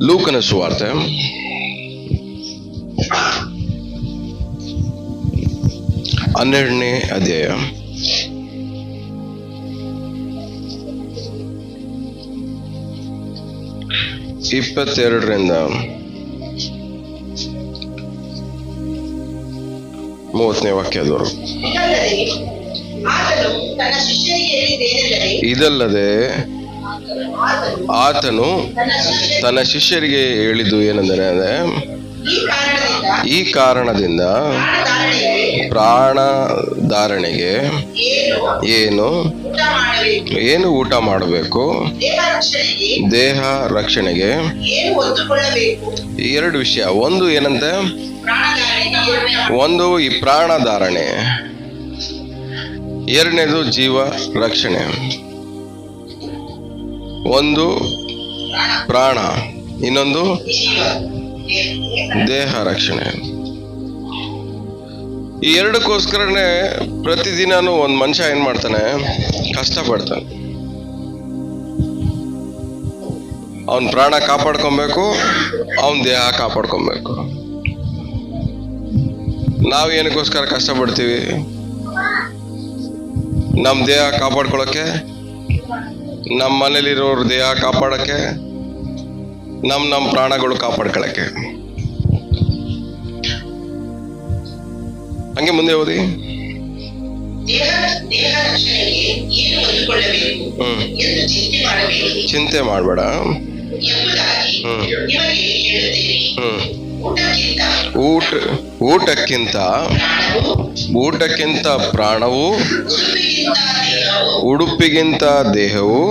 ಲೂಕನ ಸುವಾರ್ತೆ 12ನೇ ಅಧ್ಯಾಯ 22ರಿಂದ 30ನೇ ವಾಕ್ಯದವರು. ಇದಲ್ಲದೆ ಆತನು ತನ್ನ ಶಿಷ್ಯರಿಗೆ ಹೇಳಿದ್ದು ಏನೆಂದರೆ, ಈ ಕಾರಣದಿಂದ ಪ್ರಾಣಧಾರಣೆಗೆ ಏನು ಊಟ ಮಾಡಬೇಕು, ದೇಹ ರಕ್ಷಣೆಗೆ ಎರಡು ವಿಷಯ. ಒಂದು ಏನಂತೆ, ಒಂದು ಈ ಪ್ರಾಣಧಾರಣೆ, ಎರಡನೇದು ಜೀವ ರಕ್ಷಣೆ. ಒಂದು ಪ್ರಾಣ, ಇನ್ನೊಂದು ದೇಹ ರಕ್ಷಣೆ. ಈ ಎರಡಕ್ಕೋಸ್ಕರನೇ ಪ್ರತಿದಿನನೂ ಒಂದು ಮನುಷ್ಯ ಏನ್ ಮಾಡ್ತಾನೆ, ಕಷ್ಟಪಡ್ತಾನೆ. ಅವನ್ ಪ್ರಾಣ ಕಾಪಾಡ್ಕೊಬೇಕು, ಅವನ್ ದೇಹ ಕಾಪಾಡ್ಕೊಬೇಕು. ನಾವು ಏನಕ್ಕೋಸ್ಕರ ಕಷ್ಟಪಡ್ತೀವಿ? ನಮ್ಮ ದೇಹ ಕಾಪಾಡ್ಕೊಳಕ್ಕೆ, ನಮ್ಮ ಮನೇಲಿರೋರ ದೇಹ ಕಾಪಾಡಕ್ಕೆ, ನಮ್ಮ ಪ್ರಾಣಗಳು ಕಾಪಾಡ್ಕೊಳಕ್ಕೆ. ಹಂಗೆ ಮುಂದೆ ಓದಿ. ಚಿಂತೆ ಮಾಡಬೇಡ. ಊಟಕ್ಕಿಂತ ಪ್ರಾಣವು, ಉಡುಪಿಗಿಂತ ದೇಹವು.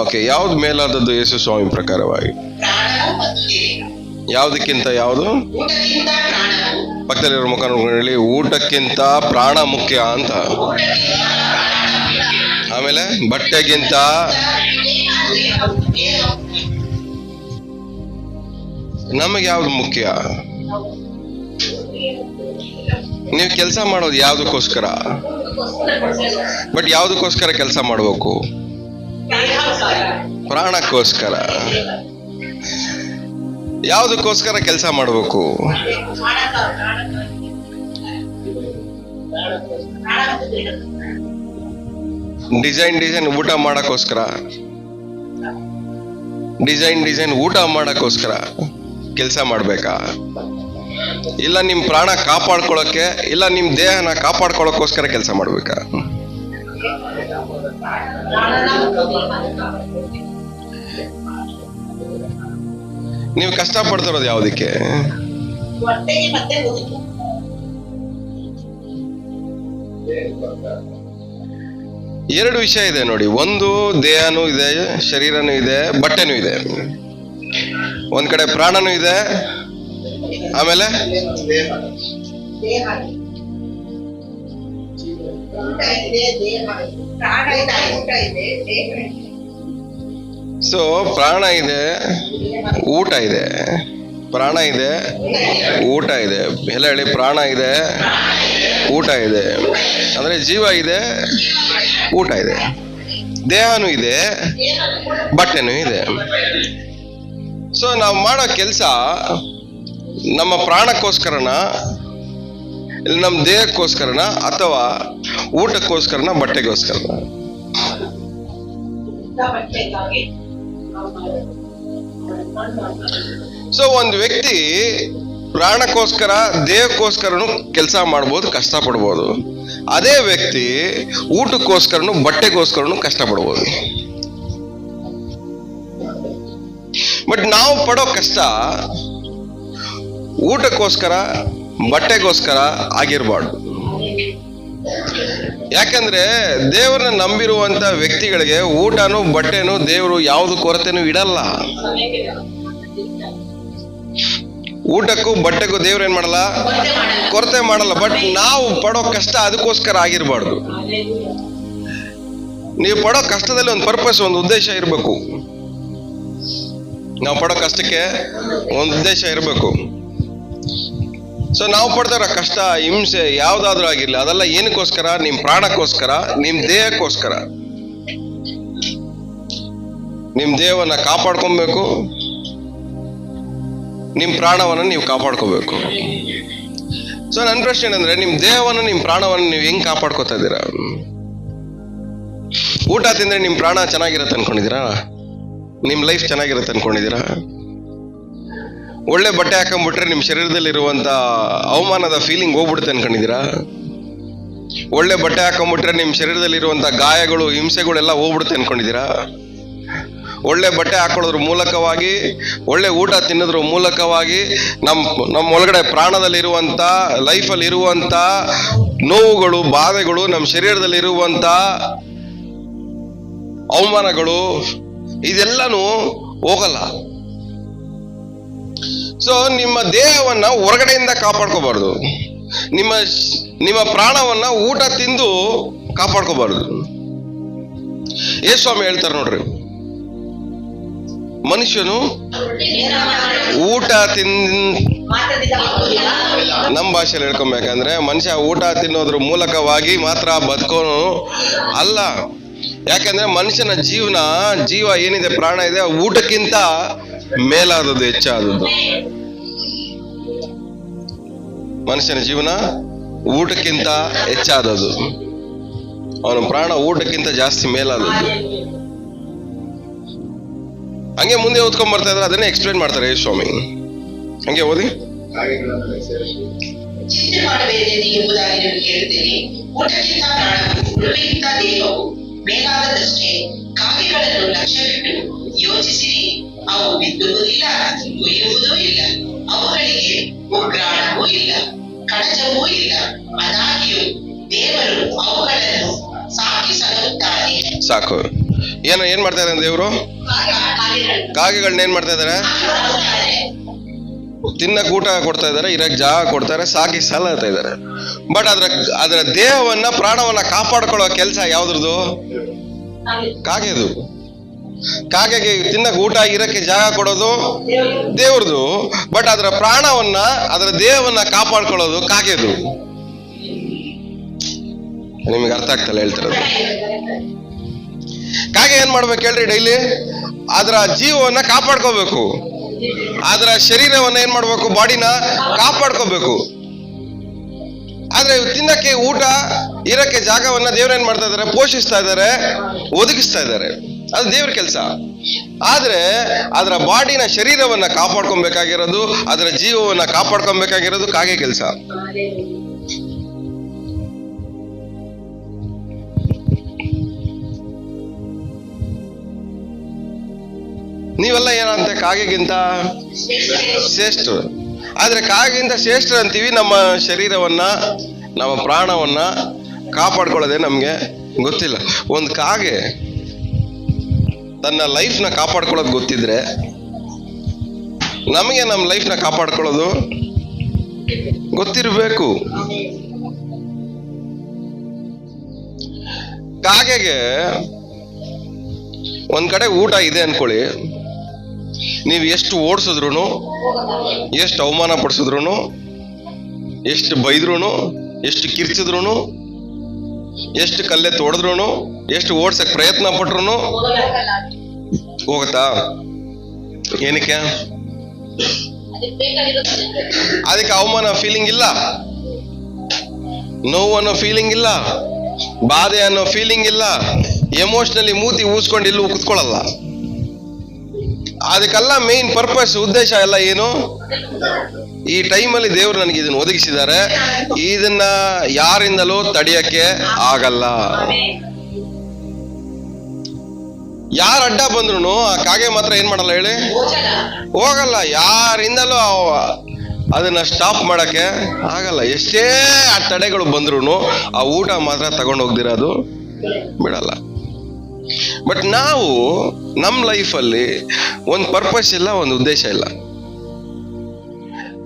ಓಕೆ, ಯಾವ್ದು ಮೇಲಾದದ್ದು ಯೇಸು ಸ್ವಾಮಿ ಪ್ರಕಾರವಾಗಿ? ಯಾವುದಕ್ಕಿಂತ ಯಾವುದು? ಪಕ್ಕದಲ್ಲಿರೋ ಮುಖ ನೋಡ್ಕೊಂಡು ಹೇಳಿ, ಊಟಕ್ಕಿಂತ ಪ್ರಾಣ ಮುಖ್ಯ ಅಂತ. ಆಮೇಲೆ ಬಟ್ಟೆಗಿಂತ, ನಮಗೆ ಯಾವ್ದು ಮುಖ್ಯ? ನೀವು ಕೆಲಸ ಮಾಡೋದು ಯಾವ್ದಕ್ಕೋಸ್ಕರ? ಬಟ್ ಯಾವ್ದಕ್ಕೋಸ್ಕರ ಕೆಲಸ ಮಾಡ್ಬೇಕು? ಪ್ರಾಣಕ್ಕೋಸ್ಕರ. ಯಾವ್ದಕ್ಕೋಸ್ಕರ ಕೆಲಸ ಮಾಡ್ಬೇಕು? ಡಿಸೈನ್ ಊಟ ಮಾಡಕ್ಕೋಸ್ಕರ, ಡಿಸೈನ್ ಊಟ ಮಾಡಕ್ಕೋಸ್ಕರ ಕೆಲಸ ಮಾಡ್ಬೇಕಾ? ಇಲ್ಲ ನಿಮ್ ಪ್ರಾಣ ಕಾಪಾಡ್ಕೊಳಕ್ಕೆ, ಇಲ್ಲ ನಿಮ್ ದೇಹನ ಕಾಪಾಡ್ಕೊಳಕ್ಕೋಸ್ಕರ ಕೆಲಸ ಮಾಡ್ಬೇಕಾ? ನೀವು ಕಷ್ಟಪಡ್ತಿರೋದು ಯಾವುದಕ್ಕೆ? ಎರಡು ವಿಷಯ ಇದೆ ನೋಡಿ. ಒಂದು ದೇಹನೂ ಇದೆ, ಶರೀರನೂ ಇದೆ, ಬಟ್ಟೆನೂ ಇದೆ. ಒಂದ್ ಕಡೆ ಪ್ರಾಣನೂ ಇದೆ, ಆಮೇಲೆ ಸೊ ಪ್ರಾಣ ಇದೆ, ಊಟ ಇದೆ. ಪ್ರಾಣ ಇದೆ, ಊಟ ಇದೆ. ಎಲ್ಲ ಹೇಳಿ, ಪ್ರಾಣ ಇದೆ, ಊಟ ಇದೆ. ಅಂದ್ರೆ ಜೀವ ಇದೆ, ಊಟ ಇದೆ, ದೇಹನೂ ಇದೆ, ಬಟ್ಟೆನೂ ಇದೆ. ಸೊ ನಾವು ಮಾಡೋ ಕೆಲಸ ನಮ್ಮ ಪ್ರಾಣಕ್ಕೋಸ್ಕರನ, ಇಲ್ಲ ನಮ್ಮ ದೇಹಕ್ಕೋಸ್ಕರನ, ಅಥವಾ ಊಟಕ್ಕೋಸ್ಕರನ, ಬಟ್ಟೆಗೋಸ್ಕರನ? ಸೊ ಒಂದು ವ್ಯಕ್ತಿ ಪ್ರಾಣಕ್ಕೋಸ್ಕರ, ದೇಹಕ್ಕೋಸ್ಕರನು ಕೆಲಸ ಮಾಡ್ಬೋದು, ಕಷ್ಟಪಡ್ಬೋದು. ಅದೇ ವ್ಯಕ್ತಿ ಊಟಕ್ಕೋಸ್ಕರನು, ಬಟ್ಟೆಗೋಸ್ಕರನು ಕಷ್ಟಪಡ್ಬೋದು. ಬಟ್ ನಾವು ಪಡೋ ಕಷ್ಟ ಊಟಕ್ಕೋಸ್ಕರ, ಬಟ್ಟೆಗೋಸ್ಕರ ಆಗಿರ್ಬಾರ್ದು. ಯಾಕಂದ್ರೆ ದೇವರನ್ನ ನಂಬಿರುವಂತ ವ್ಯಕ್ತಿಗಳಿಗೆ ಊಟನೂ ಬಟ್ಟೆನೂ ದೇವರು ಯಾವ್ದು ಕೊರತೆನೂ ಇಡಲ್ಲ. ಊಟಕ್ಕೂ ಬಟ್ಟೆಗೂ ದೇವ್ರು ಏನ್ ಮಾಡಲ್ಲ, ಕೊರತೆ ಮಾಡಲ್ಲ. ಬಟ್ ನಾವು ಪಡೋ ಕಷ್ಟ ಅದಕ್ಕೋಸ್ಕರ ಆಗಿರ್ಬಾರ್ದು. ನೀವು ಪಡೋ ಕಷ್ಟದಲ್ಲಿ ಒಂದು ಪರ್ಪಸ್, ಒಂದು ಉದ್ದೇಶ ಇರಬೇಕು. ನಾವು ಪಡೋ ಕಷ್ಟಕ್ಕೆ ಒಂದು ಉದ್ದೇಶ ಇರಬೇಕು. ಸೊ ನಾವು ಪಡ್ತಾರ ಕಷ್ಟ, ಹಿಂಸೆ ಯಾವ್ದಾದ್ರೂ ಆಗಿರ್ಲಿ, ಅದೆಲ್ಲ ಏನಕ್ಕೋಸ್ಕರ? ನಿಮ್ ಪ್ರಾಣಕ್ಕೋಸ್ಕರ, ನಿಮ್ ದೇಹಕ್ಕೋಸ್ಕರ. ನಿಮ್ ದೇಹವನ್ನ ಕಾಪಾಡ್ಕೊಬೇಕು, ನಿಮ್ಮ ಪ್ರಾಣವನ್ನು ನೀವು ಕಾಪಾಡ್ಕೋಬೇಕು. ಸೊ ನನ್ನ ಪ್ರಶ್ನೆ ಏನಂದ್ರೆ, ನಿಮ್ಮ ದೇಹವನ್ನು ನಿಮ್ಮ ಪ್ರಾಣವನ್ನು ನೀವು ಹೆಂಗ್ ಕಾಪಾಡ್ಕೋತಾ ಇದ್ದೀರಾ? ಊಟ ತಿಂದ್ರೆ ನಿಮ್ಮ ಪ್ರಾಣ ಚೆನ್ನಾಗಿರತ್ತೆ ಅನ್ಕೊಂಡಿದ್ದೀರಾ? ನಿಮ್ಮ ಲೈಫ್ ಚೆನ್ನಾಗಿರತ್ತೆ ಅನ್ಕೊಂಡಿದ್ದೀರಾ? ಒಳ್ಳೆ ಬಟ್ಟೆ ಹಾಕೊಂಡ್ಬಿಟ್ರೆ ನಿಮ್ಮ ಶರೀರದಲ್ಲಿರುವಂತ ಅವಮಾನದ ಫೀಲಿಂಗ್ ಹೋಗ್ಬಿಡುತ್ತೆ ಅನ್ಕೊಂಡಿದ್ದೀರಾ? ಒಳ್ಳೆ ಬಟ್ಟೆ ಹಾಕೊಂಡ್ಬಿಟ್ರೆ ನಿಮ್ಮ ಶರೀರದಲ್ಲಿರುವಂತ ಗಾಯಗಳು, ಹಿಂಸೆಗಳೆಲ್ಲ ಹೋಗ್ಬಿಡುತ್ತೆ ಅನ್ಕೊಂಡಿದ್ದೀರಾ? ಒಳ್ಳೆ ಬಟ್ಟೆ ಹಾಕೊಳ್ಳೋದ್ರ ಮೂಲಕವಾಗಿ, ಒಳ್ಳೆ ಊಟ ತಿನ್ನೋದ್ರ ಮೂಲಕವಾಗಿ ನಮ್ಮ ಒಳಗಡೆ ಪ್ರಾಣದಲ್ಲಿರುವಂತ, ಲೈಫಲ್ಲಿ ಇರುವಂತ ನೋವುಗಳು, ಬಾಧೆಗಳು, ನಮ್ಮ ಶರೀರದಲ್ಲಿರುವಂತ ಅವಮಾನಗಳು ಇದೆಲ್ಲನೂ ಹೋಗಲ್ಲ. ಸೊ ನಿಮ್ಮ ದೇಹವನ್ನ ಹೊರಗಡೆಯಿಂದ ಕಾಪಾಡ್ಕೋಬಾರ್ದು. ನಿಮ್ಮ ಪ್ರಾಣವನ್ನ ಊಟ ತಿಂದು ಕಾಪಾಡ್ಕೋಬಾರ್ದು. ಯೇಸು ಸ್ವಾಮಿ ಹೇಳ್ತಾರೆ ನೋಡ್ರಿ, ಮನುಷ್ಯನು ಊಟ ನಮ್ಮ ಭಾಷೆಯಲ್ಲಿ ಹೇಳ್ಕೊಬೇಕಂದ್ರೆ, ಮನುಷ್ಯ ಊಟ ತಿನ್ನೋದ್ರ ಮೂಲಕವಾಗಿ ಮಾತ್ರ ಬದುಕೋನು ಅಲ್ಲ. ಯಾಕಂದ್ರೆ ಮನುಷ್ಯನ ಜೀವ ಏನಿದೆ, ಪ್ರಾಣ ಇದೆ, ಊಟಕ್ಕಿಂತ ಮೇಲಾದದ್ದು, ಹೆಚ್ಚಾದದ್ದು. ಮನುಷ್ಯನ ಜೀವನ ಊಟಕ್ಕಿಂತ ಹೆಚ್ಚಾದದ್ದು, ಅವನ ಪ್ರಾಣ ಊಟಕ್ಕಿಂತ ಜಾಸ್ತಿ ಮೇಲಾದದ್ದು. ಹಂಗೆ ಮುಂದೆ ಓದ್ಕೊಂಡ್ ಬರ್ತಾ ಇದ್ರೆ ಅದನ್ನೇ ಎಕ್ಸ್ಪ್ಲೇನ್ ಮಾಡ್ತಾರೆ ಯೇಸು ಸ್ವಾಮಿ. ಹಂಗೆ ಓದಿ. ಚಿಂತೆ ಮಾಡಬೇಕೆಂದು ಎಂಬುದಾಗಿ ನಾನು ಕೇಳುತ್ತೇನೆ. ಊಟಕ್ಕಿಂತ ಪ್ರಾಣವು, ಉಳುಮೆಗಿಂತ ದೇಹವು ಮೇಲಾದದಷ್ಟೇ. ಕಾಗೆಗಳನ್ನು ಲಕ್ಷ್ಯವಿಟ್ಟು ಯೋಚಿಸಿರಿ, ಅವು ಬಿತ್ತುವುದಿಲ್ಲ, ಕೊಯ್ಯುವುದೂ ಇಲ್ಲ, ಅವುಗಳಿಗೆ ಉಗ್ರಾಣವೂ ಇಲ್ಲ, ಕಣಜವೂ ಇಲ್ಲ. ಆದಾಗ್ಯೂ ದೇವರು ಅವುಗಳನ್ನು ಸಾಕಿ ಸಲಹುತ್ತಾನೆ. ಸಾಕು. ಏನ್ ಮಾಡ್ತಾ ಇದ್ದಾರೆ ದೇವರು? ಕಾಗೆಗಳನ್ನ ಏನ್ ಮಾಡ್ತಾ ಇದಾರೆ? ತಿನ್ನಕ್ ಊಟ ಕೊಡ್ತಾ ಇದಾರೆ, ಇರಕ್ ಜಾಗ ಕೊಡ್ತಾರೆ, ಸಾಕಿ ಸಲಹುತ್ತಾ ಇದಾರೆ. ಬಟ್ ಅದರ ದೇಹವನ್ನ, ಪ್ರಾಣವನ್ನ ಕಾಪಾಡ್ಕೊಳ್ಳೋ ಕೆಲಸ ಯಾವ್ದ್ರದ್ದು? ಕಾಗೆದು. ಕಾಗೆಗೆ ತಿನ್ನಕ್ ಊಟ, ಇರಕ್ಕೆ ಜಾಗ ಕೊಡೋದು ದೇವ್ರದು. ಬಟ್ ಅದರ ಪ್ರಾಣವನ್ನ, ಅದರ ದೇಹವನ್ನ ಕಾಪಾಡ್ಕೊಳ್ಳೋದು ಕಾಗೆದು. ನಿಮ್ಗೆ ಅರ್ಥ ಆಗ್ತಲ್ಲ ಹೇಳ್ತಿರೋದು? ಕಾಗೆ ಏನ್ ಮಾಡ್ಬೇಕು ಹೇಳ್ರಿ? ಡೈಲಿ ಅದರ ಜೀವವನ್ನ ಕಾಪಾಡ್ಕೋಬೇಕು, ಅದರ ಶರೀರವನ್ನ ಏನ್ ಮಾಡ್ಬೇಕು, ಬಾಡಿನ ಕಾಪಾಡ್ಕೋಬೇಕು. ಆದ್ರೆ ತಿನ್ನಕ್ಕೆ ಊಟ, ಇರಕ್ಕೆ ಜಾಗವನ್ನ ದೇವ್ರೇನ್ ಮಾಡ್ತಾ ಇದಾರೆ? ಪೋಷಿಸ್ತಾ ಇದಾರೆ, ಒದಗಿಸ್ತಾ ಇದಾರೆ. ಅದು ದೇವ್ರ ಕೆಲಸ. ಆದ್ರೆ ಅದರ ಬಾಡಿನ, ಶರೀರವನ್ನ ಕಾಪಾಡ್ಕೊಬೇಕಾಗಿರೋದು, ಅದರ ಜೀವವನ್ನ ಕಾಪಾಡ್ಕೊಬೇಕಾಗಿರೋದು ಕಾಗೆ ಕೆಲಸ. ನೀವೆಲ್ಲ ಏನಂತೆ, ಕಾಗೆಗಿಂತ ಶ್ರೇಷ್ಠರು. ಆದ್ರೆ ಕಾಗೆಗಿಂತ ಶ್ರೇಷ್ಠರು ಅಂತೀವಿ. ನಮ್ಮ ಶರೀರವನ್ನ, ನಮ್ಮ ಪ್ರಾಣವನ್ನ ಕಾಪಾಡ್ಕೊಳ್ಳೋದೇ ನಮ್ಗೆ ಗೊತ್ತಿಲ್ಲ. ಒಂದು ಕಾಗೆ ತನ್ನ ಲೈಫ್ನ ಕಾಪಾಡ್ಕೊಳ್ಳೋದು ಗೊತ್ತಿದ್ರೆ, ನಮಗೆ ನಮ್ಮ ಲೈಫ್ನ ಕಾಪಾಡ್ಕೊಳ್ಳೋದು ಗೊತ್ತಿರಬೇಕು. ಕಾಗೆಗೆ ಒಂದ್ ಕಡೆ ಊಟ ಇದೆ ಅನ್ಕೊಳ್ಳಿ, ನೀವು ಎಷ್ಟು ಓಡಿಸಿದ್ರು, ಎಷ್ಟು ಅವಮಾನ ಪಡಿಸಿದ್ರು, ಎಷ್ಟು ಬೈದ್ರು, ಎಷ್ಟು ಕಿರ್ಚಿದ್ರು, ಎಷ್ಟು ಕಲ್ಲೆ ತೊಡೆದ್ರು, ಎಷ್ಟು ಓಡ್ಸಕ್ ಪ್ರಯತ್ನ ಪಟ್ರು ಹೋಗತ್ತಾ? ಏನಕ್ಕೆ? ಅದಕ್ಕೆ ಅವಮಾನ ಫೀಲಿಂಗ್ ಇಲ್ಲ, ನೋವು ಅನ್ನೋ ಫೀಲಿಂಗ್ ಇಲ್ಲ, ಬಾಧೆ ಅನ್ನೋ ಫೀಲಿಂಗ್ ಇಲ್ಲ, ಎಮೋಷನಲಿ ಮೂತಿ ಊಸ್ಕೊಂಡು ಇಲ್ಲೂ ಕುತ್ಕೊಳ್ಳಲ್ಲ. ಅದಕ್ಕೆಲ್ಲ ಮೇನ್ ಪರ್ಪಸ್, ಉದ್ದೇಶ ಎಲ್ಲ ಏನು? ಈ ಟೈಮಲ್ಲಿ ದೇವರು ನನಗೆ ಇದನ್ನ ಒದಗಿಸಿದ್ದಾರೆ, ಇದನ್ನ ಯಾರಿಂದಲೂ ತಡೆಯಕ್ಕೆ ಆಗಲ್ಲ. ಯಾರು ಅಡ್ಡ ಬಂದ್ರು ಆ ಕಾಗೆ ಮಾತ್ರ ಏನ್ ಮಾಡಲ್ಲ ಹೇಳಿ? ಹೋಗಲ್ಲ. ಯಾರಿಂದಲೂ ಅದನ್ನ ಸ್ಟಾಪ್ ಮಾಡಕ್ಕೆ ಆಗಲ್ಲ. ಎಷ್ಟೇ ಆ ತಡೆಗಳು ಬಂದ್ರು ಆ ಊಟ ಮಾತ್ರ ತಗೊಂಡು ಹೋಗ್ದಿರೋದು ಬಿಡಲ್ಲ. ಬಟ್ ನಾವು ನಮ್ಮ ಲೈಫಲ್ಲಿ ಒಂದು ಪರ್ಪಸ್ ಇಲ್ಲ, ಒಂದು ಉದ್ದೇಶ ಇಲ್ಲ.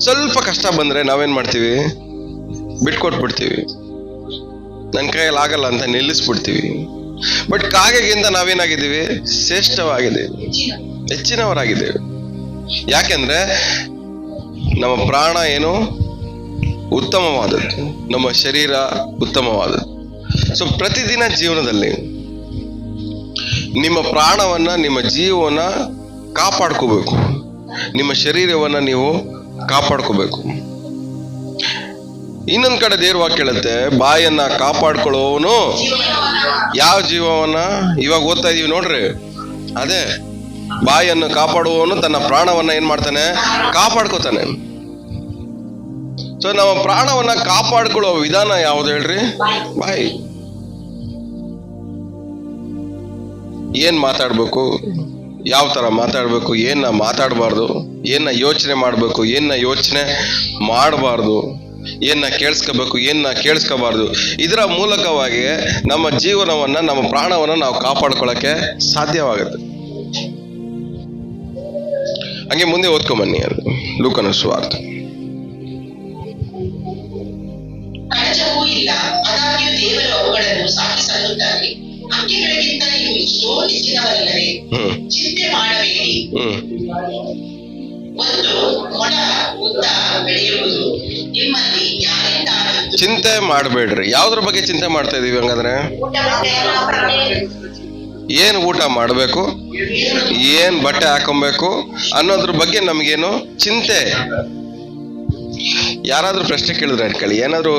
ಸ್ವಲ್ಪ ಕಷ್ಟ ಬಂದ್ರೆ ನಾವೇನ್ ಮಾಡ್ತೀವಿ? ಬಿಟ್ಕೊಟ್ಬಿಡ್ತೀವಿ, ನನ್ನ ಕೈಯಲ್ಲಿ ಆಗಲ್ಲ ಅಂತ ನಿಲ್ಲಿಸ್ಬಿಡ್ತೀವಿ. ಬಟ್ ಕಾಗೆಗಿಂತ ನಾವೇನಾಗಿದ್ದೀವಿ? ಶ್ರೇಷ್ಠವಾಗಿದ್ದೀವಿ, ಹೆಚ್ಚಿನವರಾಗಿದ್ದೇವೆ. ಯಾಕೆಂದ್ರೆ ನಮ್ಮ ಪ್ರಾಣ ಏನು ಉತ್ತಮವಾದದ್ದು, ನಮ್ಮ ಶರೀರ ಉತ್ತಮವಾದದ್ದು. ಸೊ ಪ್ರತಿದಿನ ಜೀವನದಲ್ಲಿ ನಿಮ್ಮ ಪ್ರಾಣವನ್ನ, ನಿಮ್ಮ ಜೀವವನ್ನ ಕಾಪಾಡ್ಕೋಬೇಕು. ನಿಮ್ಮ ಶರೀರವನ್ನ ನೀವು ಕಾಪಾಡ್ಕೋಬೇಕು. ಇನ್ನೊಂದ್ ಕಡೆ ದೇವ್ರ ವಾಕ್ಯ ಹೇಳುತ್ತೆ, ಬಾಯನ್ನ ಕಾಪಾಡ್ಕೊಳ್ಳೋವನು ಯಾವ ಜೀವವನ್ನ, ಇವಾಗ ಓದ್ತಾ ಇದೀವಿ ನೋಡ್ರಿ, ಅದೇ ಬಾಯನ್ನು ಕಾಪಾಡುವವನು ತನ್ನ ಪ್ರಾಣವನ್ನ ಏನ್ ಮಾಡ್ತಾನೆ, ಕಾಪಾಡ್ಕೋತಾನೆ. ಸೊ ನಮ್ಮ ಪ್ರಾಣವನ್ನ ಕಾಪಾಡ್ಕೊಳ್ಳೋ ವಿಧಾನ ಯಾವ್ದು ಹೇಳ್ರಿ? ಬಾಯಿ. ಏನ್ ಮಾತಾಡ್ಬೇಕು, ಯಾವ ತರ ಮಾತಾಡ್ಬೇಕು, ಏನ ಮಾತಾಡಬಾರ್ದು, ಏನ ಯೋಚನೆ ಮಾಡ್ಬೇಕು, ಏನ ಯೋಚನೆ ಮಾಡಬಾರ್ದು, ಏನ ಕೇಳಿಸ್ಕೋಬೇಕು, ಏನ ಕೇಳಿಸ್ಕೋಬಾರ್ದು. ಇದರ ಮೂಲಕವಾಗಿ ನಮ್ಮ ಜೀವನವನ್ನ, ನಮ್ಮ ಪ್ರಾಣವನ್ನ ನಾವು ಕಾಪಾಡ್ಕೊಳ್ಳಕ್ಕೆ ಸಾಧ್ಯವಾಗುತ್ತೆ. ಹಂಗೆ ಮುಂದೆ ಓದ್ಕೊಂಬನ್ನಿ, ಅದು ಲೂಕನ ಸುವಾರ್ತೆ. ಕಳಚವೂ ಇಲ್ಲ, ಆದಾಗ್ಯೂ ದೇವರು ಅವುಗಳನ್ನು ಸಾಕಿ ಸಲ್ಲುತ್ತಾರೆ. ಹಕ್ಕಿಗಳಿಗಿಂತ ನೀವು ಎಷ್ಟೋ ಹೆಚ್ಚಿನವರಲ್ಲವೇ? ಚಿಂತೆ ಮಾಡಬೇಡಿ. ಒಂದು ಮೊಳ ಉದ್ದ ಬೆಳೆಯುವುದು ನಿಮ್ಮಲ್ಲಿ ಯಾರಿಂದಾದರೂ. ಚಿಂತೆ ಮಾಡಬೇಡ್ರಿ. ಯಾವ್ದ್ರ ಬಗ್ಗೆ ಚಿಂತೆ ಮಾಡ್ತಾ ಇದೀವಿ ಹಂಗಾದ್ರೆ? ಏನ್ ಊಟ ಮಾಡಬೇಕು, ಏನ್ ಬಟ್ಟೆ ಹಾಕೊಬೇಕು ಅನ್ನೋದ್ರ ಬಗ್ಗೆ ನಮ್ಗೇನು ಚಿಂತೆ. ಯಾರಾದ್ರೂ ಪ್ರಶ್ನೆ ಕೇಳಿದ್ರೆ ಅನ್ಕೊಳ್ಳಿ, ಏನಾದ್ರು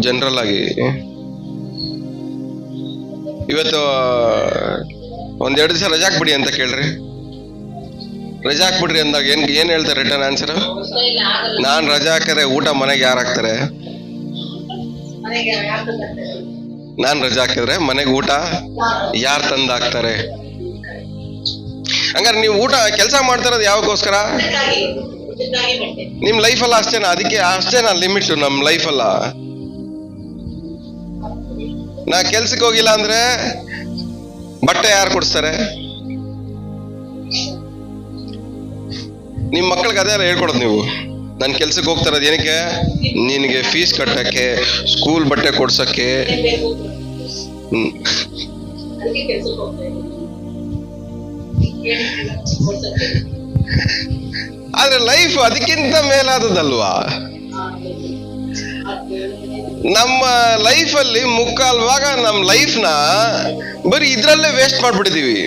ಜನರಲ್ ಆಗಿ, ಇವತ್ತು ಒಂದೆರಡು ದಿವಸ ರಜಾ ಹಾಕ್ಬಿಡಿ ಅಂತ ಕೇಳ್ರಿ, ರಜಾ ಹಾಕ್ಬಿಡ್ರಿ ಅಂದಾಗ ಏನ್ ಹೇಳ್ತಾರೆ ರಿಟರ್ನ್ ಆನ್ಸರ್? ನಾನ್ ರಜಾ ಹಾಕಿದ್ರೆ ಊಟ ಮನೆಗೆ ಯಾರು ಹಾಕ್ತಾರೆ? ನಾನ್ ರಜಾ ಹಾಕಿದ್ರೆ ಮನೆಗೆ ಊಟ ಯಾರು ತಂದು ಹಾಕ್ತಾರೆ? ಹಂಗಾರೆ ನೀವು ಊಟ ಕೆಲಸ ಮಾಡ್ತಾ ಇರೋದು ಯಾವಾಗೋಸ್ಕರ? ನಿಮ್ ಲೈಫ್ ಅಲ್ಲ ಅಷ್ಟೇನಾ? ಅದಕ್ಕೆ ಅಷ್ಟೇನಾ ಲಿಮಿಟ್ ನಮ್ ಲೈಫ್ ಅಲ್ಲ? ನಾ ಕೆಲ್ಸಕ್ಕೆ ಹೋಗಿಲ್ಲ ಅಂದ್ರೆ ಬಟ್ಟೆ ಯಾರು ಕೊಡಿಸ್ತಾರೆ? ನಿಮ್ ಮಕ್ಳಿಗೆ ಅದೇ ಹೇಳ್ಕೊಡೋದು ನೀವು. ನಾನು ಕೆಲ್ಸಕ್ಕೆ ಹೋಗ್ತಾ ಇರೋದು ಏನಕ್ಕೆ? ನಿನಗೆ ಫೀಸ್ ಕಟ್ಟಕ್ಕೆ, ಸ್ಕೂಲ್ ಬಟ್ಟೆ ಕೊಡ್ಸಕ್ಕೆ. ಆದ್ರೆ ಲೈಫ್ ಅದಕ್ಕಿಂತ ಮೇಲಾದದಲ್ವಾ? ನಮ್ಮ ಲೈಫಲ್ಲಿ ಮುಕ್ಕಾಲ್ ಭಾಗ ನಮ್ಮ ಲೈಫ್ನ ಬರೀ ಇದ್ರಲ್ಲೇ ವೇಸ್ಟ್ ಮಾಡ್ಬಿಟ್ಟಿದೀವಿ.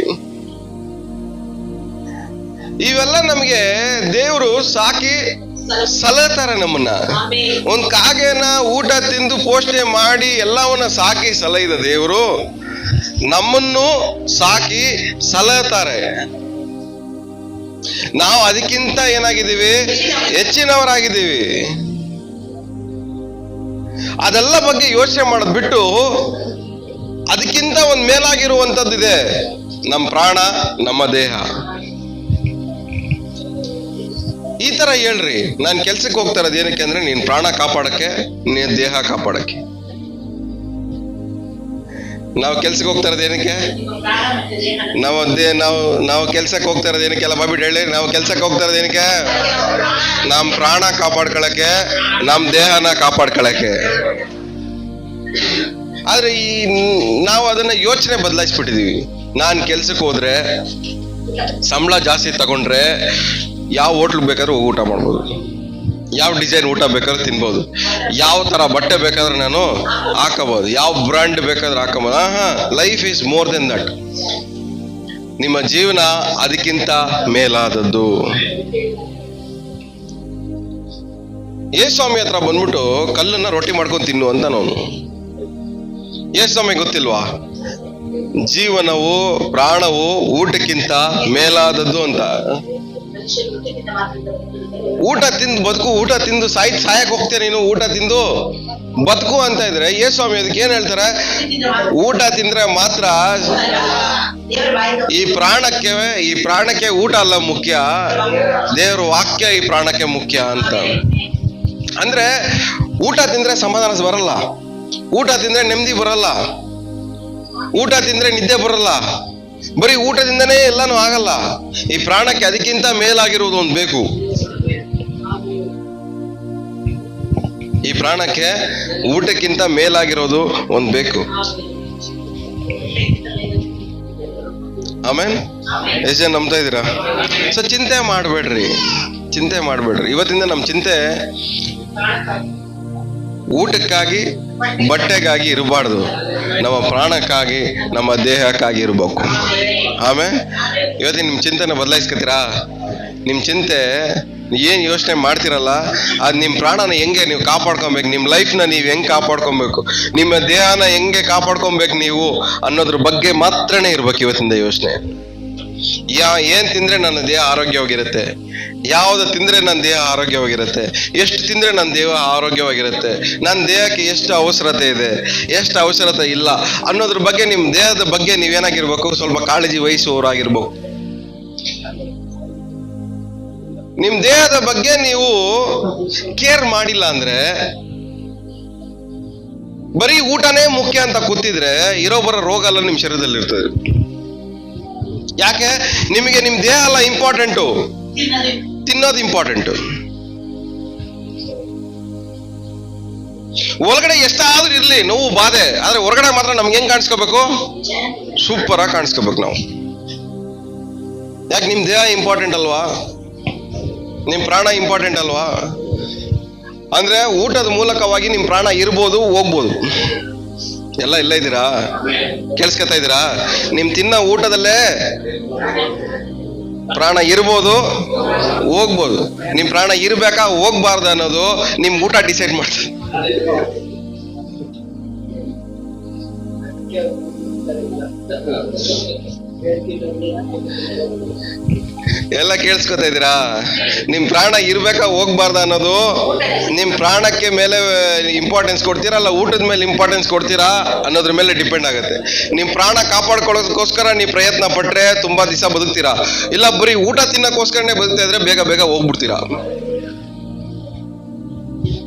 ಇವೆಲ್ಲ ನಮ್ಗೆ ದೇವ್ರು ಸಾಕಿ ಸಲಹತಾರೆ ನಮ್ಮನ್ನ. ಒಂದ್ ಕಾಗೆನ ಊಟ ತಿಂದು ಪೋಷಣೆ ಮಾಡಿ ಎಲ್ಲವನ್ನ ಸಾಕಿ ಸಲಹಿದ ದೇವ್ರು ನಮ್ಮನ್ನು ಸಾಕಿ ಸಲಹತಾರೆ. ನಾವು ಅದಕ್ಕಿಂತ ಏನಾಗಿದ್ದೀವಿ? ಹೆಚ್ಚಿನವರಾಗಿದ್ದೀವಿ. ಅದೆಲ್ಲ ಬಗ್ಗೆ ಯೋಚನೆ ಮಾಡೋದ್ ಬಿಟ್ಟು ಅದಕ್ಕಿಂತ ಒಂದ್ ಮೇಲಾಗಿರುವಂತದ್ದಿದೆ, ನಮ್ಮ ಪ್ರಾಣ, ನಮ್ಮ ದೇಹ. ಈ ತರ ಹೇಳ್ರಿ, ನಾನ್ ಕೆಲ್ಸಕ್ಕೆ ಹೋಗ್ತಾ ಇರೋದು ಏನಕ್ಕೆ ಅಂದ್ರೆ ನೀನ್ ಪ್ರಾಣ ಕಾಪಾಡಕ್ಕೆ, ನೀನ್ ದೇಹ ಕಾಪಾಡಕ್ಕೆ. ನಾವು ಕೆಲ್ಸಕ್ಕೆ ಹೋಗ್ತಾ ಇರೋದು ಏನಕ್ಕೆ? ನಾವು ಕೆಲ್ಸಕ್ಕೆ ಹೋಗ್ತಾ ಇರೋದು ಏನಕ್ಕೆ? ಎಲ್ಲ ಬಾಬಿಟ್ಟು ಹೇಳಿ, ನಾವು ಕೆಲ್ಸಕ್ಕೆ ಹೋಗ್ತಾ ಇರೋದು ಏನಕ್ಕೆ? ನಮ್ ಪ್ರಾಣ ಕಾಪಾಡ್ಕೊಳಕ್ಕೆ, ನಮ್ ದೇಹನ ಕಾಪಾಡ್ಕೊಳಕ್ಕೆ. ಆದ್ರೆ ನಾವು ಅದನ್ನ ಯೋಚನೆ ಬದಲಾಯಿಸ್ಬಿಟ್ಟಿದೀವಿ. ನಾನ್ ಕೆಲ್ಸಕ್ಕೆ ಹೋದ್ರೆ ಸಂಬಳ ಜಾಸ್ತಿ ತಗೊಂಡ್ರೆ ಯಾವ ಹೋಟ್ಲ್ ಬೇಕಾದ್ರೂ ಹೋಗಿ ಊಟ ಮಾಡ್ಬೋದು, ಯಾವ ಡಿಸೈನ್ ಊಟ ಬೇಕಾದ್ರೂ ತಿನ್ಬೋದು, ಯಾವ ತರ ಬಟ್ಟೆ ಬೇಕಾದ್ರೆ ನಾನು ಹಾಕಬಹುದು, ಯಾವ ಬ್ರ್ಯಾಂಡ್ ಬೇಕಾದ್ರೆ ಹಾಕಬಹುದು. Life is more than that. ನಿಮ್ಮ ಜೀವನ ಅದಕ್ಕಿಂತ ಮೇಲಾದದ್ದು. ಯೇಸ್ವಾಮಿ ಹತ್ರ ಬಂದ್ಬಿಟ್ಟು ಕಲ್ಲನ್ನ ರೊಟ್ಟಿ ಮಾಡ್ಕೊಂಡು ತಿನ್ನು ಅಂತ ನಾನು. ಯೇಸ್ವಾಮಿ ಗೊತ್ತಿಲ್ವಾ? ಜೀವನವು, ಪ್ರಾಣವು ಊಟಕ್ಕಿಂತ ಮೇಲಾದದ್ದು ಅಂತ. ಊಟ ತಿಂದು ಬದುಕು, ಊಟ ತಿಂದು ಸಾಯಕ್ ಹೋಗ್ತೇನೆ ನೀನು, ಊಟ ತಿಂದು ಬದುಕು ಅಂತ ಇದ್ರೆ ಯೇಸ್ವಾಮಿ ಅದಕ್ಕೆ ಏನ್ ಹೇಳ್ತಾರೆ? ಊಟ ತಿಂದ್ರೆ ಮಾತ್ರ ಈ ಪ್ರಾಣಕ್ಕೆ ಊಟ ಅಲ್ಲ ಮುಖ್ಯ, ದೇವ್ರ ವಾಕ್ಯ ಈ ಪ್ರಾಣಕ್ಕೆ ಮುಖ್ಯ ಅಂತ. ಅಂದ್ರೆ ಊಟ ತಿಂದ್ರೆ ಸಮಾಧಾನ ಬರಲ್ಲ, ಊಟ ತಿಂದ್ರೆ ನೆಮ್ಮದಿ ಬರಲ್ಲ, ಊಟ ತಿಂದ್ರೆ ನಿದ್ದೆ ಬರಲ್ಲ. ಬರೀ ಊಟದಿಂದನೇ ಎಲ್ಲಾನು ಆಗಲ್ಲ. ಈ ಪ್ರಾಣಕ್ಕೆ ಅದಕ್ಕಿಂತ ಮೇಲಾಗಿರುವುದು ಒಂದು ಬೇಕು. ಈ ಪ್ರಾಣಕ್ಕೆ ಊಟಕ್ಕಿಂತ ಮೇಲಾಗಿರೋದು ಒಂದು ಬೇಕು. ಆಮೇಲೆ ಎಷ್ಟು ಜನ ನಂಬ್ತಾ ಇದ್ದೀರಾ? ಸೊ ಚಿಂತೆ ಮಾಡಬೇಡ್ರಿ, ಚಿಂತೆ ಮಾಡಬೇಡ್ರಿ. ಇವತ್ತಿಂದ ನಮ್ಮ ಚಿಂತೆ ಊಟಕ್ಕಾಗಿ, ಬಟ್ಟೆಗಾಗಿ ಇರಬಾರ್ದು, ನಮ್ಮ ಪ್ರಾಣಕ್ಕಾಗಿ, ನಮ್ಮ ದೇಹಕ್ಕಾಗಿ ಇರಬೇಕು. ಆಮೇಲೆ ಇವತ್ತಿನ ನಿಮ್ಮ ಚಿಂತೆನ ಬದಲಾಯಿಸ್ಕೊತೀರಾ? ನಿಮ್ಮ ಚಿಂತೆ ಏನು ಯೋಚನೆ ಮಾಡ್ತಿರಲ್ಲ, ಅದು ನಿಮ್ಮ ಪ್ರಾಣನ ಹೆಂಗೆ ನೀವು ಕಾಪಾಡ್ಕೊಬೇಕು, ನಿಮ್ಮ ಲೈಫ್ನ ನೀವು ಹೆಂಗೆ ಕಾಪಾಡ್ಕೊಬೇಕು, ನಿಮ್ಮ ದೇಹನ ಹೆಂಗೆ ಕಾಪಾಡ್ಕೊಬೇಕು ನೀವು ಅನ್ನೋದ್ರ ಬಗ್ಗೆ ಮಾತ್ರನೇ ಇರ್ಬೇಕು ಇವತ್ತಿಂದ ಯೋಚನೆ. ಏನ್ ತಿಂದ್ರೆ ನನ್ನ ದೇಹ ಆರೋಗ್ಯವಾಗಿರುತ್ತೆ, ಯಾವ್ದು ತಿಂದ್ರೆ ನನ್ನ ದೇಹ ಆರೋಗ್ಯವಾಗಿರುತ್ತೆ, ಎಷ್ಟು ತಿಂದ್ರೆ ನನ್ನ ದೇಹ ಆರೋಗ್ಯವಾಗಿರುತ್ತೆ, ನನ್ನ ದೇಹಕ್ಕೆ ಎಷ್ಟು ಅವಸರತೆ ಇದೆ, ಎಷ್ಟು ಅವಸರತೆ ಇಲ್ಲ ಅನ್ನೋದ್ರ ಬಗ್ಗೆ, ನಿಮ್ಮ ದೇಹದ ಬಗ್ಗೆ ನೀವೇನಾಗಿರ್ಬೇಕು, ಸ್ವಲ್ಪ ಕಾಳಜಿ ವಹಿಸುವವರಾಗಿರ್ಬೇಕು. ನಿಮ್ ದೇಹದ ಬಗ್ಗೆ ನೀವು ಕೇರ್ ಮಾಡಿಲ್ಲ ಅಂದ್ರೆ, ಬರೀ ಊಟನೇ ಮುಖ್ಯ ಅಂತ ಕೂತಿದ್ರೆ ಇರೋ ಬರೋ ರೋಗ ಎಲ್ಲ ನಿಮ್ ಶರೀರದಲ್ಲಿ ಇರ್ತದೆ. ಯಾಕೆ? ನಿಮಗೆ ನಿಮ್ ದೇಹ ಅಲ್ಲ ಇಂಪಾರ್ಟೆಂಟು, ತಿನ್ನೋದು ಇಂಪಾರ್ಟೆಂಟು. ಒಳಗಡೆ ಎಷ್ಟಾದ್ರೂ ಇರ್ಲಿ ನೋವು ಬಾಧೆ, ಆದ್ರೆ ಹೊರಗಡೆ ಮಾತ್ರ ನಮ್ಗೆ ಹೆಂಗ್ ಕಾಣಿಸ್ಕೋಬೇಕು, ಸೂಪರ್ ಆಗಿ ಕಾಣಿಸ್ಕೋಬೇಕು ನಾವು. ಯಾಕೆ? ನಿಮ್ ದೇಹ ಇಂಪಾರ್ಟೆಂಟ್ ಅಲ್ವಾ, ನಿಮ್ ಪ್ರಾಣ ಇಂಪಾರ್ಟೆಂಟ್ ಅಲ್ವಾ? ಅಂದ್ರೆ ಊಟದ ಮೂಲಕವಾಗಿ ನಿಮ್ ಪ್ರಾಣ ಇರ್ಬೋದು, ಹೋಗ್ಬೋದು. ಎಲ್ಲ ಇಲ್ಲ ಇದ್ದೀರಾ? ಕೇಳಿಸ್ಕೊತಾ ಇದ್ದೀರಾ? ನಿಮ್ ತಿನ್ನೋ ಊಟದಲ್ಲೇ ಪ್ರಾಣ ಇರ್ಬೋದು, ಹೋಗ್ಬೋದು. ನಿಮ್ ಪ್ರಾಣ ಇರ್ಬೇಕಾ ಹೋಗ್ಬಾರ್ದು ಅನ್ನೋದು ನಿಮ್ ಊಟ ಡಿಸೈಡ್ ಮಾಡ್ತದೆ. ಎಲ್ಲ ಕೇಳಿಸ್ಕೊತಾ ಇದ್ದೀರಾ? ನಿಮ್ ಪ್ರಾಣ ಇರ್ಬೇಕಾ ಹೋಗ್ಬಾರ್ದ ಅನ್ನೋದು ನಿಮ್ ಪ್ರಾಣಕ್ಕೆ ಮೇಲೆ ಇಂಪಾರ್ಟೆನ್ಸ್ ಕೊಡ್ತೀರಾ, ಅಲ್ಲ ಊಟದ ಮೇಲೆ ಇಂಪಾರ್ಟೆನ್ಸ್ ಕೊಡ್ತೀರಾ ಅನ್ನೋದ್ರ ಮೇಲೆ ಡಿಪೆಂಡ್ ಆಗುತ್ತೆ. ನಿಮ್ ಪ್ರಾಣ ಕಾಪಾಡ್ಕೊಳ್ಳೋದಕ್ಕೋಸ್ಕರ ನೀವು ಪ್ರಯತ್ನ ಪಟ್ರೆ ತುಂಬಾ ದಿವಸ ಬದುಕ್ತೀರಾ, ಇಲ್ಲ ಬರೀ ಊಟ ತಿನ್ನಕ್ಕೋಸ್ಕರನೇ ಬದುಕ್ತಾ ಇದ್ರೆ ಬೇಗ ಬೇಗ ಹೋಗ್ಬಿಡ್ತೀರಾ.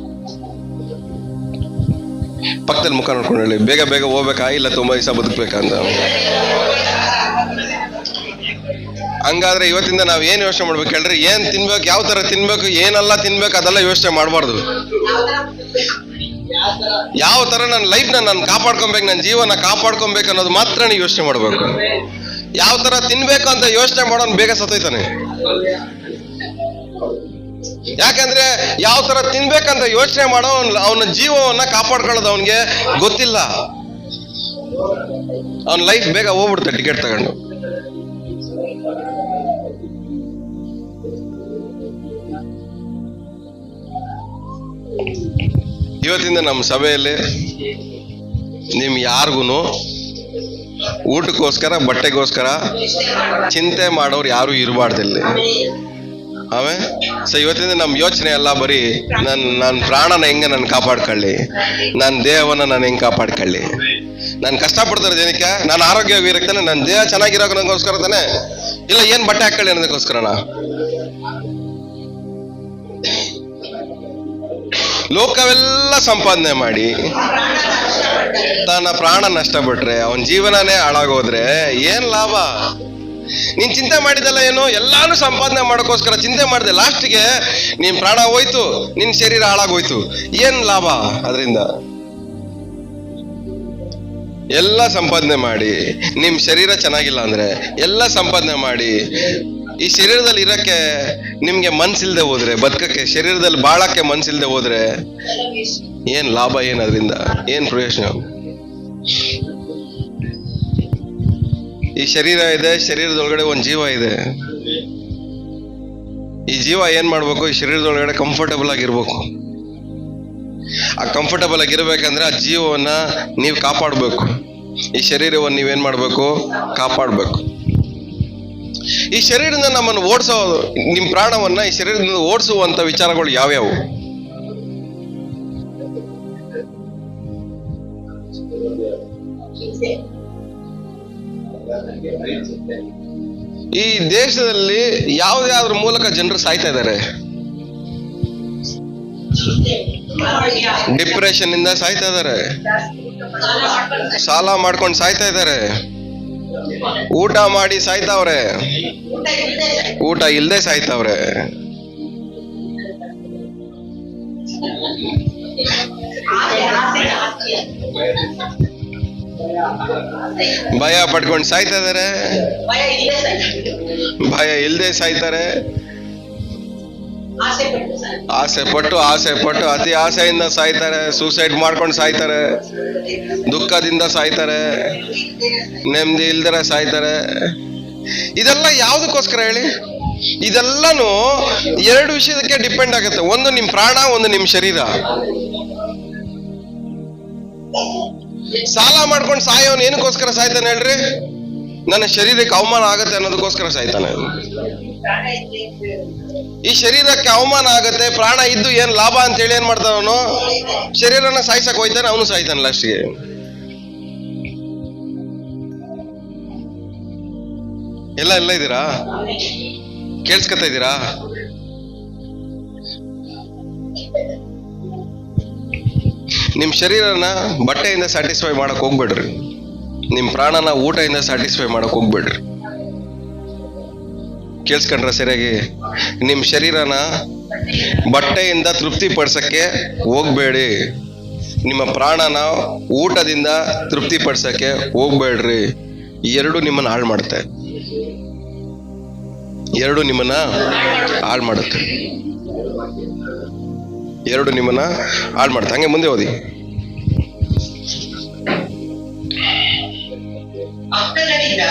ಪಕ್ಕದಲ್ಲಿ ಮುಖ ನೋಡ್ಕೊಂಡು ಹೇಳಿ, ಬೇಗ ಬೇಗ ಹೋಗ್ಬೇಕಾ ಇಲ್ಲ ತುಂಬಾ ದಿವಸ ಬದುಕ್ಬೇಕಾ ಅಂತ. ಹಂಗಾದ್ರೆ ಇವತ್ತಿಂದ ನಾವ್ ಏನ್ ಯೋಚನೆ ಮಾಡ್ಬೇಕು ಹೇಳ್ರಿ? ಏನ್ ತಿನ್ಬೇಕು, ಯಾವ ತರ ತಿನ್ಬೇಕು, ಏನೆಲ್ಲ ತಿನ್ಬೇಕು ಅದೆಲ್ಲ ಯೋಚನೆ ಮಾಡಬಾರ್ದು. ಯಾವ ತರ ನನ್ನ ಲೈಫ್ನ ನಾನು ಕಾಪಾಡ್ಕೊಬೇಕು, ನನ್ನ ಜೀವನ ಕಾಪಾಡ್ಕೊಬೇಕು ಅನ್ನೋದು ಮಾತ್ರ ನೀವು ಯೋಚನೆ ಮಾಡ್ಬೇಕು. ಯಾವ ತರ ತಿನ್ಬೇಕು ಅಂತ ಯೋಚನೆ ಮಾಡೋನ್ ಬೇಗ ಸತ್ತೋಯ್ತಾನೆ. ಯಾಕಂದ್ರೆ ಯಾವ ತರ ತಿನ್ಬೇಕಂತ ಯೋಚನೆ ಮಾಡೋ ಅವನ ಜೀವವನ್ನ ಕಾಪಾಡ್ಕೊಳ್ಳೋದು ಅವನ್ಗೆ ಗೊತ್ತಿಲ್ಲ. ಅವನ ಲೈಫ್ ಬೇಗ ಹೋಗ್ಬಿಡುತ್ತೆ ಟಿಕೆಟ್ ತಗೊಂಡು. ಇವತ್ತಿಂದ ನಮ್ಮ ಸಭೆಯಲ್ಲಿ ನಿಮ್ ಯಾರಿಗೂ ಊಟಕ್ಕೋಸ್ಕರ ಬಟ್ಟೆಗೋಸ್ಕರ ಚಿಂತೆ ಮಾಡೋರು ಯಾರು ಇರಬಾರ್ದಿಲ್ಲಿ. ಆಮೇಲೆ ಇವತ್ತಿಂದ ನಮ್ಮ ಯೋಚನೆ ಎಲ್ಲ ಬರೀ ನನ್ನ ಪ್ರಾಣನ ಹೆಂಗೆ ನಾನು ಕಾಪಾಡ್ಕೊಳ್ಳಿ, ನನ್ನ ದೇಹವನ್ನ ನಾನು ಹೆಂಗೆ ಕಾಪಾಡ್ಕೊಳ್ಳಿ. ನಾನು ಕಷ್ಟಪಡ್ತಾರೆ ಜನಕ್ಕೆ, ನಾನು ಆರೋಗ್ಯವಾಗಿರಕ್ತಾನೆ, ನನ್ನ ದೇಹ ಚೆನ್ನಾಗಿರೋಕೋಸ್ಕರ ತಾನೆ, ಇಲ್ಲ ಏನ್ ಬಟ್ಟೆ ಹಾಕೊಳ್ಳಿ ಅನ್ನೋದಕ್ಕೋಸ್ಕರನಾ? ಲೋಕವೆಲ್ಲ ಸಂಪಾದನೆ ಮಾಡಿ ತನ್ನ ಪ್ರಾಣ ನಷ್ಟಪಟ್ರೆ, ಅವನ ಜೀವನನೇ ಹಾಳಾಗೋದ್ರೆ ಏನ್ ಲಾಭ? ನೀನ್ ಚಿಂತೆ ಮಾಡಿದಲ್ಲ ಏನು, ಎಲ್ಲಾನು ಸಂಪಾದನೆ ಮಾಡೋಕ್ಕೋಸ್ಕರ ಚಿಂತೆ ಮಾಡಿದೆ, ಲಾಸ್ಟ್ಗೆ ನಿನ್ ಪ್ರಾಣ ಹೋಯ್ತು, ನಿನ್ ಶರೀರ ಹಾಳಾಗೋಯ್ತು, ಏನ್ ಲಾಭ ಅದರಿಂದ? ಎಲ್ಲ ಸಂಪಾದನೆ ಮಾಡಿ ನಿಮ್ ಶರೀರ ಚೆನ್ನಾಗಿಲ್ಲ ಅಂದ್ರೆ, ಎಲ್ಲ ಸಂಪಾದನೆ ಮಾಡಿ ಈ ಶರೀರದಲ್ಲಿ ಇರಕ್ಕೆ ನಿಮ್ಗೆ ಮನ್ಸಿಲ್ದೆ ಹೋದ್ರೆ, ಬದುಕಕ್ಕೆ ಶರೀರದಲ್ಲಿ ಬಾಳಕ್ಕೆ ಮನ್ಸಿಲ್ದೆ ಹೋದ್ರೆ ಏನ್ ಲಾಭ? ಏನ್ ಅದರಿಂದ ಏನ್ ಪ್ರಯೋಜನ? ಈ ಶರೀರ ಇದೆ, ಶರೀರದೊಳಗಡೆ ಒಂದ್ ಜೀವ ಇದೆ. ಈ ಜೀವ ಏನ್ ಮಾಡ್ಬೇಕು? ಈ ಶರೀರದೊಳಗಡೆ ಕಂಫರ್ಟಬಲ್ ಆಗಿರ್ಬೇಕು. ಆ ಕಂಫರ್ಟಬಲ್ ಆಗಿರ್ಬೇಕಂದ್ರೆ ಆ ಜೀವವನ್ನ ನೀವು ಕಾಪಾಡ್ಬೇಕು. ಈ ಶರೀರವನ್ನು ನೀವೇನ್ ಮಾಡ್ಬೇಕು? ಕಾಪಾಡ್ಬೇಕು. ಈ ಶರೀರದಿಂದ ನಮ್ಮನ್ನು ಓಡಿಸೋ, ನಿಮ್ ಪ್ರಾಣವನ್ನ ಈ ಶರೀರದಿಂದ ಓಡಿಸುವಂತ ವಿಚಾರಗಳು ಯಾವ್ಯಾವು? ಈ ದೇಶದಲ್ಲಿ ಯಾವ್ದಾದ್ರ ಮೂಲಕ ಜನರು ಸಾಯ್ತಾ ಇದ್ದಾರೆ. ಡಿಪ್ರೆಷನ್ ಇಂದ ಸಾಯ್ತಾ ಇದ್ದಾರೆ, ಸಾಲ ಮಾಡ್ಕೊಂಡು ಸಾಯ್ತಾ ಇದ್ದಾರೆ, ಊಟ ಮಾಡಿ ಸಾಯ್ತಾವ್ರೆ, ಊಟ ಇಲ್ದೆ ಸಾಯ್ತಾವ್ರೆ. ಭಯ ಪಡ್ಕೊಂಡು ಸಾಯ್ತಾ ಇದಾರೆ, ಭಯ ಇಲ್ದೆ ಸಾಯ್ತಾರೆ, ಆಸೆ ಪಟ್ಟು ಅತಿ ಆಸೆಯಿಂದ ಸಾಯ್ತಾರೆ, ಸೂಸೈಡ್ ಮಾಡ್ಕೊಂಡು ಸಾಯ್ತಾರೆ, ದುಃಖದಿಂದ ಸಾಯ್ತಾರೆ, ನೆಮ್ಮದಿ ಇಲ್ದರ ಸಾಯ್ತಾರೆ. ಇದೆಲ್ಲ ಯಾವುದಕ್ಕೋಸ್ಕರ ಹೇಳಿ? ಇದೆಲ್ಲಾನು ಎರಡು ವಿಷಯಕ್ಕೆ ಡಿಪೆಂಡ್ ಆಗುತ್ತೆ. ಒಂದು ನಿಮ್ ಪ್ರಾಣ, ಒಂದು ನಿಮ್ ಶರೀರ. ಸಾಲ ಮಾಡ್ಕೊಂಡು ಸಾಯೋನ್ ಏನಕ್ಕೋಸ್ಕರ ಸಾಯ್ತಾನೆ ಹೇಳ್ರಿ? ನನ್ನ ಶರೀರಕ್ಕೆ ಅವಮಾನ ಆಗತ್ತೆ ಅನ್ನೋದಕ್ಕೋಸ್ಕರ ಸಾಯ್ತಾನೆ. ಈ ಶರೀರಕ್ಕೆ ಅವಮಾನ ಆಗತ್ತೆ, ಪ್ರಾಣ ಇದ್ದು ಏನ್ ಲಾಭ ಅಂತ ಹೇಳಿ ಏನ್ ಮಾಡ್ತಾನವನು? ಶರೀರನ ಸಾಯ್ಸಕ್ ಹೋಯ್ತಾನೆ, ಅವನು ಸಾಯ್ತಾನೆ ಲಾಸ್ಟ್ಗೆ. ಎಲ್ಲ ಇದ್ದೀರಾ? ಕೇಳಿಸ್ಕೊತಾ ಇದ್ದೀರಾ? ನಿಮ್ ಶರೀರನ ಬಟ್ಟೆಯಿಂದ ಸ್ಯಾಟಿಸ್ಫೈ ಮಾಡಕ್ ಹೋಗ್ಬೇಡ್ರಿ. ನಿಮ್ ಪ್ರಾಣನ ಊಟದಿಂದ ಸ್ಯಾಟಿಸ್ಫೈ ಮಾಡಕ್ ಹೋಗ್ಬೇಡ್ರಿ. ಕೇಳಿಸ್ಕೊಂಡ್ರ ಸರಿಯಾಗಿ? ನಿಮ್ ಶರೀರನ ಬಟ್ಟೆಯಿಂದ ತೃಪ್ತಿ ಪಡ್ಸಕ್ಕೆ ಹೋಗ್ಬೇಡಿ. ನಿಮ್ಮ ಪ್ರಾಣನ ಊಟದಿಂದ ತೃಪ್ತಿ ಪಡ್ಸಕ್ಕೆ ಹೋಗ್ಬೇಡ್ರಿ. ಎರಡು ನಿಮ್ಮನ್ನ ಹಾಳು ಮಾಡುತ್ತೆ. ಎರಡು ನಿಮ್ಮನ್ನ ಹಾಳು ಮಾಡುತ್ತೆ. ಎರಡು ನಿಮ್ಮನ್ನ ಹಾಳು ಮಾಡುತ್ತೆ. ಹಂಗೆ ಮುಂದೆ ಓದಿ. ಮಕ್ಕಳಿಂದ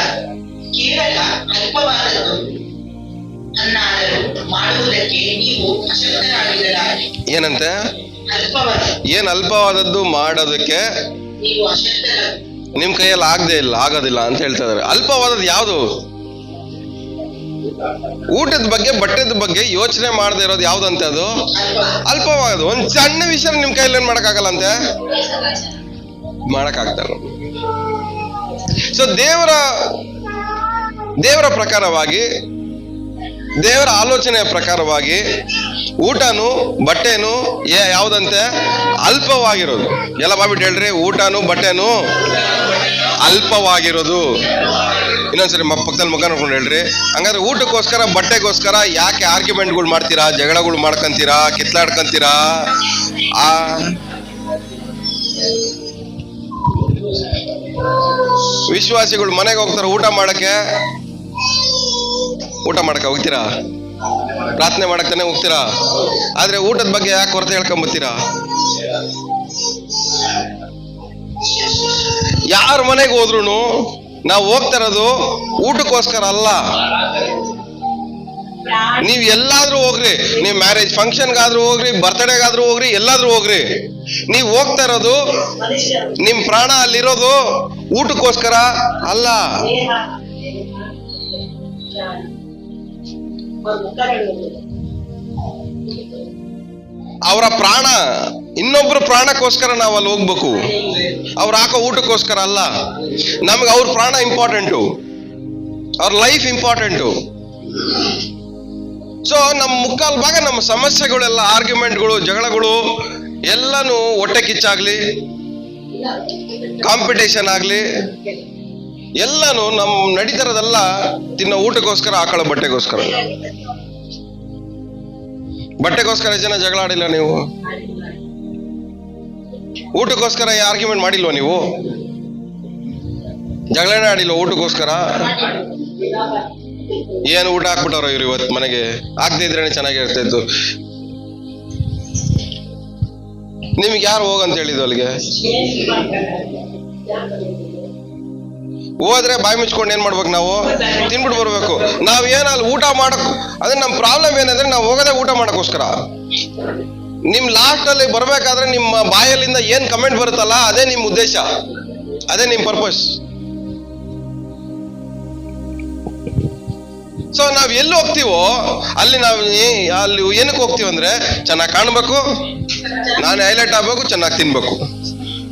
ಕೇವಲ ಅಲ್ಪವಾದದ್ದು ಅನ್ನಾದರೂ ಮಾಡುವುದಕ್ಕೆ ನೀವು ಅಶಕ್ತರಾಗಿರಲಾರಿ. ಏನಂತೆ? ಏನ್ ಅಲ್ಪವಾದದ್ದು ಮಾಡೋದಕ್ಕೆ ನೀವು ಅಶಕ್ತರಾಗಿ ನಿಮ್ ಕೈಯಲ್ಲಿ ಆಗೋದಿಲ್ಲ ಅಂತ ಹೇಳ್ತಾ ಇದಾರೆ. ಅಲ್ಪವಾದದ್ದು ಯಾವುದು? ಊಟದ ಬಗ್ಗೆ, ಬಟ್ಟೆದ ಬಗ್ಗೆ ಯೋಚನೆ ಮಾಡದೇ ಇರೋದು ಯಾವ್ದಂತೆ? ಅದು ಅಲ್ಪವಾದದ್ದು. ಒಂದ್ ಸಣ್ಣ ವಿಷಯ ನಿಮ್ ಕೈಯಲ್ಲಿ ಏನ್ ಮಾಡಕ್ಕಾಗಲ್ಲ ಅಂತೆ? ಮಾಡಕ್ಕಾಗ್ತಾರೆ. ಸೊ ದೇವರ ಪ್ರಕಾರವಾಗಿ, ದೇವರ ಆಲೋಚನೆಯ ಪ್ರಕಾರವಾಗಿ ಊಟನು ಬಟ್ಟೆನು ಯಾವ್ದಂತೆ? ಅಲ್ಪವಾಗಿರೋದು. ಎಲ್ಲ ಬಾಬಿಟ್ಟು ಹೇಳ್ರಿ, ಊಟನು ಬಟ್ಟೆನು ಅಲ್ಪವಾಗಿರೋದು. ಇನ್ನೊಂದ್ಸರಿ ಪಕ್ಕದಲ್ಲಿ ಮುಖ ನೋಡ್ಕೊಂಡು ಹೇಳ್ರಿ. ಹಂಗಾದ್ರೆ ಊಟಕ್ಕೋಸ್ಕರ, ಬಟ್ಟೆಗೋಸ್ಕರ ಯಾಕೆ ಆರ್ಗ್ಯುಮೆಂಟ್ಗಳು ಮಾಡ್ತೀರಾ, ಜಗಳಗಳು ಮಾಡ್ಕೊಂತೀರಾ, ಕಿತ್ಲಾಡ್ಕೊಂತೀರಾ? ವಿಶ್ವಾಸಿಗಳು ಮನೆಗೆ ಹೋಗ್ತಾರ ಊಟ ಮಾಡಕ್ಕೆ ಹೋಗ್ತೀರಾ? ಪ್ರಾರ್ಥನೆ ಮಾಡಕ್ ತಾನೆ ಹೋಗ್ತೀರಾ? ಆದ್ರೆ ಊಟದ ಬಗ್ಗೆ ಯಾಕೆ ಕೊರತೆ ಹೇಳ್ಕೊಂಬತ್ತೀರಾ? ಯಾರ ಮನೆಗೆ ಹೋದ್ರು ನಾವು ಹೋಗ್ತಾ ಇರೋದು ಊಟಕ್ಕೋಸ್ಕರ ಅಲ್ಲ. ನೀವ್ ಎಲ್ಲಾದ್ರೂ ಹೋಗ್ರಿ, ನೀವ್ ಮ್ಯಾರೇಜ್ ಫಂಕ್ಷನ್ಗಾದ್ರೂ ಹೋಗ್ರಿ, ಬರ್ತ್ಡೇಗಾದ್ರೂ ಹೋಗ್ರಿ, ಎಲ್ಲಾದ್ರೂ ಹೋಗ್ರಿ, ನೀವ್ ಹೋಗ್ತಾ ಇರೋದು, ನಿಮ್ ಪ್ರಾಣ ಅಲ್ಲಿರೋದು ಊಟಕ್ಕೋಸ್ಕರ ಅಲ್ಲ. ಅವರ ಪ್ರಾಣ, ಇನ್ನೊಬ್ರು ಪ್ರಾಣಕ್ಕೋಸ್ಕರ ನಾವು ಅಲ್ಲಿ ಹೋಗ್ಬೇಕು. ಅವ್ರು ಹಾಕೋ ಊಟಕ್ಕೋಸ್ಕರ ಅಲ್ಲ. ನಮ್ಗೆ ಅವ್ರ ಪ್ರಾಣ ಇಂಪಾರ್ಟೆಂಟು, ಅವ್ರ ಲೈಫ್ ಇಂಪಾರ್ಟೆಂಟು. ಸೊ ನಮ್ಮ ಮುಕ್ಕಾಲ್ ಭಾಗ ನಮ್ಮ ಸಮಸ್ಯೆಗಳೆಲ್ಲ, ಆರ್ಗ್ಯುಮೆಂಟ್ಗಳು, ಜಗಳಗಳು ಎಲ್ಲಾನು ಹೊಟ್ಟೆ ಕಿಚ್ಚಾಗ್ಲಿ, ಕಾಂಪಿಟೇಷನ್ ಆಗ್ಲಿ, ಎಲ್ಲಾನು ನಮ್ ನಡೀತಿರೋದೆಲ್ಲ ತಿನ್ನೋ ಊಟಕ್ಕೋಸ್ಕರ, ಹಾಕೊಳ್ಳೋ ಬಟ್ಟೆಗೋಸ್ಕರ. ಬಟ್ಟೆಗೋಸ್ಕರ ಜನ ಜಗಳ ಆಡಿಲ್ಲ ನೀವು? ಊಟಕ್ಕೋಸ್ಕರ ಆರ್ಗ್ಯುಮೆಂಟ್ ಮಾಡಿಲ್ವ ನೀವು? ಜಗಳನೇ ಆಡಿಲ್ವ ಊಟಕ್ಕೋಸ್ಕರ? ಏನು ಊಟ ಹಾಕ್ಬಿಟ್ಟವ್ರ ಇವ್ರು ಇವತ್ತು ಮನೆಗೆ? ಹಾಕ್ದೇ ಇದ್ರೇನೆ ಚೆನ್ನಾಗಿರ್ತಾ ಇತ್ತು. ನಿಮ್ಗೆ ಯಾರು ಹೋಗಂತ ಹೇಳಿದ್ದು ಅಲ್ಲಿಗೆ? ಹೋದ್ರೆ ಬಾಯಿ ಮುಚ್ಕೊಂಡು ಏನ್ ಮಾಡ್ಬೇಕು ನಾವು? ತಿನ್ಬಿಟ್ಟು ಬರ್ಬೇಕು. ನಾವ್ ಏನ ಅಲ್ಲಿ ಊಟ ಮಾಡಕ್, ಅದೇ ನಮ್ ಪ್ರಾಬ್ಲಮ್ ಏನಂದ್ರೆ ನಾವು ಹೋಗೋದೇ ಊಟ ಮಾಡಕ್ಕೋಸ್ಕರ. ನಿಮ್ ಲಾಸ್ಟ್ ಅಲ್ಲಿ ಬರ್ಬೇಕಾದ್ರೆ ನಿಮ್ಮ ಬಾಯಲ್ಲಿಂದ ಏನ್ ಕಮೆಂಟ್ ಬರುತ್ತಲ್ಲ, ಅದೇ ನಿಮ್ ಉದ್ದೇಶ, ಅದೇ ನಿಮ್ ಪರ್ಪಸ್. ಸೊ ನಾವ್ ಎಲ್ಲಿ ಹೋಗ್ತೀವೋ ಅಲ್ಲಿ ಅಲ್ಲಿ ಏನಕ್ಕೆ ಹೋಗ್ತೀವಿ ಅಂದ್ರೆ, ಚೆನ್ನಾಗಿ ಕಾಣ್ಬೇಕು, ನಾನು ಹೈಲೈಟ್ ಆಗ್ಬೇಕು, ಚೆನ್ನಾಗಿ ತಿನ್ಬೇಕು.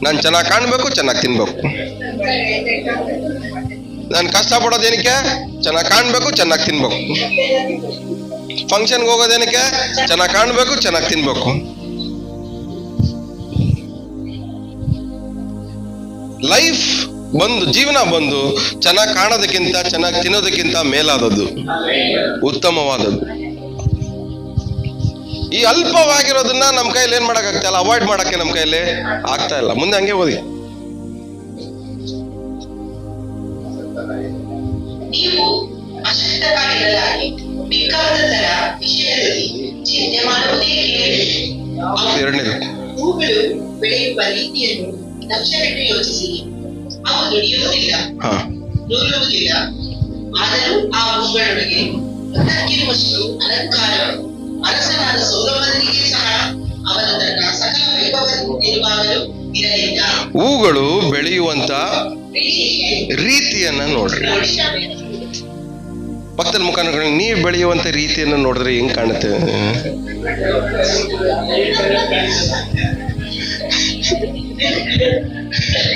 ನಾನು ಚೆನ್ನಾಗಿ ಕಾಣ್ಬೇಕು, ಚೆನ್ನಾಗಿ ತಿನ್ಬೇಕು. ನಾನು ಕಷ್ಟ ಪಡೋದೇನಕ್ಕೆ? ಚೆನ್ನಾಗಿ ಕಾಣ್ಬೇಕು, ಚೆನ್ನಾಗಿ ತಿನ್ಬೇಕು. ಫಂಕ್ಷನ್ಗೆ ಹೋಗೋದೇನಕ್ಕೆ? ಚೆನ್ನಾಗಿ ಕಾಣ್ಬೇಕು, ಚೆನ್ನಾಗಿ ತಿನ್ಬೇಕು. ಲೈಫ್ ಬಂದು, ಜೀವನ ಬಂದು ಚೆನ್ನಾಗಿ ಕಾಣೋದಕ್ಕಿಂತ, ಚೆನ್ನಾಗಿ ತಿನ್ನೋದಕ್ಕಿಂತ ಮೇಲಾದದ್ದು, ಉತ್ತಮವಾದದ್ದು. ಈ ಅಲ್ಪವಾಗಿರೋದನ್ನ ನಮ್ಮ ಕೈಯಲ್ಲಿ ಏನ್ ಮಾಡಕ್ ಆಗ್ತಾ ಇಲ್ಲ, ಅವಾಯ್ಡ್ ಮಾಡಕ್ಕೆ ನಮ್ಮ ಕೈಯಲ್ಲಿ ಆಗ್ತಾ ಇಲ್ಲ. ಮುಂದೆ ಹಂಗೆ ಓದಿ. ನೀವು ಅಶಕ್ತರಾಗಿರಲಾಗಿ ಬೇಕಾದದರ ವಿಷಯದಲ್ಲಿ ಚಿಂತೆ ಮಾಡುವುದೇಕೆ? ಎರಡನೇದು, ಹೂಗಳು ಬೆಳೆಯುವ ರೀತಿಯನ್ನು ಲಕ್ಷ್ಯವಿಟ್ಟು ಯೋಚಿಸಿ. ಅವು ದುಡಿಯುವುದಿಲ್ಲ, ನೂಲುವುದಿಲ್ಲ, ಆದರೂ ಆ ಹೂಗಳೊಳಗೆ ಅದಕ್ಕಿರುವಷ್ಟು ಅಲಂಕಾರವು ಅರಸನಾದ ಸೊಲೊಮೋನನಿಗೆ ಸಹ ಅವನು ತನ್ನ ಸಕಲ ವೈಭವದಿಂದಿರುವಾಗಲೂ ಇರಲಿಲ್ಲ. ಹೂಗಳು ಬೆಳೆಯುವಂತ ಪ್ರೀತಿಗೆ ರೀತಿಯನ್ನ ನೋಡ್ರಿ. ನೋಡಿ. ಪಕ್ಕದ ಮುಖಾಂತರ ನೀವ್ ಬೆಳೆಯುವಂತ ರೀತಿಯನ್ನ ನೋಡಿದ್ರೆ ಹೆಂಗ್ ಕಾಣುತ್ತೆ?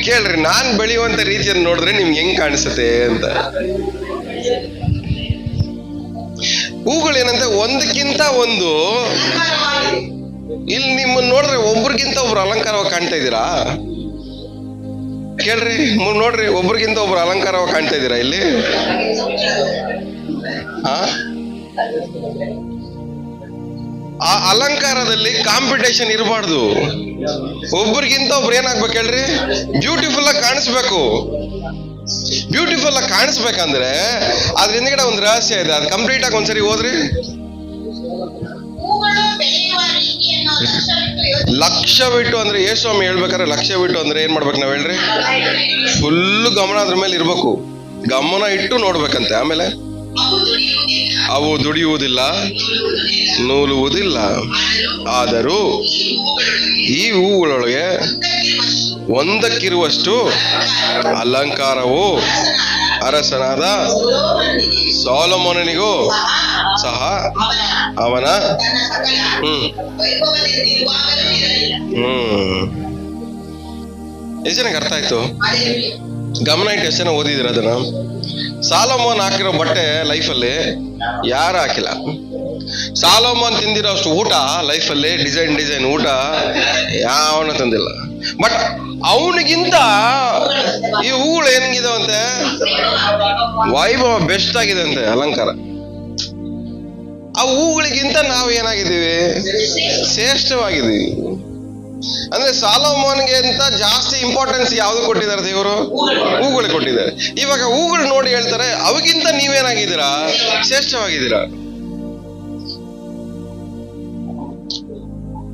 ಕೇಳ್ರಿ, ನಾನ್ ಬೆಳೆಯುವಂತ ರೀತಿಯನ್ನು ನೋಡಿದ್ರೆ ನಿಮ್ಗೆ ಹೆಂಗ್ ಕಾಣಿಸುತ್ತೆ ಅಂತ. ಹೂಗಳೇನಂತ ಒಂದಕ್ಕಿಂತ ಒಂದು, ಇಲ್ಲಿ ನಿಮ್ಮನ್ನ ನೋಡ್ರೆ ಒಬ್ರಿಗಿಂತ ಒಬ್ರು ಅಲಂಕಾರವಾಗಿ ಕಾಣ್ತಾ ಇದ್ದೀರಾ? ಕೇಳ್ರಿ, ನೋಡ್ರಿ, ಒಬ್ರಿಗಿಂತ ಒಬ್ರು ಅಲಂಕಾರವಾಗಿ ಕಾಣ್ತಾ ಇದ್ದೀರಾ ಇಲ್ಲಿ? ಆ ಅಲಂಕಾರದಲ್ಲಿ ಕಾಂಪಿಟೇಷನ್ ಇರಬಾರ್ದು. ಒಬ್ರಿಗಿಂತ ಒಬ್ರು ಏನಾಗ್ಬೇಕು ಹೇಳ್ರಿ? ಬ್ಯೂಟಿಫುಲ್ ಆಗಿ ಕಾಣಿಸ್ಬೇಕು. ಬ್ಯೂಟಿಫುಲ್ ಆಗಿ ಕಾಣಿಸ್ಬೇಕಂದ್ರೆ ಅದ್ರ ಹಿಂದ್ಗಡೆ ಒಂದು ರಹಸ್ಯ ಇದೆ. ಅದು ಕಂಪ್ಲೀಟ್ ಆಗಿ ಒಂದ್ಸರಿ ಹೋದ್ರಿ. ಲಕ್ಷ್ಯವಿಟ್ಟು ಅಂದ್ರೆ ಯೇಸ್ವಾಮಿ ಹೇಳ್ಬೇಕಾದ್ರೆ ಲಕ್ಷ್ಯವಿಟ್ಟು ಅಂದ್ರೆ ಏನ್ ಮಾಡ್ಬೇಕು ನಾವ್ ಹೇಳ್ರಿ? ಫುಲ್ ಗಮನ ಅದ್ರ ಮೇಲೆ ಇರ್ಬೇಕು. ಗಮನ ಇಟ್ಟು ನೋಡ್ಬೇಕಂತೆ. ಆಮೇಲೆ ಅವು ದುಡಿಯುವುದಿಲ್ಲ, ನೂಲುವುದಿಲ್ಲ. ಆದರೂ ಈ ಹೂಗಳೊಳಗೆ ಒಂದಕ್ಕಿರುವಷ್ಟು ಅಲಂಕಾರವು ಅರಸನಾದ ಸೊಲೊಮೋನನಿಗೂ ಸಹ ಅವನ ಎಷ್ಟು ಜನಕ್ಕೆ ಅರ್ಥ ಆಯ್ತು? ಗಮನ ಇಟ್ಟು ಎಷ್ಟು ಜನ ಓದಿದಿರ ಅದನ್ನ? ಸಾಲೋಮೋನ್ ಹಾಕಿರೋ ಬಟ್ಟೆ ಲೈಫಲ್ಲಿ ಯಾರು ಹಾಕಿಲ್ಲ. ಸಾಲೋಮೋನ್ ತಿಂದಿರೋ ಅಷ್ಟು ಊಟ ಲೈಫಲ್ಲಿ ಡಿಸೈನ್ ಊಟ ಯಾವನ ತಂದಿಲ್ಲ. ಬಟ್ ಅವನಿಗಿಂತ ಈ ಹೂಗಳು ಏನಿದಾವಂತೆ, ವೈಭವ ಬೆಸ್ಟ್ ಆಗಿದೆ ಅಂತೆ ಅಲಂಕಾರ. ಆ ಹೂಗಳಿಗಿಂತ ನಾವು ಏನಾಗಿದ್ದೀವಿ? ಶ್ರೇಷ್ಠವಾಗಿದ್ದೀವಿ. ಅಂದ್ರೆ ಸಾಲೋಮೋನ್ಗೆ ಅಂತ ಜಾಸ್ತಿ ಇಂಪಾರ್ಟೆನ್ಸ್ ಯಾವ್ದು ಕೊಟ್ಟಿದ್ದಾರೆ ದೇವರು? ಹೂಗಳು ಕೊಟ್ಟಿದ್ದಾರೆ. ಇವಾಗ ಹೂಗಳು ನೋಡಿ ಹೇಳ್ತಾರೆ, ಅವಾಗಿಂತ ನೀವೇನಾಗಿದ್ದೀರಾ? ಶ್ರೇಷ್ಠವಾಗಿದ್ದೀರಾ.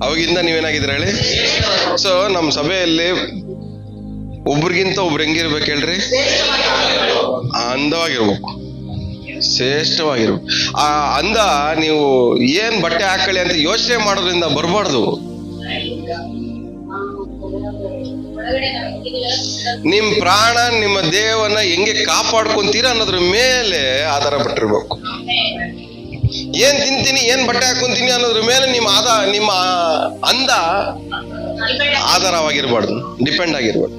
ಅವಾಗಿಂದ ನೀವೇನಾಗಿದ್ದೀರಾ ಹೇಳಿ? ಸೊ ನಮ್ಮ ಸಭೆಯಲ್ಲಿ ಒಬ್ರಿಗಿಂತ ಒಬ್ರು ಹೆಂಗಿರ್ಬೇಕು ಹೇಳ್ರಿ? ಅಂದವಾಗಿರ್ಬೇಕು, ಶ್ರೇಷ್ಠವಾಗಿರ್ಬೇಕು. ಆ ಅಂದ ನೀವು ಏನ್ ಬಟ್ಟೆ ಹಾಕೊಳ್ಳಿ ಅಂತ ಯೋಚನೆ ಮಾಡೋದ್ರಿಂದ ಬರಬಾರ್ದು. ನಿಮ್ ಪ್ರಾಣ ನಿಮ್ಮ ದೇಹವನ್ನ ಹೆಂಗೆ ಕಾಪಾಡ್ಕೊಂತೀರ ಅನ್ನೋದ್ರ ಮೇಲೆ ಆಧಾರ ಪಟ್ಟಿರ್ಬೇಕು. ಏನ್ ತಿಂತೀನಿ, ಏನ್ ಬಟ್ಟೆ ಹಾಕೊಂತೀನಿ ಅನ್ನೋದ್ರ ಮೇಲೆ ನಿಮ್ಮ ಅಂದ ಆಧಾರವಾಗಿರ್ಬಾರ್ದು, ಡಿಪೆಂಡ್ ಆಗಿರ್ಬಾರ್ದು.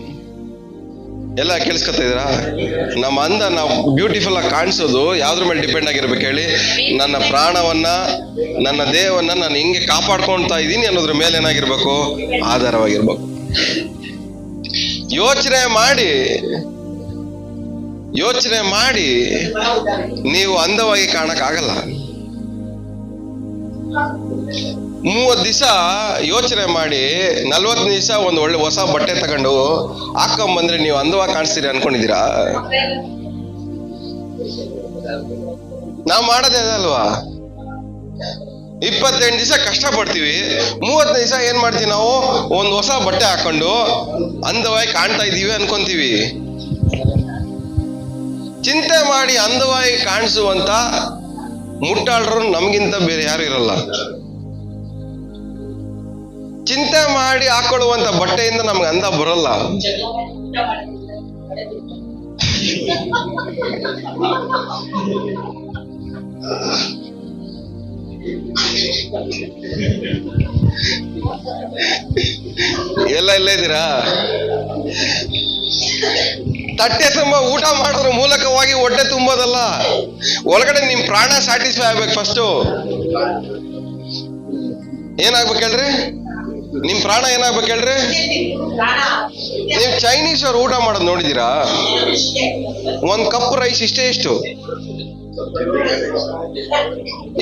ಎಲ್ಲ ಕೇಳಿಸ್ಕೊತಾ ಇದ್ದೀರಾ? ನಮ್ಮ ಅಂದ ನಾವು ಬ್ಯೂಟಿಫುಲ್ ಆಗಿ ಕಾಣಿಸೋದು ಯಾವ್ದ್ರ ಮೇಲೆ ಡಿಪೆಂಡ್ ಆಗಿರ್ಬೇಕು ಹೇಳಿ? ನನ್ನ ಪ್ರಾಣವನ್ನ, ನನ್ನ ದೇಹವನ್ನ ನಾನು ಹೆಂಗೆ ಕಾಪಾಡ್ಕೊಳ್ತಾ ಇದ್ದೀನಿ ಅನ್ನೋದ್ರ ಮೇಲೆ ಏನಾಗಿರ್ಬೇಕು? ಆಧಾರವಾಗಿರ್ಬೇಕು. ಯೋಚನೆ ಮಾಡಿ ನೀವು ಅಂದವಾಗಿ ಕಾಣಕ್ಕಾಗಲ್ಲ. 30 ದಿವಸ ಯೋಚನೆ ಮಾಡಿ 40 ದಿವಸ ಒಂದು ಒಳ್ಳೆ ಹೊಸ ಬಟ್ಟೆ ತಗೊಂಡು ಹಾಕೊಂಬಂದ್ರೆ ನೀವು ಅಂದವಾಗಿ ಕಾಣಿಸ್ತೀರಿ ಅನ್ಕೊಂಡಿದ್ದೀರಾ? ನಾವು ಮಾಡೋದೇ ಅಲ್ವಾ? 28 ದಿವಸ ಕಷ್ಟ ಪಡ್ತೀವಿ, 30 ದಿವಸ ಏನ್ ಮಾಡ್ತೀವಿ ನಾವು? ಒಂದು ಹೊಸ ಬಟ್ಟೆ ಹಾಕೊಂಡು ಅಂದವಾಗಿ ಕಾಣ್ತಾ ಇದ್ದೀವಿ ಅನ್ಕೊಂತೀವಿ. ಚಿಂತೆ ಮಾಡಿ ಅಂದವಾಗಿ ಕಾಣಿಸುವಂತ ಮುಟ್ಟಾಳರು ನಮ್ಗಿಂತ ಬೇರೆ ಯಾರು ಇರಲ್ಲ. ಚಿಂತೆ ಮಾಡಿ ಹಾಕೊಳ್ಳುವಂತ ಬಟ್ಟೆಯಿಂದ ನಮ್ಗೆ ಅಂದ ಬರಲ್ಲ. ಎಲ್ಲ ಇಲ್ಲೇ ಇದ್ದೀರಾ? ತಟ್ಟೆ ತುಂಬ ಊಟ ಮಾಡೋದ್ರ ಮೂಲಕವಾಗಿ ಹೊಟ್ಟೆ ತುಂಬೋದಲ್ಲ, ಒಳಗಡೆ ನಿಮ್ ಪ್ರಾಣ ಸ್ಯಾಟಿಸ್ಫೈ ಆಗ್ಬೇಕು. ಫಸ್ಟು ಏನಾಗ್ಬೇಕು ಹೇಳ್ರಿ? ನಿಮ್ ಪ್ರಾಣ ಏನಾಗ್ಬೇಕು ಹೇಳ್ರಿ? ನೀವು ಚೈನೀಸ್ ಅವ್ರು ಊಟ ಮಾಡೋದು ನೋಡಿದೀರಾ? 1 ಕಪ್ ರೈಸ್ ಎಷ್ಟು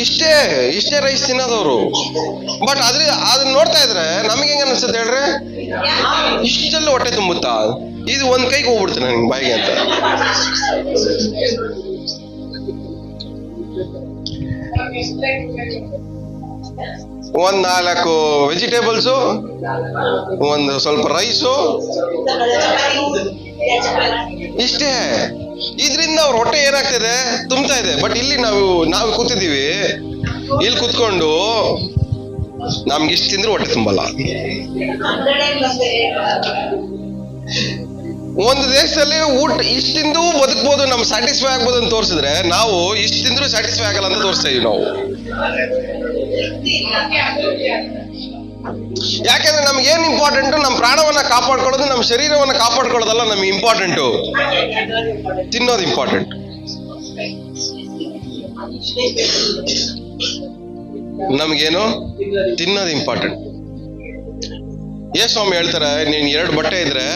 ಇಷ್ಟೇ ರೈಸ್ ತಿನ್ನೋದವ್ರು. ಬಟ್ ಅದನ್ನ ನೋಡ್ತಾ ಇದ್ರೆ ನಮಗೆ ಹೆಂಗ ಅನ್ಸುತ್ತೆ ಹೇಳ್ರಿ? ಇಷ್ಟೆಲ್ಲ ಹೊಟ್ಟೆ ತುಂಬುತ್ತಾ? ಇದು 1 ಕೈಗೆ ಹೋಗ್ಬಿಡ್ತೀನಿ ನನಗೆ ಬಾಯಿಗೆ ಅಂತ. ಒಂದ್ 4 ವೆಜಿಟೇಬಲ್ಸು, ಒಂದು ಸ್ವಲ್ಪ ರೈಸು, ಇಷ್ಟೇ. ಇದ್ರಿಂದ ಅವ್ರ ಹೊಟ್ಟೆ ಏನಾಗ್ತದೆ, ತುಂಬ್ತಾ ಇದೆ. ಬಟ್ ಇಲ್ಲಿ ನಾವು ಕೂತಿದೀವಿ, ಇಲ್ಲಿ ಕೂತ್ಕೊಂಡು ನಮ್ಗೆ ಇಷ್ಟು ತಿಂದ್ರು ಹೊಟ್ಟೆ ತುಂಬಲ್ಲ. ಒಂದು ದೇಶದಲ್ಲಿ ಊಟ ಇಷ್ಟು ತಿಂದು ಬದುಕ್ಬೋದು, ನಮ್ ಸ್ಯಾಟಿಸ್ಫೈ ಆಗ್ಬೋದು ಅಂತ ತೋರಿಸಿದ್ರೆ, ನಾವು ಇಷ್ಟು ತಿಂದ್ರು ಸ್ಯಾಟಿಸ್ಫೈ ಆಗಲ್ಲ ಅಂತ ತೋರಿಸ್ತಾ ಇದೀವಿ ನಾವು. ಯಾಕೆಂದ್ರೆ ನಮ್ಗೆ ಏನ್ ಇಂಪಾರ್ಟೆಂಟ್, ನಮ್ಮ ಪ್ರಾಣವನ್ನ ಕಾಪಾಡ್ಕೊಳ್ಳೋದು, ನಮ್ಮ ಶರೀರವನ್ನ ಕಾಪಾಡ್ಕೊಳ್ಳೋದಲ್ಲ ನಮ್ಗೆ ಇಂಪಾರ್ಟೆಂಟು, ತಿನ್ನೋದು ಇಂಪಾರ್ಟೆಂಟ್. ನಮ್ಗೇನು ತಿನ್ನೋದು ಇಂಪಾರ್ಟೆಂಟ್. ಸ್ವಾಮಿ ಹೇಳ್ತಾರೆ, ನೀನ್ 2 ಬಟ್ಟೆ ಇದ್ರೆ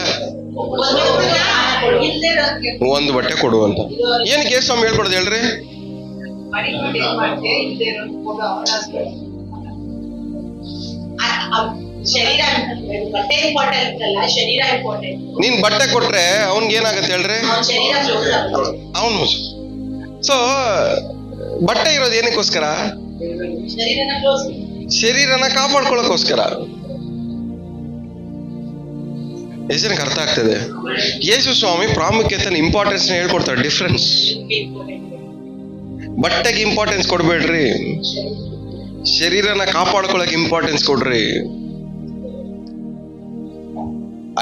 1 ಬಟ್ಟೆ ಕೊಡು ಅಂತ. ಏನಕ್ಕೆ ಸ್ವಾಮಿ ಹೇಳ್ಕೊಡೋದು ಹೇಳ್ರಿ? ನೀನ್ ಬಟ್ಟೆ ಕೊಟ್ರೆ ಅವನ್ಗೆ ಏನಾಗತ್ತೆ ಹೇಳ್ರಿ? ಅವನು ಸೊ ಬಟ್ಟೆ ಇರೋದು ಏನಕ್ಕೋಸ್ಕರ? ಶರೀರನ ಕಾಪಾಡ್ಕೊಳ್ಳೋಕೋಸ್ಕರ. ಎಷ್ಟು ಜನಕ್ಕೆ ಅರ್ಥ ಆಗ್ತದೆ? ಯೇಸು ಸ್ವಾಮಿ ಪ್ರಾಮುಖ್ಯತೆ ಇಂಪಾರ್ಟೆನ್ಸ್ ಹೇಳ್ಕೊಡ್ತಾರೆ. ಡಿಫ್ರೆನ್ಸ್. ಬಟ್ಟೆಗೆ ಇಂಪಾರ್ಟೆನ್ಸ್ ಕೊಡ್ಬೇಡ್ರಿ, ಶರೀರನ ಕಾಪಾಡ್ಕೊಳಕ್ ಇಂಪಾರ್ಟೆನ್ಸ್ ಕೊಡ್ರಿ.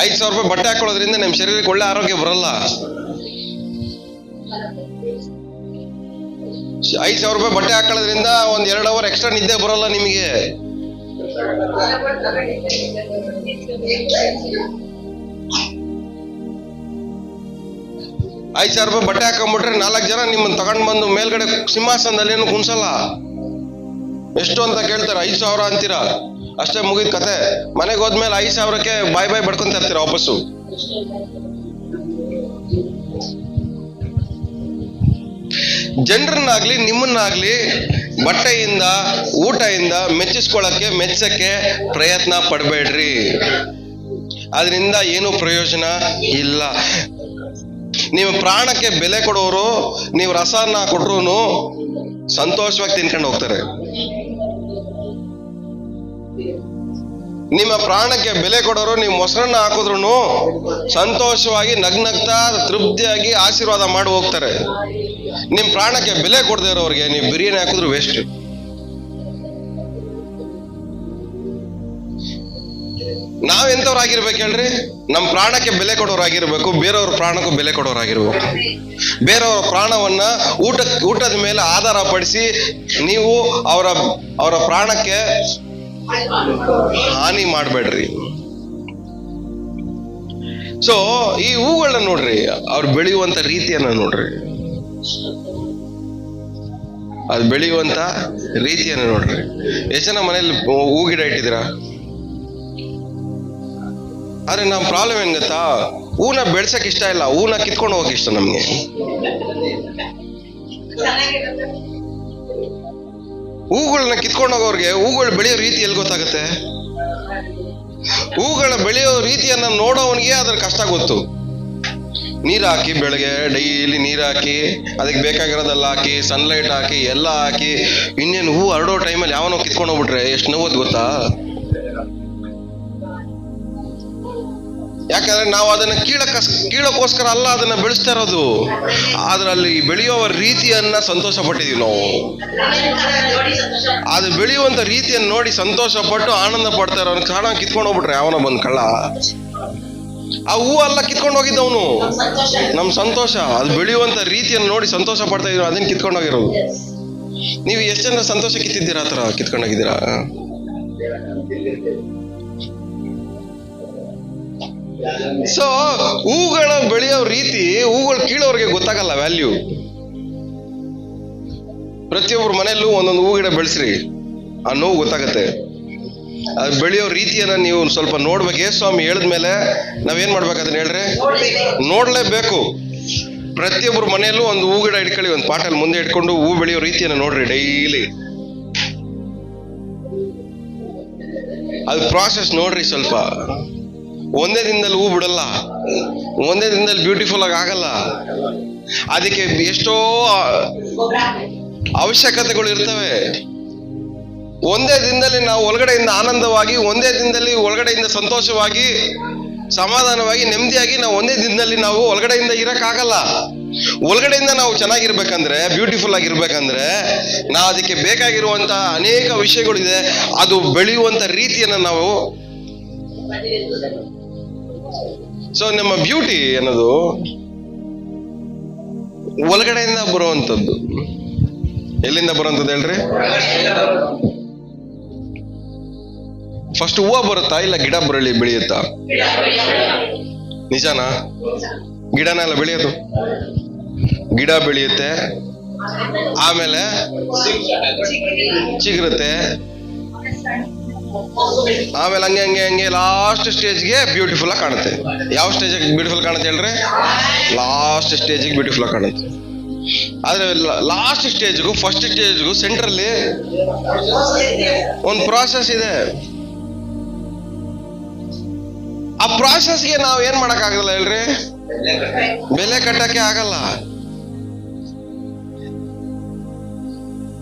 5,000 ರೂಪಾಯಿ ಬಟ್ಟೆ ಹಾಕೊಳ್ಳೋದ್ರಿಂದ ನಿಮ್ ಶರೀರಕ್ಕೆ ಒಳ್ಳೆ ಆರೋಗ್ಯ ಬರಲ್ಲ. 5,000 ರೂಪಾಯಿ ಬಟ್ಟೆ ಹಾಕೊಳ್ಳೋದ್ರಿಂದ 1-2 ಅವರ್ ಎಕ್ಸ್ಟ್ರಾ ನಿದ್ದೆ ಬರಲ್ಲ ನಿಮಗೆ. 5,000 ರೂಪಾಯಿ ಬಟ್ಟೆ ಹಾಕೊಂಡ್ಬಿಟ್ರೆ 4 ಜನ ನಿಮ್ಮನ್ನ ತಗೊಂಡ್ ಬಂದು ಮೇಲ್ಗಡೆ ಸಿಂಹಾಸನದಲ್ಲಿ ಏನು ಕುಣ್ಸಲ್ಲ. ಎಷ್ಟು ಅಂತ ಕೇಳ್ತಾರೆ, 5,000 ಅಂತೀರಾ, ಅಷ್ಟೇ ಮುಗಿದ ಕತೆ. ಮನೆಗೆ ಹೋದ್ಮೇಲೆ 5,000ಕ್ಕೆ ಬಾಯ್ ಬಡ್ಕೊಂತ ಇರ್ತೀರ ವಾಪಸ್ಸು. ಜನರನ್ನಾಗ್ಲಿ ನಿಮ್ಮನ್ನಾಗ್ಲಿ ಬಟ್ಟೆಯಿಂದ ಊಟದಿಂದ ಮೆಚ್ಚಕ್ಕೆ ಪ್ರಯತ್ನ ಪಡಬೇಡ್ರಿ. ಅದರಿಂದ ಏನು ಪ್ರಯೋಜನ ಇಲ್ಲ. ನೀವು ಪ್ರಾಣಕ್ಕೆ ಬೆಲೆ ಕೊಡೋರು, ನೀವು ರಸನ ಕೊಟ್ರು ಸಂತೋಷವಾಗಿ ತಿನ್ಕೊಂಡು ಹೋಗ್ತಾರೆ. ನಿಮ್ಮ ಪ್ರಾಣಕ್ಕೆ ಬೆಲೆ ಕೊಡೋರು, ನೀವು ಮೊಸರನ್ನ ಹಾಕಿದ್ರು ಸಂತೋಷವಾಗಿ ನಗ್ನಗ್ತಾ ತೃಪ್ತಿಯಾಗಿ ಆಶೀರ್ವಾದ ಮಾಡಿ ಹೋಗ್ತಾರೆ. ನಿಮ್ ಪ್ರಾಣಕ್ಕೆ ಬೆಲೆ ಕೊಡದೇ ಇರೋರಿಗೆ ನೀವು ಬಿರಿಯಾನಿ ಹಾಕಿದ್ರು ವೇಸ್ಟ್. ನಾವೆಂಥವ್ರಾಗಿರ್ಬೇಕು ಹೇಳ್ರಿ? ನಮ್ ಪ್ರಾಣಕ್ಕೆ ಬೆಲೆ ಕೊಡೋರಾಗಿರ್ಬೇಕು, ಬೇರೆಯವ್ರ ಪ್ರಾಣಕ್ಕೂ ಬೆಲೆ ಕೊಡೋರಾಗಿರ್ಬೇಕು. ಬೇರೆಯವ್ರ ಪ್ರಾಣವನ್ನ ಊಟದ ಮೇಲೆ ಆಧಾರ ಪಡಿಸಿ ನೀವು ಅವರ ಪ್ರಾಣಕ್ಕೆ ಹಾನಿ ಮಾಡಬೇಡ್ರಿ. ಸೊ ಈ ಹೂಗಳನ್ನ ನೋಡ್ರಿ, ಅವ್ರು ಬೆಳೆಯುವಂತ ರೀತಿಯನ್ನ ನೋಡ್ರಿ, ಅದು ಬೆಳೆಯುವಂತ ರೀತಿಯನ್ನ ನೋಡ್ರಿ. ಎಷ್ಟು ಜನ ಮನೇಲಿ ಹೂ ಗಿಡ ಇಟ್ಟಿದ್ದೀರಾ? ಆದ್ರೆ ನಮ್ ಪ್ರಾಬ್ಲಮ್ ಏನ್ ಗೊತ್ತಾ, ಹೂನ ಬೆಳ್ಸಕ್ ಇಷ್ಟ ಇಲ್ಲ, ಹೂನ ಕಿತ್ಕೊಂಡು ಹೋಗಕ್ ಇಷ್ಟ ನಮ್ಗೆ. ಹೂಗಳನ್ನ ಕಿತ್ಕೊಂಡು ಹೋಗೋರ್ಗೆ ಹೂಗಳು ಬೆಳೆಯೋ ರೀತಿ ಎಲ್ಲಿ ಗೊತ್ತಾಗುತ್ತೆ? ಹೂಗಳ ಬೆಳೆಯೋ ರೀತಿಯನ್ನ ನೋಡೋವನಿಗೆ ಅದ್ರ ಕಷ್ಟ ಗೊತ್ತು. ನೀರ್ ಹಾಕಿ, ಬೆಳಗ್ಗೆ ಡೈಲಿ ನೀರ್ ಹಾಕಿ, ಅದಕ್ಕೆ ಬೇಕಾಗಿರೋದೆಲ್ಲ ಹಾಕಿ, ಸನ್ಲೈಟ್ ಹಾಕಿ, ಎಲ್ಲ ಹಾಕಿ, ಇನ್ನೇನು ಹೂ ಹರಡೋ ಟೈಮಲ್ಲಿ ಯಾವನೋ ಕಿತ್ಕೊಂಡು ಹೋಗ್ಬಿಟ್ರೆ ಎಷ್ಟು ನೋವೋದ್ ಗೊತ್ತಾ? ಯಾಕಂದ್ರೆ ನಾವು ಅದನ್ನ ಕೀಳಕ್ಕೋಸ್ಕರ ಅಲ್ಲ ಅದನ್ನ ಬೆಳೆಸ್ತಾ ಇರೋದು, ಅದ್ರಲ್ಲಿ ಬೆಳೆಯುವ ರೀತಿಯನ್ನ ಸಂತೋಷ ಪಟ್ಟಿದೀವಿ ನಾವು. ಅದು ಬೆಳೆಯುವಂತ ರೀತಿಯನ್ನು ನೋಡಿ ಸಂತೋಷ ಪಟ್ಟು ಆನಂದ ಪಡ್ತಾ ಇರೋ ಕಾರಣ ಕಿತ್ಕೊಂಡು ಹೋಗ್ಬಿಟ್ರೆ ಅವನ ಬಂದ್ ಕಳ್ಳ. ಆ ಹೂ ಅಲ್ಲ ಕಿತ್ಕೊಂಡು ಹೋಗಿದ್ದವನು, ನಮ್ ಸಂತೋಷ. ಅದು ಬೆಳೆಯುವಂತ ರೀತಿಯನ್ನು ನೋಡಿ ಸಂತೋಷ ಪಡ್ತಾ ಇದೀವಿ, ಅದನ್ನ ಕಿತ್ಕೊಂಡು ಹೋಗಿರೋದು. ನೀವು ಎಷ್ಟು ಜನ ಸಂತೋಷ ಕಿತ್ತಿದ್ದೀರಾ? ಆ ತರ ಕಿತ್ಕೊಂಡೋಗಿದ್ದೀರಾ? ಸೊ ಹೂಗಳ ಬೆಳೆಯೋ ರೀತಿ, ಹೂಗಳು ಕೀಳೋರ್ಗೆ ಗೊತ್ತಾಗಲ್ಲ ವ್ಯಾಲ್ಯೂ. ಪ್ರತಿಯೊಬ್ಬರು ಮನೆಯಲ್ಲೂ ಒಂದೊಂದು ಹೂ ಗಿಡ ಬೆಳೆಸ್ರಿ, ಆ ನೋವು ಗೊತ್ತಾಗತ್ತೆ. ಅದು ಬೆಳೆಯೋ ರೀತಿಯನ್ನ ನೀವು ಸ್ವಲ್ಪ ನೋಡ್ಬೇಕು. ಸ್ವಾಮಿ ಹೇಳಿದ್ಮೇಲೆ ನಾವೇನ್ ಮಾಡ್ಬೇಕು ಅದನ್ನ ಹೇಳ್ರಿ? ನೋಡ್ಲೇಬೇಕು. ಪ್ರತಿಯೊಬ್ಬರು ಮನೆಯಲ್ಲೂ ಒಂದು ಹೂ ಗಿಡ ಇಟ್ಕೊಳ್ಳಿ, ಒಂದು ಪಾಟಲ್ಲಿ ಮುಂದೆ ಇಟ್ಕೊಂಡು ಹೂ ಬೆಳೆಯೋ ರೀತಿಯನ್ನ ನೋಡ್ರಿ ಡೈಲಿ. ಅದು ಪ್ರಾಸೆಸ್ ನೋಡ್ರಿ ಸ್ವಲ್ಪ. ಒಂದೇ ದಿನದಲ್ಲಿ ಹೂ ಬಿಡಲ್ಲ, ಒಂದೇ ದಿನದಲ್ಲಿ ಬ್ಯೂಟಿಫುಲ್ ಆಗಿ ಆಗಲ್ಲ. ಅದಕ್ಕೆ ಎಷ್ಟೋ ಅವಶ್ಯಕತೆಗಳು ಇರ್ತವೆ. ಒಂದೇ ದಿನದಲ್ಲಿ ನಾವು ಒಳಗಡೆಯಿಂದ ಆನಂದವಾಗಿ, ಒಂದೇ ದಿನದಲ್ಲಿ ಒಳಗಡೆಯಿಂದ ಸಂತೋಷವಾಗಿ, ಸಮಾಧಾನವಾಗಿ, ನೆಮ್ಮದಿಯಾಗಿ ನಾವು ಒಂದೇ ದಿನದಲ್ಲಿ ನಾವು ಒಳಗಡೆಯಿಂದ ಇರಕ್ಕಾಗಲ್ಲ. ಒಳಗಡೆಯಿಂದ ನಾವು ಚೆನ್ನಾಗಿರ್ಬೇಕಂದ್ರೆ, ಬ್ಯೂಟಿಫುಲ್ ಆಗಿರ್ಬೇಕಂದ್ರೆ, ನಾವು ಅದಕ್ಕೆ ಬೇಕಾಗಿರುವಂತ ಅನೇಕ ವಿಷಯಗಳಿದೆ. ಅದು ಬೆಳೆಯುವಂತ ರೀತಿಯನ್ನ ನಾವು ನಮ್ಮ ಬ್ಯೂಟಿ ಅನ್ನೋದು ಒಳಗಡೆಯಿಂದ ಬರುವಂತದ್ದು. ಎಲ್ಲಿಂದ ಬರುವಂತದ್ದು ಹೇಳ್ರಿ? ಫಸ್ಟ್ ಹೂವು ಬರುತ್ತಾ ಇಲ್ಲ ಗಿಡ ಬೆಳೆಯುತ್ತಾ? ನಿಜಾನಾ? ಗಿಡನೆಲ್ಲ ಬೆಳೆಯೋದು, ಗಿಡ ಬೆಳೆಯುತ್ತೆ, ಆಮೇಲೆ ಚಿಗುರುತ್ತೆ, ಆಮೇಲೆ ಹಂಗೆ ಹಂಗೆ ಹಂಗೆ ಲಾಸ್ಟ್ ಸ್ಟೇಜ್ಗೆ ಬ್ಯೂಟಿಫುಲ್ ಆಗಿ ಕಾಣುತ್ತೆ. ಯಾವ ಸ್ಟೇಜ್ ಬ್ಯೂಟಿಫುಲ್ ಕಾಣುತ್ತೆ ಹೇಳ್ರಿ? ಲಾಸ್ಟ್ ಸ್ಟೇಜಿಗೆ ಬ್ಯೂಟಿಫುಲ್ ಆಗಿ ಕಾಣುತ್ತೆ. ಆದ್ರೆ ಲಾಸ್ಟ್ ಸ್ಟೇಜ್ಗೂ ಫಸ್ಟ್ ಸ್ಟೇಜ್ಗೂ ಸೆಂಟ್ರಲ್ಲಿ ಒಂದು ಪ್ರಾಸೆಸ್ ಇದೆ. ಆ ಪ್ರಾಸೆಸ್ಗೆ ನಾವು ಏನ್ ಮಾಡಕ್ ಆಗಲ್ಲ ಹೇಳ್ರಿ? ಬೆಲೆ ಕಟ್ಟಕ್ಕೆ ಆಗಲ್ಲ.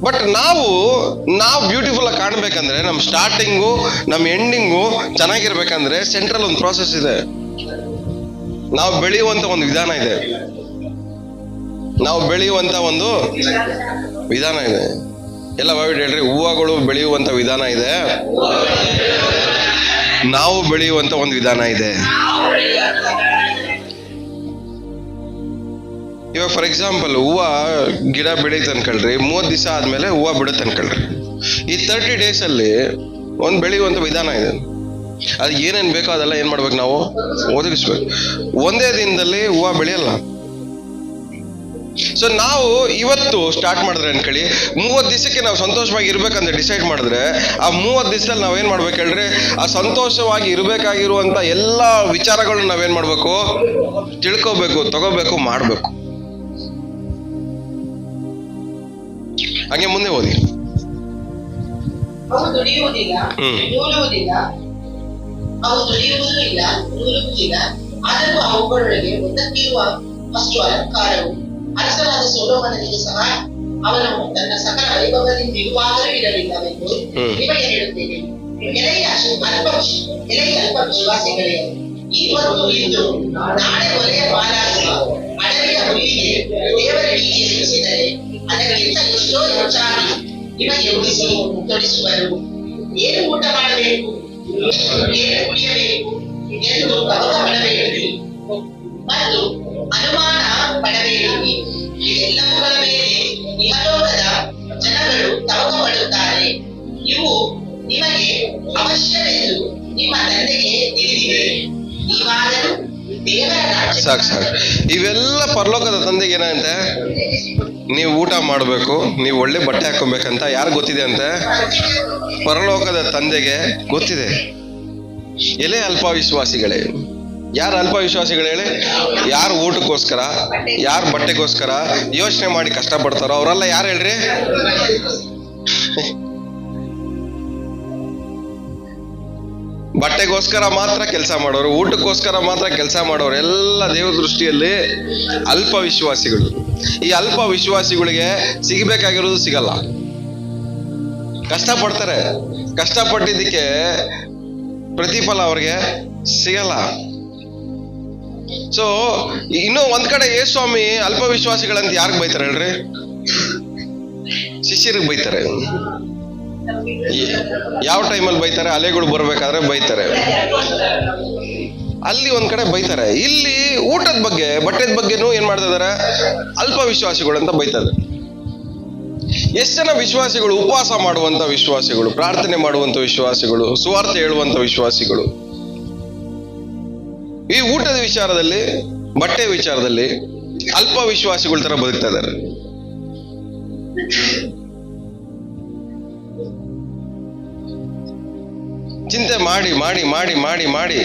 ಬಟ್ ನಾವು ಬ್ಯೂಟಿಫುಲ್ ಆಗಿ ಕಾಣ್ಬೇಕಂದ್ರೆ, ನಮ್ಮ ಸ್ಟಾರ್ಟಿಂಗು ನಮ್ಮ ಎಂಡಿಂಗು ಚೆನ್ನಾಗಿರ್ಬೇಕಂದ್ರೆ ಸೆಂಟ್ರಲ್ ಒಂದು ಪ್ರಾಸೆಸ್ ಇದೆ. ನಾವು ಬೆಳೆಯುವಂತ ಒಂದು ವಿಧಾನ ಇದೆ. ಎಲ್ಲ ಬಾವಿಡ್ ಹೇಳ್ರಿ, ಹೂವುಗಳು ಬೆಳೆಯುವಂತ ವಿಧಾನ ಇದೆ, ನಾವು ಬೆಳೆಯುವಂತ ಒಂದು ವಿಧಾನ ಇದೆ. ಇವಾಗ ಫಾರ್ ಎಕ್ಸಾಂಪಲ್ ಹೂವು ಗಿಡ ಬೆಳೀತು ಅನ್ಕೊಳ್ರಿ, 30 ದಿವಸ ಆದ್ಮೇಲೆ ಹೂವು ಬಿಡುತ್ತೆ ಅನ್ಕೊಳ್ರಿ. ಈ 30 days ಅಲ್ಲಿ ಒಂದು ಬೆಳೆಯುವಂತ ವಿಧಾನ ಇದೆ. ಅದು ಏನೇನ್ ಬೇಕೋ ಅದೆಲ್ಲ ಏನ್ ಮಾಡ್ಬೇಕು? ನಾವು ಒದಗಿಸ್ಬೇಕು. ಒಂದೇ ದಿನದಲ್ಲಿ ಹೂವು ಬೆಳೆಯಲ್ಲ. ಸೊ ನಾವು ಇವತ್ತು ಸ್ಟಾರ್ಟ್ ಮಾಡಿದ್ರೆ ಅನ್ಕೊಳ್ಳಿ, 30 ದಿವಸಕ್ಕೆ ನಾವು ಸಂತೋಷವಾಗಿ ಇರ್ಬೇಕಂತ ಡಿಸೈಡ್ ಮಾಡಿದ್ರೆ, ಆ 30 ದಿವಸದಲ್ಲಿ ನಾವೇನ್ ಮಾಡ್ಬೇಕು ಹೇಳ್ರಿ? ಆ ಸಂತೋಷವಾಗಿ ಇರ್ಬೇಕಾಗಿರುವಂತ ಎಲ್ಲಾ ವಿಚಾರಗಳನ್ನ ನಾವೇನ್ ಮಾಡ್ಬೇಕು? ತಿಳ್ಕೋಬೇಕು, ತಗೋಬೇಕು, ಮಾಡ್ಬೇಕು. ಹಂಗೆ ಮುಂದೆ ಓದಿ. ಅವು ದುಡಿಯುವುದಿಲ್ಲ, ನೂಲುವುದಿಲ್ಲ, ಅವು ದುಡಿಯುವುದೂ ಇಲ್ಲ, ನೂಲುವುದಿಲ್ಲ. ಆದರೂ ಅವುಗಳೊಳಗೆ ಒಂದಕ್ಕಿರುವ ಅಷ್ಟು ಅಲಂಕಾರವು ಅರಸನಾದ ಸೊಲೊಮೋನನಿಗೆ ಸಹ ಅವನು ತನ್ನ ಸಕಲ ವೈಭವದಿಂದ ಇರುವಾಗಲೂ ಇರಲಿಲ್ಲವೆಂದು ನಿಮಗೆ ಹೇಳುತ್ತೇನೆ. ಎಲೆಯ ಅಲ್ಪ ವಿಶ್ವಾಸಿಗಳೇ, ಇವತ್ತು ಇದ್ದು ನಾಳೆ ಒಲೆಯ ಪಾಲಾಗುವ ಅಡವಿಯ ಹುಲ್ಲಿಗೆ ದೇವರಿಗೆ ಹೆಚ್ಚಿದರೆ ಅದಕ್ಕಿಂತ ಎಷ್ಟೋ ಹೆಚ್ಚಾಗಿ ನಿಮಗೆ ಉಳಿಸಿ ತೊಡಿಸುವರು. ಏನು ಊಟ ಮಾಡಬೇಕು, ಏನು ಕುಡಿಯಬೇಕು ಎಂದು ಕವಗ ಪಡಬೇಡಿ ಮತ್ತು ಅನುಮಾನ ಪಡಬೇಡಿ. ಇವೆಲ್ಲವುಗಳ ಮೇಲೆ ಇಹಲೋಕದ ಜನಗಳು ತವಕ ಪಡುತ್ತಾರೆ. ಇವು ನಿಮಗೆ ಅವಶ್ಯವೆಂದು ನಿಮ್ಮ ತಂದೆಗೆ ತಿಳಿದಿದೆ. ನೀವಾದರೂ ದೇವರ ರಾಜ್ಯ. ಸಾಕು. ಇವೆಲ್ಲ ಪರಲೋಕದ ತಂದೆಗೆ ಏನಂತೆ? ನೀವು ಊಟ ಮಾಡ್ಬೇಕು, ನೀವು ಒಳ್ಳೆ ಬಟ್ಟೆ ಹಾಕೊಬೇಕಂತ ಯಾರು ಗೊತ್ತಿದೆ ಅಂತೆ? ಪರಲೋಕದ ತಂದೆಗೆ ಗೊತ್ತಿದೆ. ಎಲೆ ಅಲ್ಪ ವಿಶ್ವಾಸಿಗಳೇ. ಯಾರು ಅಲ್ಪ ವಿಶ್ವಾಸಿಗಳು ಹೇಳಿ? ಯಾರು ಊಟಕ್ಕೋಸ್ಕರ, ಯಾರು ಬಟ್ಟೆಗೋಸ್ಕರ ಯೋಚನೆ ಮಾಡಿ ಕಷ್ಟ ಪಡ್ತಾರೋ ಅವರೆಲ್ಲ ಯಾರು ಹೇಳ್ರಿ? ಬಟ್ಟೆಗೋಸ್ಕರ ಮಾತ್ರ ಕೆಲಸ ಮಾಡೋರು, ಊಟಕ್ಕೋಸ್ಕರ ಮಾತ್ರ ಕೆಲಸ ಮಾಡೋರು ಎಲ್ಲ ದೇವ್ರ ದೃಷ್ಟಿಯಲ್ಲಿ ಅಲ್ಪ ವಿಶ್ವಾಸಿಗಳು. ಈ ಅಲ್ಪ ವಿಶ್ವಾಸಿಗಳಿಗೆ ಸಿಗಬೇಕಾಗಿರೋದು ಸಿಗಲ್ಲ. ಕಷ್ಟಪಡ್ತಾರೆ, ಕಷ್ಟಪಟ್ಟಿದ್ದಕ್ಕೆ ಪ್ರತಿಫಲ ಅವ್ರಿಗೆ ಸಿಗಲ್ಲ. ಸೊ ಇನ್ನೂ ಒಂದ್ ಕಡೆ ಯೇಸ್ವಾಮಿ ಅಲ್ಪ ವಿಶ್ವಾಸಿಗಳಂತ ಯಾರಿಗೆ ಬೈತಾರೆ ಹೇಳ್ರಿ? ಶಿಷ್ಯರಿಗೆ ಬೈತಾರೆ. ಯಾವ ಟೈಮಲ್ಲಿ ಬೈತಾರೆ? ಅಲೆಗಳು ಬರ್ಬೇಕಾದ್ರೆ ಬೈತಾರೆ, ಅಲ್ಲಿ ಒಂದ್ ಕಡೆ ಬೈತಾರೆ. ಇಲ್ಲಿ ಊಟದ ಬಗ್ಗೆ, ಬಟ್ಟೆದ ಬಗ್ಗೆನೂ ಏನ್ ಮಾಡ್ತಾ ಇದಾರೆ? ಅಲ್ಪ ವಿಶ್ವಾಸಿಗಳು ಅಂತ ಬೈತಾರೆ. ಎಷ್ಟು ಜನ ವಿಶ್ವಾಸಿಗಳು ಉಪವಾಸ ಮಾಡುವಂತ ವಿಶ್ವಾಸಿಗಳು, ಪ್ರಾರ್ಥನೆ ಮಾಡುವಂತ ವಿಶ್ವಾಸಿಗಳು, ಸುವಾರ್ತೆ ಹೇಳುವಂತ ವಿಶ್ವಾಸಿಗಳು ಈ ಊಟದ ವಿಚಾರದಲ್ಲಿ, ಬಟ್ಟೆ ವಿಚಾರದಲ್ಲಿ ಅಲ್ಪ ವಿಶ್ವಾಸಿಗಳ ತರ ಬದುಕ್ತಾ ಇದ್ದಾರೆ. ಚಿಂತೆ ಮಾಡಿ ಮಾಡಿ ಮಾಡಿ ಮಾಡಿ ಮಾಡಿ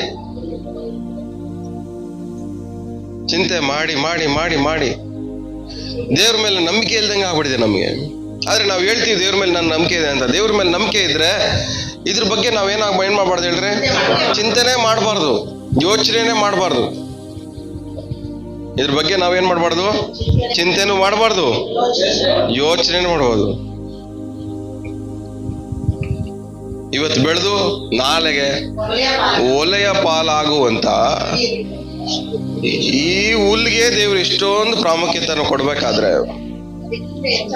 ಚಿಂತೆ ಮಾಡಿ ಮಾಡಿ ಮಾಡಿ ಮಾಡಿ ದೇವ್ರ ಮೇಲೆ ನಂಬಿಕೆ ಇಲ್ದಂಗೆ ಆಗ್ಬಿಟ್ಟಿದೆ ನಮ್ಗೆ. ಆದ್ರೆ ನಾವು ಹೇಳ್ತೀವಿ ದೇವ್ರ ಮೇಲೆ ನನ್ನ ನಂಬಿಕೆ ಇದೆ ಅಂತ. ದೇವ್ರ ಮೇಲೆ ನಂಬಿಕೆ ಇದ್ರೆ ಇದ್ರ ಬಗ್ಗೆ ಏನ್ ಮಾಡ್ಬಾರ್ದು ಹೇಳ್ರಿ? ಚಿಂತೆನೆ ಮಾಡಬಾರ್ದು, ಯೋಚನೆ ಮಾಡಬಾರ್ದು. ಇದ್ರ ಬಗ್ಗೆ ನಾವೇನ್ ಮಾಡಬಾರ್ದು? ಚಿಂತೆನೂ ಮಾಡಬಾರ್ದು, ಯೋಚನೆ ಮಾಡಬಾರ್ದು. ಇವತ್ತು ಬೆಳೆದು ನಾಳೆಗೆ ಒಲೆಯ ಪಾಲಾಗುವಂತ ಈ ಹುಲ್ಲಿಗೆ ದೇವ್ರು ಇಷ್ಟೊಂದು ಪ್ರಾಮುಖ್ಯತೆಯನ್ನು ಕೊಡ್ಬೇಕಾದ್ರೆ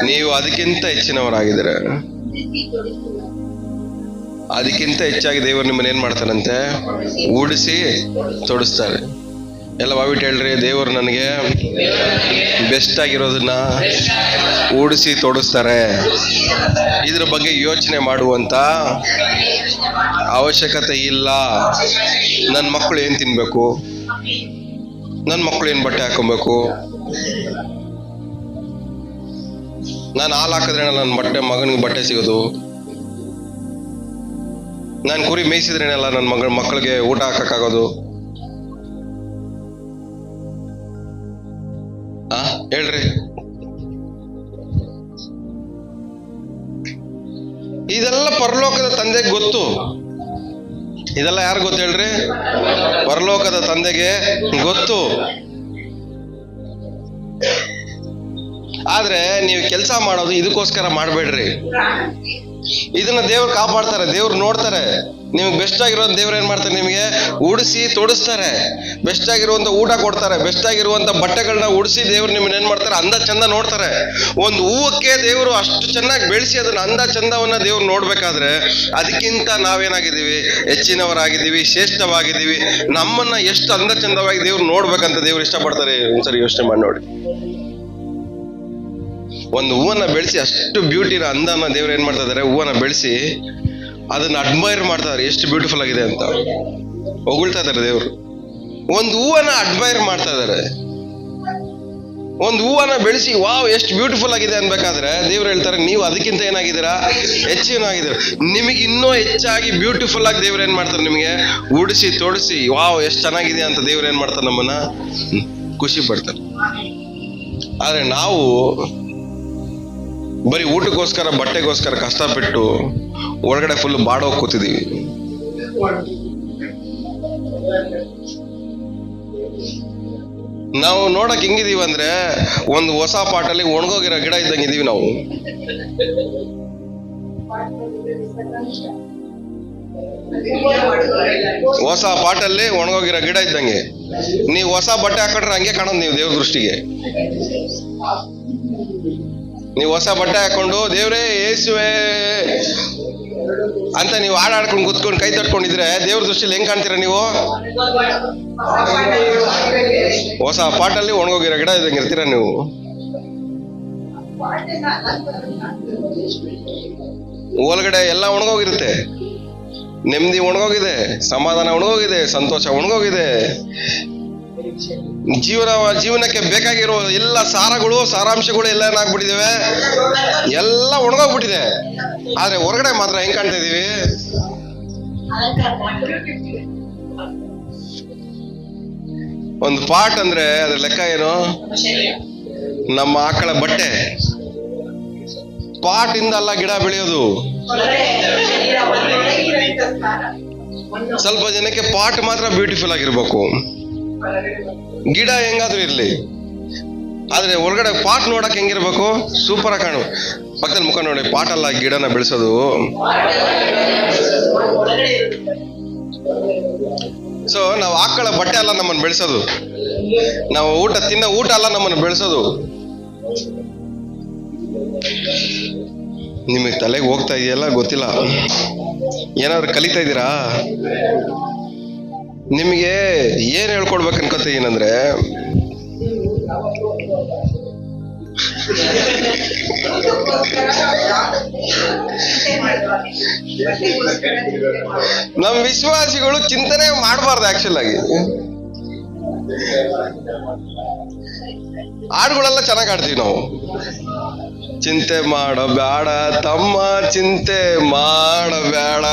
ನೀವು ಅದಕ್ಕಿಂತ ಹೆಚ್ಚಿನವರಾಗಿದ್ದೀರ. ಅದಕ್ಕಿಂತ ಹೆಚ್ಚಾಗಿ ದೇವರು ನಿಮ್ಮನ್ನ ಏನ್ ಮಾಡ್ತಾರಂತೆ? ಉಡಿಸಿ ತೊಡಿಸ್ತಾರೆ. ಎಲ್ಲ ಬಾವಿಟ್ಟು ಹೇಳ್ರಿ, ದೇವರು ನನಗೆ ಬೆಸ್ಟ್ ಆಗಿರೋದನ್ನ ಉಡಿಸಿ ತೊಡಿಸ್ತಾರೆ. ಇದ್ರ ಬಗ್ಗೆ ಯೋಚನೆ ಮಾಡುವಂತ ಅವಶ್ಯಕತೆ ಇಲ್ಲ. ನನ್ನ ಮಕ್ಕಳು ಏನ್ ತಿನ್ಬೇಕು, ನನ್ನ ಮಕ್ಕಳು ಏನ್ ಬಟ್ಟೆ ಹಾಕೊಬೇಕು, ನಾನು ಹಾಲು ಹಾಕಿದ್ರೆ ನನ್ನ ಮಗನಿಗೆ ಬಟ್ಟೆ ಸಿಗೋದು, ನಾನು ಕುರಿ ಮೇಯಿಸಿದ್ರೇನೆಲ್ಲ ನನ್ನ ಮಕ್ಕಳಿಗೆ ಊಟ ಹಾಕಕ್ಕಾಗೋದು. ಹೇಳ್ರಿ, ಇದೆಲ್ಲ ಪರಲೋಕದ ತಂದೆಗೆ ಗೊತ್ತು. ಇದೆಲ್ಲ ಯಾರು ಗೊತ್ತು ಹೇಳ್ರಿ? ಪರಲೋಕದ ತಂದೆಗೆ ಗೊತ್ತು. ಆದ್ರೆ ನೀವು ಕೆಲಸ ಮಾಡೋದು ಇದಕ್ಕೋಸ್ಕರ ಮಾಡಬೇಡ್ರಿ. ಇದನ್ನ ದೇವ್ರು ಕಾಪಾಡ್ತಾರೆ, ದೇವ್ರು ನೋಡ್ತಾರೆ. ನಿಮ್ಗೆ ಬೆಸ್ಟ್ ಆಗಿರೋದು ದೇವ್ರು ಏನ್ ಮಾಡ್ತಾರೆ? ನಿಮಗೆ ಉಡಿಸಿ ತೊಡಿಸ್ತಾರೆ, ಬೆಸ್ಟ್ ಆಗಿರುವಂತ ಊಟ ಕೊಡ್ತಾರೆ, ಬೆಸ್ಟ್ ಆಗಿರುವಂತ ಬಟ್ಟೆಗಳನ್ನ ಉಡಿಸಿ ದೇವ್ರು ನಿಮ್ಮನ್ನ ಏನ್ ಮಾಡ್ತಾರೆ? ಅಂದ ಚಂದ ನೋಡ್ತಾರೆ. ಒಂದು ಹೂವಕ್ಕೆ ದೇವ್ರು ಅಷ್ಟು ಚೆನ್ನಾಗಿ ಬೆಳೆಸಿ ಅದನ್ನ ಅಂದ ಚಂದವನ್ನ ದೇವ್ರು ನೋಡ್ಬೇಕಾದ್ರೆ ಅದಕ್ಕಿಂತ ನಾವೇನಾಗಿದ್ದೀವಿ? ಹೆಚ್ಚಿನವರಾಗಿದ್ದೀವಿ, ಶ್ರೇಷ್ಠವಾಗಿದ್ದೀವಿ. ನಮ್ಮನ್ನ ಎಷ್ಟು ಅಂದ ಚಂದವಾಗಿ ದೇವ್ರು ನೋಡ್ಬೇಕಂತ ದೇವ್ರು ಇಷ್ಟಪಡ್ತಾರೆ. ಒಂದ್ಸರಿ ಯೋಚನೆ ಮಾಡಿ ನೋಡಿ. ಒಂದು ಹೂವನ್ನ ಬೆಳೆಸಿ ಅಷ್ಟು ಬ್ಯೂಟಿನ ಅಂದನ ದೇವ್ರು ಏನ್ ಮಾಡ್ತಾ ಇದಾರೆ? ಹೂವನ್ನ ಬೆಳೆಸಿ ಅದನ್ನ ಅಡ್ಮೈರ್ ಮಾಡ್ತಾ ಇದಾರೆ, ಎಷ್ಟು ಬ್ಯೂಟಿಫುಲ್ ಆಗಿದೆ ಅಂತ ಹೊಗಳ್ತಾ ಇದಾರೆ ದೇವ್ರು. ಒಂದು ಹೂವನ್ನ ಅಡ್ಮೈರ್ ಮಾಡ್ತಾ ಇದಾರೆ. ಒಂದು ಹೂವನ್ನ ಬೆಳೆಸಿ ವಾವ್ ಎಷ್ಟು ಬ್ಯೂಟಿಫುಲ್ ಆಗಿದೆ ಅನ್ಬೇಕಾದ್ರೆ ದೇವ್ರು ಹೇಳ್ತಾರೆ, ನೀವು ಅದಕ್ಕಿಂತ ಏನಾಗಿದ್ದೀರಾ? ಹೆಚ್ಚಿನಾಗಿದ್ದೀರ. ನಿಮಗೆ ಇನ್ನೂ ಹೆಚ್ಚಾಗಿ ಬ್ಯೂಟಿಫುಲ್ ಆಗಿ ದೇವ್ರು ಏನ್ ಮಾಡ್ತಾರೆ? ನಿಮಗೆ ಉಡಿಸಿ ತೊಡಿಸಿ ವಾವ್ ಎಷ್ಟು ಚೆನ್ನಾಗಿದೆ ಅಂತ ದೇವ್ರು ಏನ್ ಮಾಡ್ತಾರೆ? ನಮ್ಮನ್ನ ಖುಷಿ ಪಡ್ತಾರೆ. ಆದ್ರೆ ನಾವು ಬರೀ ಊಟಕ್ಕೋಸ್ಕರ ಬಟ್ಟೆಗೋಸ್ಕರ ಕಷ್ಟಪಟ್ಟು ಒಳಗಡೆ ಫುಲ್ ಬಾಡೋಗಿ ಕೂತಿದೀವಿ. ನಾವು ನೋಡಕ್ ಹೆಂಗಿದೀವಿ ಅಂದ್ರೆ ಒಂದು ಹೊಸ ಪಾಟಲ್ಲಿ ಒಣಗೋಗಿರೋ ಗಿಡ ಇದ್ದಂಗಿದೀವಿ ನಾವು. ಹೊಸ ಪಾಟಲ್ಲಿ ಒಣಗೋಗಿರೋ ಗಿಡ ಇದ್ದಂಗೆ. ನೀವು ಹೊಸ ಬಟ್ಟೆ ಹಾಕೊಂಡ್ರೆ ಹಂಗೆ ಕಾಣೋದು ನೀವು ದೇವ್ರ ದೃಷ್ಟಿಗೆ. ನೀವು ಹೊಸ ಬಟ್ಟೆ ಹಾಕೊಂಡು ದೇವ್ರೇ ಯೇಸುವೆ ಅಂತ ನೀವು ಹಾಡಾಡ್ಕೊಂಡು ಕುತ್ಕೊಂಡು ಕೈ ತಟ್ಕೊಂಡಿದ್ರೆ ದೇವ್ರ ದೃಷ್ಟಿಲಿ ಹೆಂಗ್ ಕಾಣ್ತೀರಾ ನೀವು? ಹೊಸ ಪಾಟಲ್ಲಿ ಒಣಗೋಗಿರೋ ಗಿಡ ಇದ್ದಂಗೆ ಇರ್ತೀರಾ ನೀವು. ಒಳಗಡೆ ಎಲ್ಲ ಒಣಗೋಗಿರುತ್ತೆ. ನೆಮ್ಮದಿ ಒಣಗೋಗಿದೆ, ಸಮಾಧಾನ ಒಣಗೋಗಿದೆ, ಸಂತೋಷ ಒಣಗೋಗಿದೆ. ಜೀವನಕ್ಕೆ ಬೇಕಾಗಿರೋ ಎಲ್ಲ ಸಾರಾಂಶಗಳು ಎಲ್ಲ ಏನಾಗ್ಬಿಟ್ಟಿದಾವೆ? ಎಲ್ಲ ಒಣಗೋಗ್ಬಿಟ್ಟಿದೆ. ಆದ್ರೆ ಹೊರಗಡೆ ಮಾತ್ರ ಹೆಂಗ್ ಕಾಣ್ತಾ ಇದೀವಿ? ಒಂದು ಪಾಟ್ ಅಂದ್ರೆ ಅದ್ರ ಲೆಕ್ಕ ಏನು? ನಮ್ಮ ಆಕಳ ಬಟ್ಟೆ. ಪಾಟ್ ಇಂದ ಅಲ್ಲ ಗಿಡ ಬೆಳೆಯೋದು. ಸ್ವಲ್ಪ ಜನಕ್ಕೆ ಪಾಟ್ ಮಾತ್ರ ಬ್ಯೂಟಿಫುಲ್ ಆಗಿರ್ಬೇಕು, ಗಿಡ ಹೆಂಗಾದ್ರೂ ಇರ್ಲಿ. ಆದ್ರೆ ಹೊರಗಡೆ ಪಾಟ್ ನೋಡಕ್ ಹೆಂಗಿರ್ಬೇಕು? ಸೂಪರ್ ಆಗಿ ಕಾಣು. ಪಕ್ಕದಲ್ಲಿ ಮುಖ ನೋಡಿ, ಪಾಟ್ ಅಲ್ಲ ಗಿಡನ ಬೆಳೆಸೋದು. ಸೊ ನಾವು ಆಕಳ ಬಟ್ಟೆ ಅಲ್ಲ ನಮ್ಮನ್ನು ಬೆಳೆಸೋದು, ನಾವು ತಿನ್ನೋ ಊಟ ಅಲ್ಲ ನಮ್ಮನ್ನು ಬೆಳೆಸೋದು. ನಿಮಗೆ ತಲೆಗೆ ಹೋಗ್ತಾ ಇದೆಯಲ್ಲ ಗೊತ್ತಿಲ್ಲ. ಏನಾದ್ರು ಕಲಿತಾ ಇದ್ದೀರಾ? ನಿಮಗೆ ಏನ್ ಹೇಳ್ಕೊಡ್ಬೇಕು ಅನ್ಕೋತೀನಂದ್ರೆ, ನಮ್ ವಿಶ್ವಾಸಿಗಳು ಚಿಂತನೆ ಮಾಡಬಾರ್ದು. ಆಕ್ಚುಲ್ ಆಗಿ ಹಾಡುಗಳೆಲ್ಲ ಚೆನ್ನಾಗಿ ಆಡ್ತೀವಿ ನಾವು. ಚಿಂತೆ ಮಾಡಬೇಡ ತಮ್ಮ, ಚಿಂತೆ ಮಾಡಬೇಡ,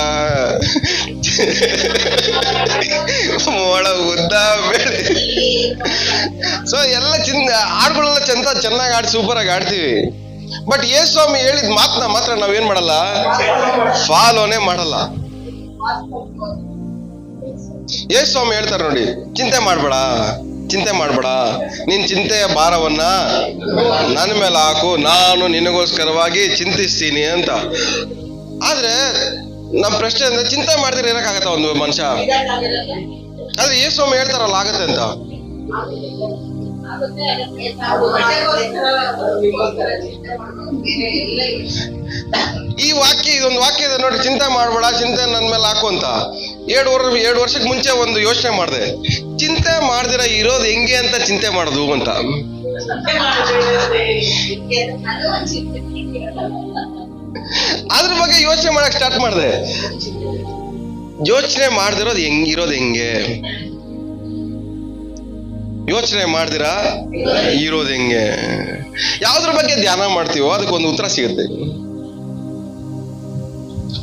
ಮೊಳ ಉದ್ದ ಬೆಳೆ. ಸೊ ಎಲ್ಲ ಹಾಡುಗಳೆಲ್ಲ ಚೆನ್ನಾಗಿ ಆಡಿ ಸೂಪರ್ ಆಗಿ ಆಡ್ತೀವಿ. ಬಟ್ ಯೇಸು ಸ್ವಾಮಿ ಹೇಳಿದ ಮಾತನ್ನ ಮಾತ್ರ ನಾವೇನ್ ಮಾಡಲ್ಲ? ಫಾಲೋನೇ ಮಾಡಲ್ಲ. ಯೇಸು ಸ್ವಾಮಿ ಹೇಳ್ತಾರೆ ನೋಡಿ, ಚಿಂತೆ ಮಾಡ್ಬೇಡ, ನಿನ್ ಚಿಂತೆಯ ಭಾರವನ್ನ ನನ್ನ ಮೇಲೆ ಹಾಕು, ನಾನು ನಿನಗೋಸ್ಕರವಾಗಿ ಚಿಂತಿಸ್ತೀನಿ ಅಂತ. ಆದ್ರೆ ನಮ್ಮ ಪ್ರಶ್ನೆ ಅಂದ್ರೆ ಚಿಂತೆ ಮಾಡಿದ್ರೆ ಇರಕ್ಕಾಗತ್ತ ಒಂದು ಮನುಷ್ಯ? ಆದ್ರೆ ಯೇಸು ಸ್ವಾಮಿ ಹೇಳ್ತಾರಲ್ಲ ಆಗತ್ತೆ ಅಂತ. ಈ ವಾಕ್ಯ, ಇದೊಂದು ವಾಕ್ಯ ಇದೆ ನೋಡಿ, ಚಿಂತೆ ಮಾಡ್ಬೇಡ, ಚಿಂತೆ ನನ್ ಮೇಲೆ ಹಾಕು ಅಂತ. 7 ವರ್ಷಕ್ಕೆ ಮುಂಚೆ ಒಂದು ಯೋಚನೆ ಮಾಡಿದೆ, ಚಿಂತೆ ಮಾಡ್ದಿರ ಇರೋದು ಹೆಂಗೆ ಅಂತ ಚಿಂತೆ ಮಾಡೋದು ಅಂತ. ಅದ್ರ ಬಗ್ಗೆ ಯೋಚನೆ ಮಾಡಕ್ ಸ್ಟಾರ್ಟ್ ಮಾಡಿದೆ. ಯೋಚನೆ ಮಾಡ್ದಿರೋದು ಹೆಂಗಿರೋದು ಹೆಂಗೆ, ಯೋಚನೆ ಮಾಡ್ದಿರ ಇರೋದು ಹೆಂಗೆ. ಯಾವ್ದ್ರ ಬಗ್ಗೆ ಧ್ಯಾನ ಮಾಡ್ತೀವೋ ಅದಕ್ಕೊಂದು ಉತ್ತರ ಸಿಗುತ್ತೆ.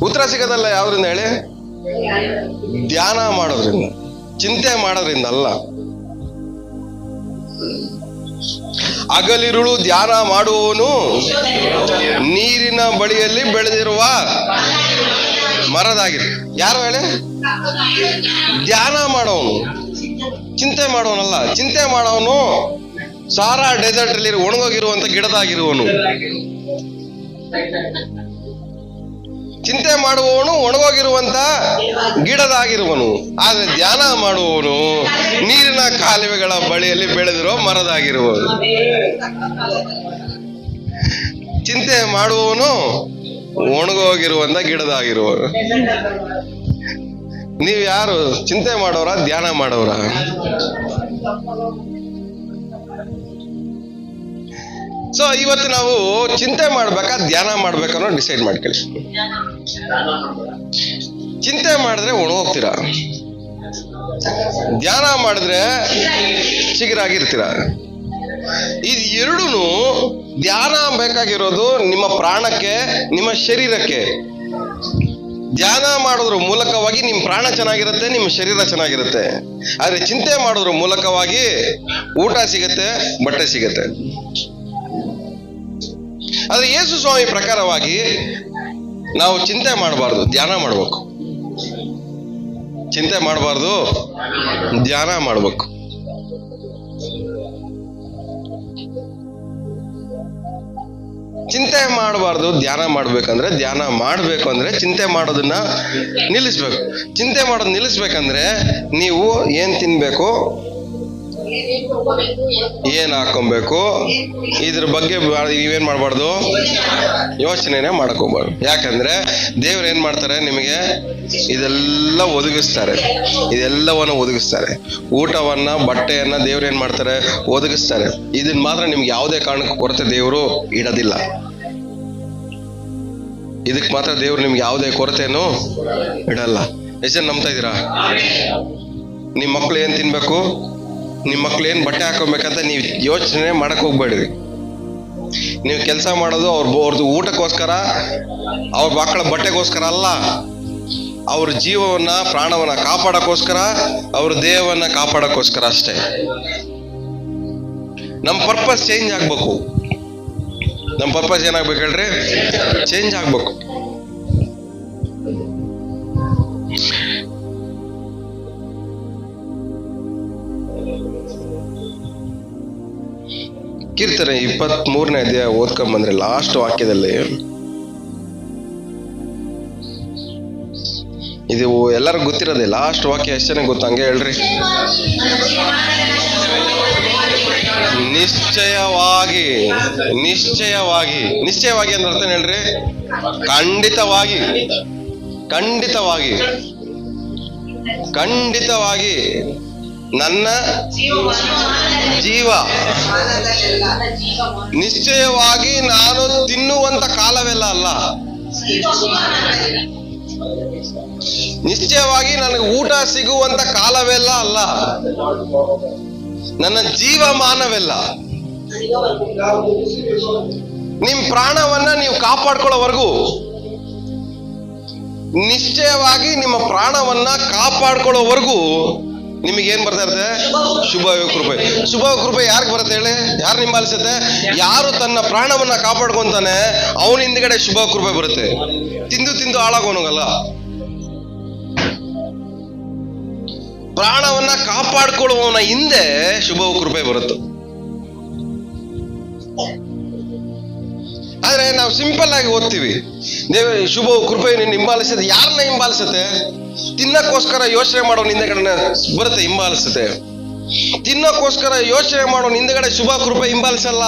ಉತ್ತರ ಸಿಗೋದಲ್ಲ ಯಾವ್ದ್ರಿಂದ ಹೇಳಿ? ಧ್ಯಾನ ಮಾಡೋದ್ರಿಂದ, ಚಿಂತೆ ಮಾಡೋದ್ರಿಂದ ಅಲ್ಲ. ಹಗಲಿರುಳು ಧ್ಯಾನ ಮಾಡುವವನು ನೀರಿನ ಬಳಿಯಲ್ಲಿ ಬೆಳೆದಿರುವ ಮರದಾಗಿದೆ. ಯಾರು ಹೇಳಿ? ಧ್ಯಾನ ಮಾಡೋವನು, ಚಿಂತೆ ಮಾಡೋನಲ್ಲ. ಚಿಂತೆ ಮಾಡೋವನು ಸಾರಾ ಡೆಸರ್ಟ್ ಅಲ್ಲಿ ಒಣಗೋಗಿರುವಂತ ಗಿಡದಾಗಿರುವನು. ಚಿಂತೆ ಮಾಡುವವನು ಒಣಗೋಗಿರುವಂತ ಗಿಡದಾಗಿರುವನು. ಆದ್ರೆ ಧ್ಯಾನ ಮಾಡುವವನು ನೀರಿನ ಕಾಲುವೆಗಳ ಬಳಿಯಲ್ಲಿ ಬೆಳೆದಿರೋ ಮರದಾಗಿರುವನು. ಚಿಂತೆ ಮಾಡುವವನು ಒಣಗೋಗಿರುವಂತ ಗಿಡದಾಗಿರುವನು. ನೀವ್ ಯಾರು? ಚಿಂತೆ ಮಾಡೋರ, ಧ್ಯಾನ ಮಾಡೋರ? ಸೊ ಇವತ್ತು ನಾವು ಚಿಂತೆ ಮಾಡ್ಬೇಕಾ ಧ್ಯಾನ ಮಾಡ್ಬೇಕನ್ನೋ ಡಿಸೈಡ್ ಮಾಡ್ಕೊಳ್ಳಿ. ಚಿಂತೆ ಮಾಡಿದ್ರೆ ಒಣಗೋಗ್ತೀರಾ, ಧ್ಯಾನ ಮಾಡಿದ್ರೆ ಚಿಗುರಾಗಿರ್ತೀರ. ಇದು ಎರಡೂನು, ಧ್ಯಾನ ಬೇಕಾಗಿರೋದು ನಿಮ್ಮ ಪ್ರಾಣಕ್ಕೆ, ನಿಮ್ಮ ಶರೀರಕ್ಕೆ. ಧ್ಯಾನ ಮಾಡೋದ್ರ ಮೂಲಕವಾಗಿ ನಿಮ್ಮ ಪ್ರಾಣ ಚೆನ್ನಾಗಿರುತ್ತೆ, ನಿಮ್ಮ ಶರೀರ ಚೆನ್ನಾಗಿರುತ್ತೆ. ಆದ್ರೆ ಚಿಂತೆ ಮಾಡೋದ್ರ ಮೂಲಕವಾಗಿ ಊಟ ಸಿಗತ್ತೆ, ಬಟ್ಟೆ ಸಿಗತ್ತೆ. ಆದ್ರೆ ಯೇಸು ಸ್ವಾಮಿ ಪ್ರಕಾರವಾಗಿ ನಾವು ಚಿಂತೆ ಮಾಡಬಾರ್ದು, ಧ್ಯಾನ ಮಾಡ್ಬೇಕು. ಚಿಂತೆ ಮಾಡಬಾರ್ದು, ಧ್ಯಾನ ಮಾಡ್ಬೇಕು. ಚಿಂತೆ ಮಾಡಬಾರ್ದು, ಧ್ಯಾನ ಮಾಡ್ಬೇಕಂದ್ರೆ, ಧ್ಯಾನ ಮಾಡ್ಬೇಕು ಅಂದ್ರೆ ಚಿಂತೆ ಮಾಡೋದನ್ನ ನಿಲ್ಲಿಸ್ಬೇಕು. ಚಿಂತೆ ಮಾಡೋದು ನಿಲ್ಲಿಸ್ಬೇಕಂದ್ರೆ ನೀವು ಏನ್ ತಿನ್ಬೇಕು, ಏನ್ ಹಾಕೊಬೇಕು, ಇದ್ರ ಬಗ್ಗೆ ನೀವೇನ್ ಮಾಡ್ಬಾರ್ದು, ಯೋಚನೆನೇ ಮಾಡ್ಕೋಬಾರ್ದು. ಯಾಕಂದ್ರೆ ದೇವ್ರು ಏನ್ ಮಾಡ್ತಾರೆ, ನಿಮಗೆ ಇದೆಲ್ಲ ಒದಗಿಸ್ತಾರೆ, ಇದೆಲ್ಲವನ್ನ ಒದಗಿಸ್ತಾರೆ. ಊಟವನ್ನ, ಬಟ್ಟೆಯನ್ನ ದೇವ್ರು ಏನ್ ಮಾಡ್ತಾರೆ, ಒದಗಿಸ್ತಾರೆ. ಇದನ್ನ ಮಾತ್ರ ನಿಮ್ಗೆ ಯಾವುದೇ ಕಾರಣಕ್ಕೂ ಕೊರತೆ ದೇವ್ರು ಇಡೋದಿಲ್ಲ. ಇದಕ್ ಮಾತ್ರ ದೇವ್ರು ನಿಮ್ಗೆ ಯಾವುದೇ ಕೊರತೆನೂ ಇಡಲ್ಲ. ಎಷ್ಟು ಜನ ನಂಬ್ತಾ ಇದೀರಾ? ನಿಮ್ ಮಕ್ಳು ಏನ್ ತಿನ್ಬೇಕು, ನಿಮ್ ಮಕ್ಳು ಏನ್ ಬಟ್ಟೆ ಹಾಕೋಬೇಕಂತ ನೀವು ಯೋಚನೆ ಮಾಡಕ್ ಹೋಗ್ಬೇಡ್ರಿ. ನೀವು ಕೆಲಸ ಮಾಡೋದು ಅವ್ರದ್ದು ಊಟಕ್ಕೋಸ್ಕರ, ಅವ್ರ ಮಕ್ಕಳ ಬಟ್ಟೆಗೋಸ್ಕರ ಅಲ್ಲ. ಅವ್ರ ಜೀವವನ್ನ, ಪ್ರಾಣವನ್ನ ಕಾಪಾಡಕ್ಕೋಸ್ಕರ, ಅವ್ರ ದೇಹವನ್ನ ಕಾಪಾಡಕ್ಕೋಸ್ಕರ ಅಷ್ಟೇ. ನಮ್ ಪರ್ಪಸ್ ಚೇಂಜ್ ಆಗ್ಬೇಕು. ನಮ್ ಪರ್ಪಸ್ ಏನಾಗ್ಬೇಕು ಹೇಳ್ರಿ? ಚೇಂಜ್ ಆಗ್ಬೇಕು. ಕೀರ್ತನೆ 23ನೇ ಅಧ್ಯಾಯ ಓದ್ಕೊಂಡ್ ಬಂದ್ರೆ ಲಾಸ್ಟ್ ವಾಕ್ಯದಲ್ಲಿ, ಇದು ಎಲ್ಲರಿಗೂ ಗೊತ್ತಿರೋದೆ. ಲಾಸ್ಟ್ ವಾಕ್ಯ ಎಷ್ಟು ಜನ ಗೊತ್ತು? ಹಂಗೆ ಹೇಳ್ರಿ. ನಿಶ್ಚಯವಾಗಿ, ನಿಶ್ಚಯವಾಗಿ, ನಿಶ್ಚಯವಾಗಿ ಅಂದ್ರೆ ಅರ್ಥ ಹೇಳ್ರಿ? ಖಂಡಿತವಾಗಿ, ಖಂಡಿತವಾಗಿ, ಖಂಡಿತವಾಗಿ ನನ್ನ ಜೀವ, ನಿಶ್ಚಯವಾಗಿ ನಾನು ತಿನ್ನುವಂತ ಕಾಲವೆಲ್ಲ ಅಲ್ಲ, ನಿಶ್ಚಯವಾಗಿ ನನಗೆ ಊಟ ಸಿಗುವಂತ ಕಾಲವೆಲ್ಲ ಅಲ್ಲ, ನನ್ನ ಜೀವಮಾನವೆಲ್ಲ. ನಿಮ್ ಪ್ರಾಣವನ್ನ ನೀವು ಕಾಪಾಡ್ಕೊಳ್ಳೋವರೆಗೂ, ನಿಶ್ಚಯವಾಗಿ ನಿಮ್ಮ ಪ್ರಾಣವನ್ನ ಕಾಪಾಡ್ಕೊಳ್ಳೋವರೆಗೂ ನಿಮಗೇನ್ ಬರ್ತಾ ಇರುತ್ತೆ? ಶುಭ ಕೃಪೆ. ಶುಭ ಕೃಪೆ ಯಾರಿಗೆ ಬರುತ್ತೆ ಹೇಳಿ? ಯಾರು ನಿಂಬಾಲಿಸುತ್ತೆ? ಯಾರು ತನ್ನ ಪ್ರಾಣವನ್ನ ಕಾಪಾಡ್ಕೊಂತಾನೆ ಅವನ ಹಿಂದ್ಗಡೆ ಶುಭ ಕೃಪೆ ಬರುತ್ತೆ. ತಿಂದು ತಿಂದು ಹಾಳಾಗೋನಲ್ಲ, ಪ್ರಾಣವನ್ನ ಕಾಪಾಡ್ಕೊಳ್ಳುವವನ ಹಿಂದೆ ಶುಭ ಕೃಪೆ ಬರುತ್ತೆ. ಆದ್ರೆ ನಾವು ಸಿಂಪಲ್ ಆಗಿ ಓದ್ತೀವಿ, ದೇವ ಶುಭವು ಕೃಪೆಯು ನಿನ್ನ ಹಿಂಬಾಲಿಸುತ್ತೆ. ಯಾರನ್ನ ಹಿಂಬಾಲಿಸುತ್ತೆ? ತಿನ್ನಕ್ಕೋಸ್ಕರ ಯೋಚನೆ ಮಾಡೋ ಹಿಂದೆಗಡೆ ಬರುತ್ತೆ, ಹಿಂಬಾಲಿಸುತ್ತೆ. ತಿನ್ನಕ್ಕೋಸ್ಕರ ಯೋಚನೆ ಮಾಡೋ ಹಿಂದೆಗಡೆ ಶುಭ ಕೃಪೆ ಹಿಂಬಾಲಿಸಲ್ಲ.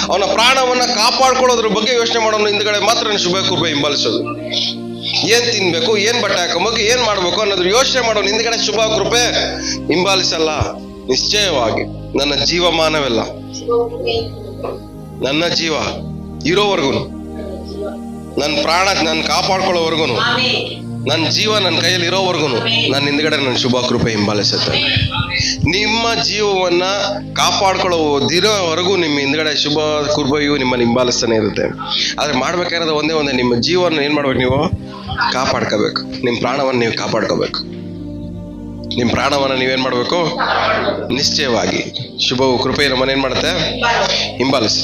ಅವನ ಪ್ರಾಣವನ್ನ ಕಾಪಾಡ್ಕೊಳ್ಳೋದ್ರ ಬಗ್ಗೆ ಯೋಚನೆ ಮಾಡೋನು ಹಿಂದೆಗಡೆ ಮಾತ್ರ ಶುಭ ಕೃಪೆ ಹಿಂಬಾಲಿಸೋದು. ಏನ್ ತಿನ್ಬೇಕು, ಏನ್ ಬಟ್ಟೆ ಹಾಕೋಬೇಕು, ಏನ್ ಮಾಡ್ಬೇಕು ಅನ್ನೋದ್ರ ಯೋಚನೆ ಮಾಡೋನು ಹಿಂದೆಗಡೆ ಶುಭ ಕೃಪೆ ಹಿಂಬಾಲಿಸಲ್ಲ. ನಿಶ್ಚಯವಾಗಿ ನನ್ನ ಜೀವಮಾನವೆಲ್ಲ, ನನ್ನ ಜೀವ ಇರೋವರೆಗೂ, ನನ್ನ ಪ್ರಾಣ ನಾನು ಕಾಪಾಡ್ಕೊಳ್ಳೋವರೆಗೂ, ನನ್ನ ಜೀವ ನನ್ನ ಕೈಯಲ್ಲಿ ಇರೋವರೆಗೂ ನನ್ನ ಹಿಂದ್ಗಡೆ ನನ್ನ ಶುಭ ಕೃಪೆ ಹಿಂಬಾಲಿಸುತ್ತೆ. ನಿಮ್ಮ ಜೀವವನ್ನ ಕಾಪಾಡ್ಕೊಳ್ಳೋದಿರೋವರೆಗೂ ನಿಮ್ಮ ಹಿಂದ್ಗಡೆ ಶುಭ ಕೃಪೆಯು ನಿಮ್ಮನ್ನು ಹಿಂಬಾಲಿಸ್ತಾನೆ ಇರುತ್ತೆ. ಆದ್ರೆ ಮಾಡ್ಬೇಕಾಗಿರೋದು ಒಂದೇ, ನಿಮ್ಮ ಜೀವನ ಏನ್ ಮಾಡ್ಬೇಕು? ನೀವು ಕಾಪಾಡ್ಕೋಬೇಕು. ನಿಮ್ಮ ಪ್ರಾಣವನ್ನು ನೀವು ಕಾಪಾಡ್ಕೋಬೇಕು. ನಿಮ್ಮ ಪ್ರಾಣವನ್ನು ನೀವೇನ್ ಮಾಡ್ಬೇಕು? ನಿಶ್ಚಯವಾಗಿ ಶುಭವು ಕೃಪೆ ನಮ್ಮನ್ನ ಏನ್ ಮಾಡುತ್ತೆ? ಹಿಂಬಾಲಿಸಿ.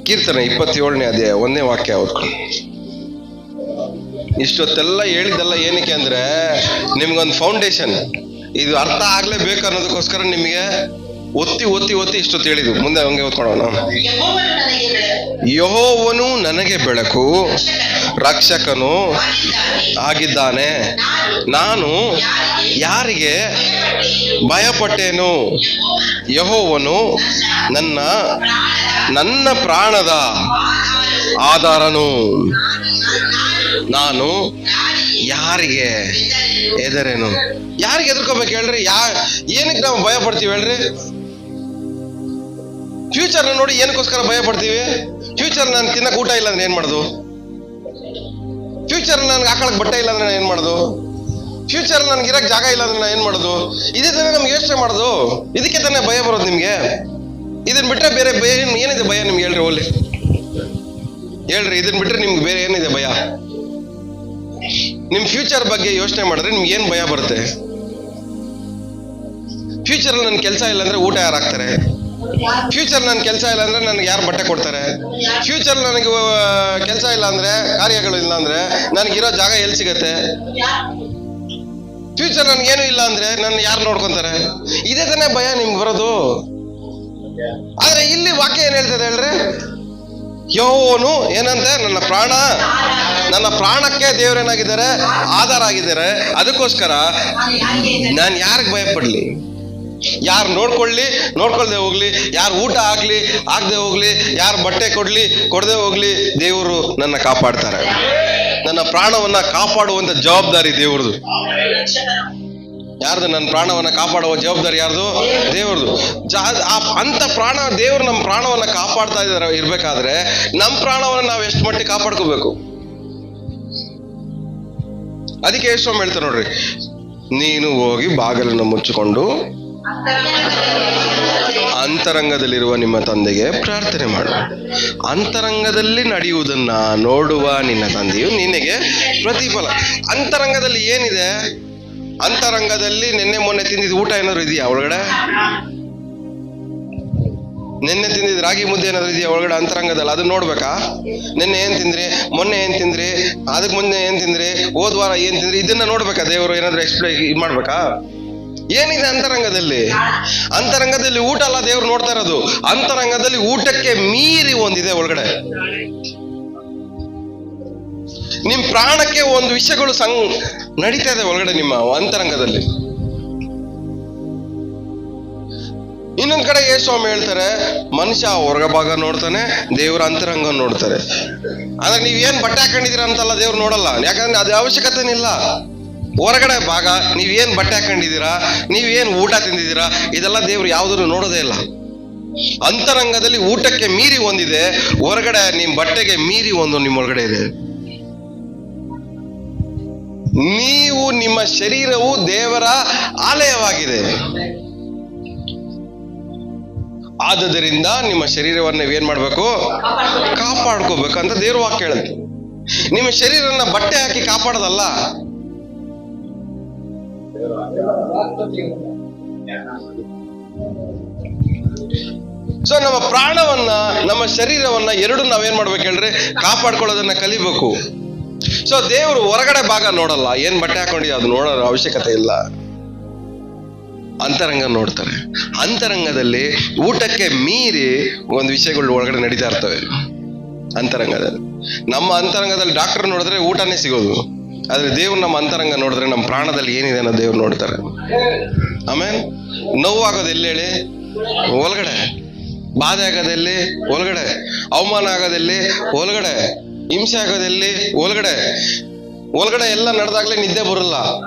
ಕೀರ್ತನೆ 27ನೇ ಅಧ್ಯಾಯ 1ನೇ ವಾಕ್ಯ ಓದ್ಕೊಂಡು. ಇಷ್ಟೊತ್ತೆಲ್ಲ ಹೇಳಿದ್ದೆಲ್ಲ ಏನಕ್ಕೆ ಅಂದ್ರೆ ನಿಮ್ಗೊಂದು ಫೌಂಡೇಶನ್, ಇದು ಅರ್ಥ ಆಗ್ಲೇಬೇಕು ಅನ್ನೋದಕ್ಕೋಸ್ಕರ ನಿಮಗೆ ಒತ್ತಿ ಒತ್ತಿ ಒತ್ತಿ ಇಷ್ಟೊತ್ತು ಹೇಳಿದ್ದು. ಮುಂದೆ ಹಂಗೆ ಓದ್ಕೊಳ್ಳೋಣ. ಯೆಹೋವನು ನನಗೆ ಬೆಳಕು, ರಕ್ಷಕನು ಆಗಿದ್ದಾನೆ. ನಾನು ಯಾರಿಗೆ ಭಯಪಟ್ಟೇನು? ಯೆಹೋವನು ನನ್ನ ಪ್ರಾಣದ ಆಧಾರನು. ನಾನು ಯಾರಿಗೆ ಹೆದರೇನು? ಯಾರಿಗೆ ಹೆದರ್ಕೋಬೇಕು ಹೇಳ್ರಿ? ಏನಕ್ಕೆ ನಾವು ಭಯ ಪಡ್ತೀವಿ ಹೇಳ್ರಿ? ಫ್ಯೂಚರ್ ನೋಡಿ ಏನಕ್ಕೋಸ್ಕರ ಭಯ ಪಡ್ತೀವಿ? ಫ್ಯೂಚರ್ ನಾನು ತಿನ್ನಕ್ ಊಟ ಇಲ್ಲ ಅಂದ್ರೆ ಏನ್ ಮಾಡೋದು? ಫ್ಯೂಚರ್ ನನ್ಗೆ ಹಾಕೊಳಕ್ ಬಟ್ಟೆ ಇಲ್ಲ ಅಂದ್ರೆ ಏನ್ ಮಾಡೋದು? ಫ್ಯೂಚರ್ ನನ್ಗೆ ಇರಕ್ ಜಾಗ ಇಲ್ಲ ಅಂದ್ರೆ ಏನ್ ಮಾಡೋದು? ಇದೇ ತಾನೇ ನಮ್ಗೆ ಯೋಚನೆ ಮಾಡೋದು. ಇದಕ್ಕೆ ತಾನೇ ಭಯ ಬರೋದು ನಿಮ್ಗೆ. ಇದನ್ ಬಿಟ್ರೆ ಬೇರೆ ಭಯ ಏನಿದೆ? ಭಯ ನಿಮ್ಗೆ ಹೇಳ್ರಿ, ಓಲಿ ಹೇಳ್ರಿ. ಇದನ್ ಬಿಟ್ರೆ ನಿಮ್ಗೆ ಬೇರೆ ಏನಿದೆ ಭಯ? ನಿಮ್ ಫ್ಯೂಚರ್ ಬಗ್ಗೆ ಯೋಚನೆ ಮಾಡಿದ್ರೆ ನಿಮ್ಗೆ ಏನ್ ಭಯ ಬರುತ್ತೆ? ಫ್ಯೂಚರ್ ನನ್ ಕೆಲಸ ಇಲ್ಲ ಅಂದ್ರೆ ಊಟ ಯಾರು ಹಾಕ್ತಾರೆ? ಫ್ಯೂಚರ್ ನನ್ ಕೆಲಸ ಇಲ್ಲ ಅಂದ್ರೆ ನನ್ಗೆ ಯಾರು ಬಟ್ಟೆ ಕೊಡ್ತಾರೆ? ಫ್ಯೂಚರ್ ನನಗೆ ಕೆಲಸ ಇಲ್ಲ ಅಂದ್ರೆ, ಕಾರ್ಯಗಳು ಇಲ್ಲ ಅಂದ್ರೆ ನನಗಿರೋ ಜಾಗ ಎಲ್ಲಿ ಸಿಗತ್ತೆ? ಫ್ಯೂಚರ್ ನನ್ಗೇನು ಇಲ್ಲ ಅಂದ್ರೆ ನನ್ನ ಯಾರು ನೋಡ್ಕೊಂತಾರೆ? ಇದೇ ತಾನೇ ಭಯ ನಿಮ್ಗೆ ಬರೋದು. ಆದ್ರೆ ಇಲ್ಲಿ ವಾಕ್ಯ ಏನ್ ಹೇಳ್ತದೆ ಹೇಳ್ರಿ? ಯೆಹೋವನು ಏನಂತೆ? ನನ್ನ ಪ್ರಾಣಕ್ಕೆ ದೇವರೇನಾಗಿದ್ದಾರೆ? ಆಧಾರ ಆಗಿದ್ದಾರೆ. ಅದಕ್ಕೋಸ್ಕರ ನಾನು ಯಾರಿಗೆ ಭಯ ಪಡ್ಲಿ? ಯಾರು ನೋಡ್ಕೊಳ್ದೆ ಹೋಗ್ಲಿ, ಯಾರು ಊಟ ಆಗದೆ ಹೋಗ್ಲಿ, ಯಾರು ಬಟ್ಟೆ ಕೊಡದೆ ಹೋಗ್ಲಿ, ದೇವರು ನನ್ನ ಕಾಪಾಡ್ತಾರೆ. ನನ್ನ ಪ್ರಾಣವನ್ನ ಕಾಪಾಡುವಂತ ಜವಾಬ್ದಾರಿ ದೇವ್ರದು. ಯಾರ್ದು? ನನ್ನ ಪ್ರಾಣವನ್ನ ಕಾಪಾಡುವ ಜವಾಬ್ದಾರಿ ಯಾರ್ದು? ದೇವ್ರದು. ಅಂತ ದೇವ್ರು ನಮ್ಮ ಪ್ರಾಣವನ್ನ ಕಾಪಾಡ್ತಾ ಇರ್ಬೇಕಾದ್ರೆ ನಮ್ಮ ಪ್ರಾಣವನ್ನ ನಾವು ಎಷ್ಟು ಮಟ್ಟಿಗೆ ಕಾಪಾಡ್ಕೋಬೇಕು? ಅದಕ್ಕೆ ಯೇಸು ಹೇಳ್ತಾರೆ ನೋಡ್ರಿ, ನೀನು ಹೋಗಿ ಬಾಗಿಲನ್ನು ಮುಚ್ಚಿಕೊಂಡು ಅಂತರಂಗದಲ್ಲಿರುವ ನಿಮ್ಮ ತಂದೆಗೆ ಪ್ರಾರ್ಥನೆ ಮಾಡು. ಅಂತರಂಗದಲ್ಲಿ ನಡೆಯುವುದನ್ನ ನೋಡುವ ನಿನ್ನ ತಂದೆಯು ನಿನಗೆ ಪ್ರತಿಫಲ. ಅಂತರಂಗದಲ್ಲಿ ಏನಿದೆ? ಅಂತರಂಗದಲ್ಲಿ ನಿನ್ನೆ ಮೊನ್ನೆ ತಿಂದಿದ್ದು ಊಟ ಏನಾದ್ರು ಇದೆಯಾ ಒಳಗಡೆ? ನಿನ್ನೆ ತಿಂದಿದ್ ರಾಗಿ ಮುದ್ದೆ ಏನಾದ್ರು ಇದೆಯಾ ಒಳಗಡೆ ಅಂತರಂಗದಲ್ಲಿ? ಅದನ್ನ ನೋಡ್ಬೇಕಾ? ನಿನ್ನೆ ಏನ್ ತಿಂದ್ರಿ, ಮೊನ್ನೆ ಏನ್ ತಿಂದ್ರಿ, ಅದಕ್ಕೆ ಮುಂದೆ ಏನ್ ತಿಂದ್ರಿ, ಹೋದ್ ವಾರ ಏನ್ ತಿಂದ್ರಿ, ಇದನ್ನ ನೋಡ್ಬೇಕಾ? ದೇವರು ಏನಾದ್ರು ಇದು ಮಾಡ್ಬೇಕಾ? ಏನಿದೆ ಅಂತರಂಗದಲ್ಲಿ? ಅಂತರಂಗದಲ್ಲಿ ಊಟ ಅಲ್ಲ ದೇವ್ರು ನೋಡ್ತಾ ಇರೋದು. ಅಂತರಂಗದಲ್ಲಿ ಊಟಕ್ಕೆ ಮೀರಿ ಒಂದಿದೆ ಒಳಗಡೆ. ನಿಮ್ ಪ್ರಾಣಕ್ಕೆ ಒಂದು ವಿಷಯಗಳು ನಡೀತಾ ಇದೆ ಒಳಗಡೆ ನಿಮ್ಮ ಅಂತರಂಗದಲ್ಲಿ. ಇನ್ನೊಂದ್ ಕಡೆ ಯೇಸ್ವಾಮಿ ಹೇಳ್ತಾರೆ, ಮನುಷ್ಯ ಹೊರಗ ಭಾಗ ನೋಡ್ತಾನೆ, ದೇವ್ರ ಅಂತರಂಗ ನೋಡ್ತಾರೆ. ಆದ್ರೆ ನೀವೇನ್ ಬಟ್ಟೆ ಹಾಕೊಂಡಿದೀರ ಅಂತಲ್ಲ ದೇವ್ರು ನೋಡಲ್ಲ. ಯಾಕಂದ್ರೆ ಅದು ಅವಶ್ಯಕತೆನಿಲ್ಲ. ಹೊರಗಡೆ ಭಾಗ ನೀವೇನ್ ಬಟ್ಟೆ ಹಾಕೊಂಡಿದ್ದೀರಾ, ನೀವೇನ್ ಊಟ ತಿಂದಿದ್ದೀರಾ, ಇದೆಲ್ಲ ದೇವ್ರು ಯಾವ್ದನ್ನು ನೋಡೋದೇ ಇಲ್ಲ. ಅಂತರಂಗದಲ್ಲಿ ಊಟಕ್ಕೆ ಮೀರಿ ಒಂದಿದೆ, ಹೊರಗಡೆ ನಿಮ್ ಬಟ್ಟೆಗೆ ಮೀರಿ ಒಂದು ನಿಮ್ಮ ಒಳಗಡೆ ಇದೆ. ನೀವು, ನಿಮ್ಮ ಶರೀರವು ದೇವರ ಆಲಯವಾಗಿದೆ. ಆದುದರಿಂದ ನಿಮ್ಮ ಶರೀರವನ್ನು ನೀವೇನ್ ಮಾಡ್ಬೇಕು? ಕಾಪಾಡ್ಕೋಬೇಕು ಅಂತ ದೇವ್ರ ವಾಕ್ಯ ಹೇಳುತ್ತೆ. ನಿಮ್ಮ ಶರೀರನ ಬಟ್ಟೆ ಹಾಕಿ ಕಾಪಾಡೋದಲ್ಲ. ಸೊ ನಮ್ಮ ಪ್ರಾಣವನ್ನ, ನಮ್ಮ ಶರೀರವನ್ನ ಎರಡು ನಾವೇನ್ ಮಾಡ್ಬೇಕು ಹೇಳ್ರಿ? ಕಾಪಾಡ್ಕೊಳ್ಳೋದನ್ನ ಕಲಿಬೇಕು. ಸೊ ದೇವರು ಹೊರಗಡೆ ಭಾಗ ನೋಡಲ್ಲ. ಏನ್ ಬಟ್ಟೆ ಹಾಕೊಂಡಿದ್ಯಾ ಅದು ನೋಡೋ ಅವಶ್ಯಕತೆ ಇಲ್ಲ. ಅಂತರಂಗ ನೋಡ್ತಾರೆ. ಅಂತರಂಗದಲ್ಲಿ ಊಟಕ್ಕೆ ಮೀರಿ ಒಂದು ವಿಷಯಗಳು ಒಳಗಡೆ ನಡೀತಾ ಇರ್ತವೆ. ಅಂತರಂಗದಲ್ಲಿ ನಮ್ಮ ಅಂತರಂಗದಲ್ಲಿ ಡಾಕ್ಟರ್ ನೋಡಿದ್ರೆ ಊಟನೇ ಸಿಗೋದು, ಆದ್ರೆ ದೇವ್ರು ನಮ್ಮ ಅಂತರಂಗ ನೋಡಿದ್ರೆ ನಮ್ಮ ಪ್ರಾಣದಲ್ಲಿ ಏನಿದೆ ಅನ್ನೋ ದೇವ್ರು ನೋಡ್ತಾರೆ. ಆಮೇಲೆ ನೋವಾಗೋದು ಎಲ್ಲಿ ಹೇಳಿ? ಒಳಗಡೆ. ಬಾಧೆ ಆಗೋದೆಲ್ಲಿ? ಒಳಗಡೆ. ಅವಮಾನ ಆಗೋದೆಲ್ಲಿ? ಒಳಗಡೆ. ಹಿಂಸೆ ಆಗೋದೆಲ್ಲಿ? ಒಳಗಡೆ. ಒಳಗಡೆ ಎಲ್ಲ ನಡೆದಾಗ್ಲೇ ನಿದ್ದೆ ಬರಲ್ಲ.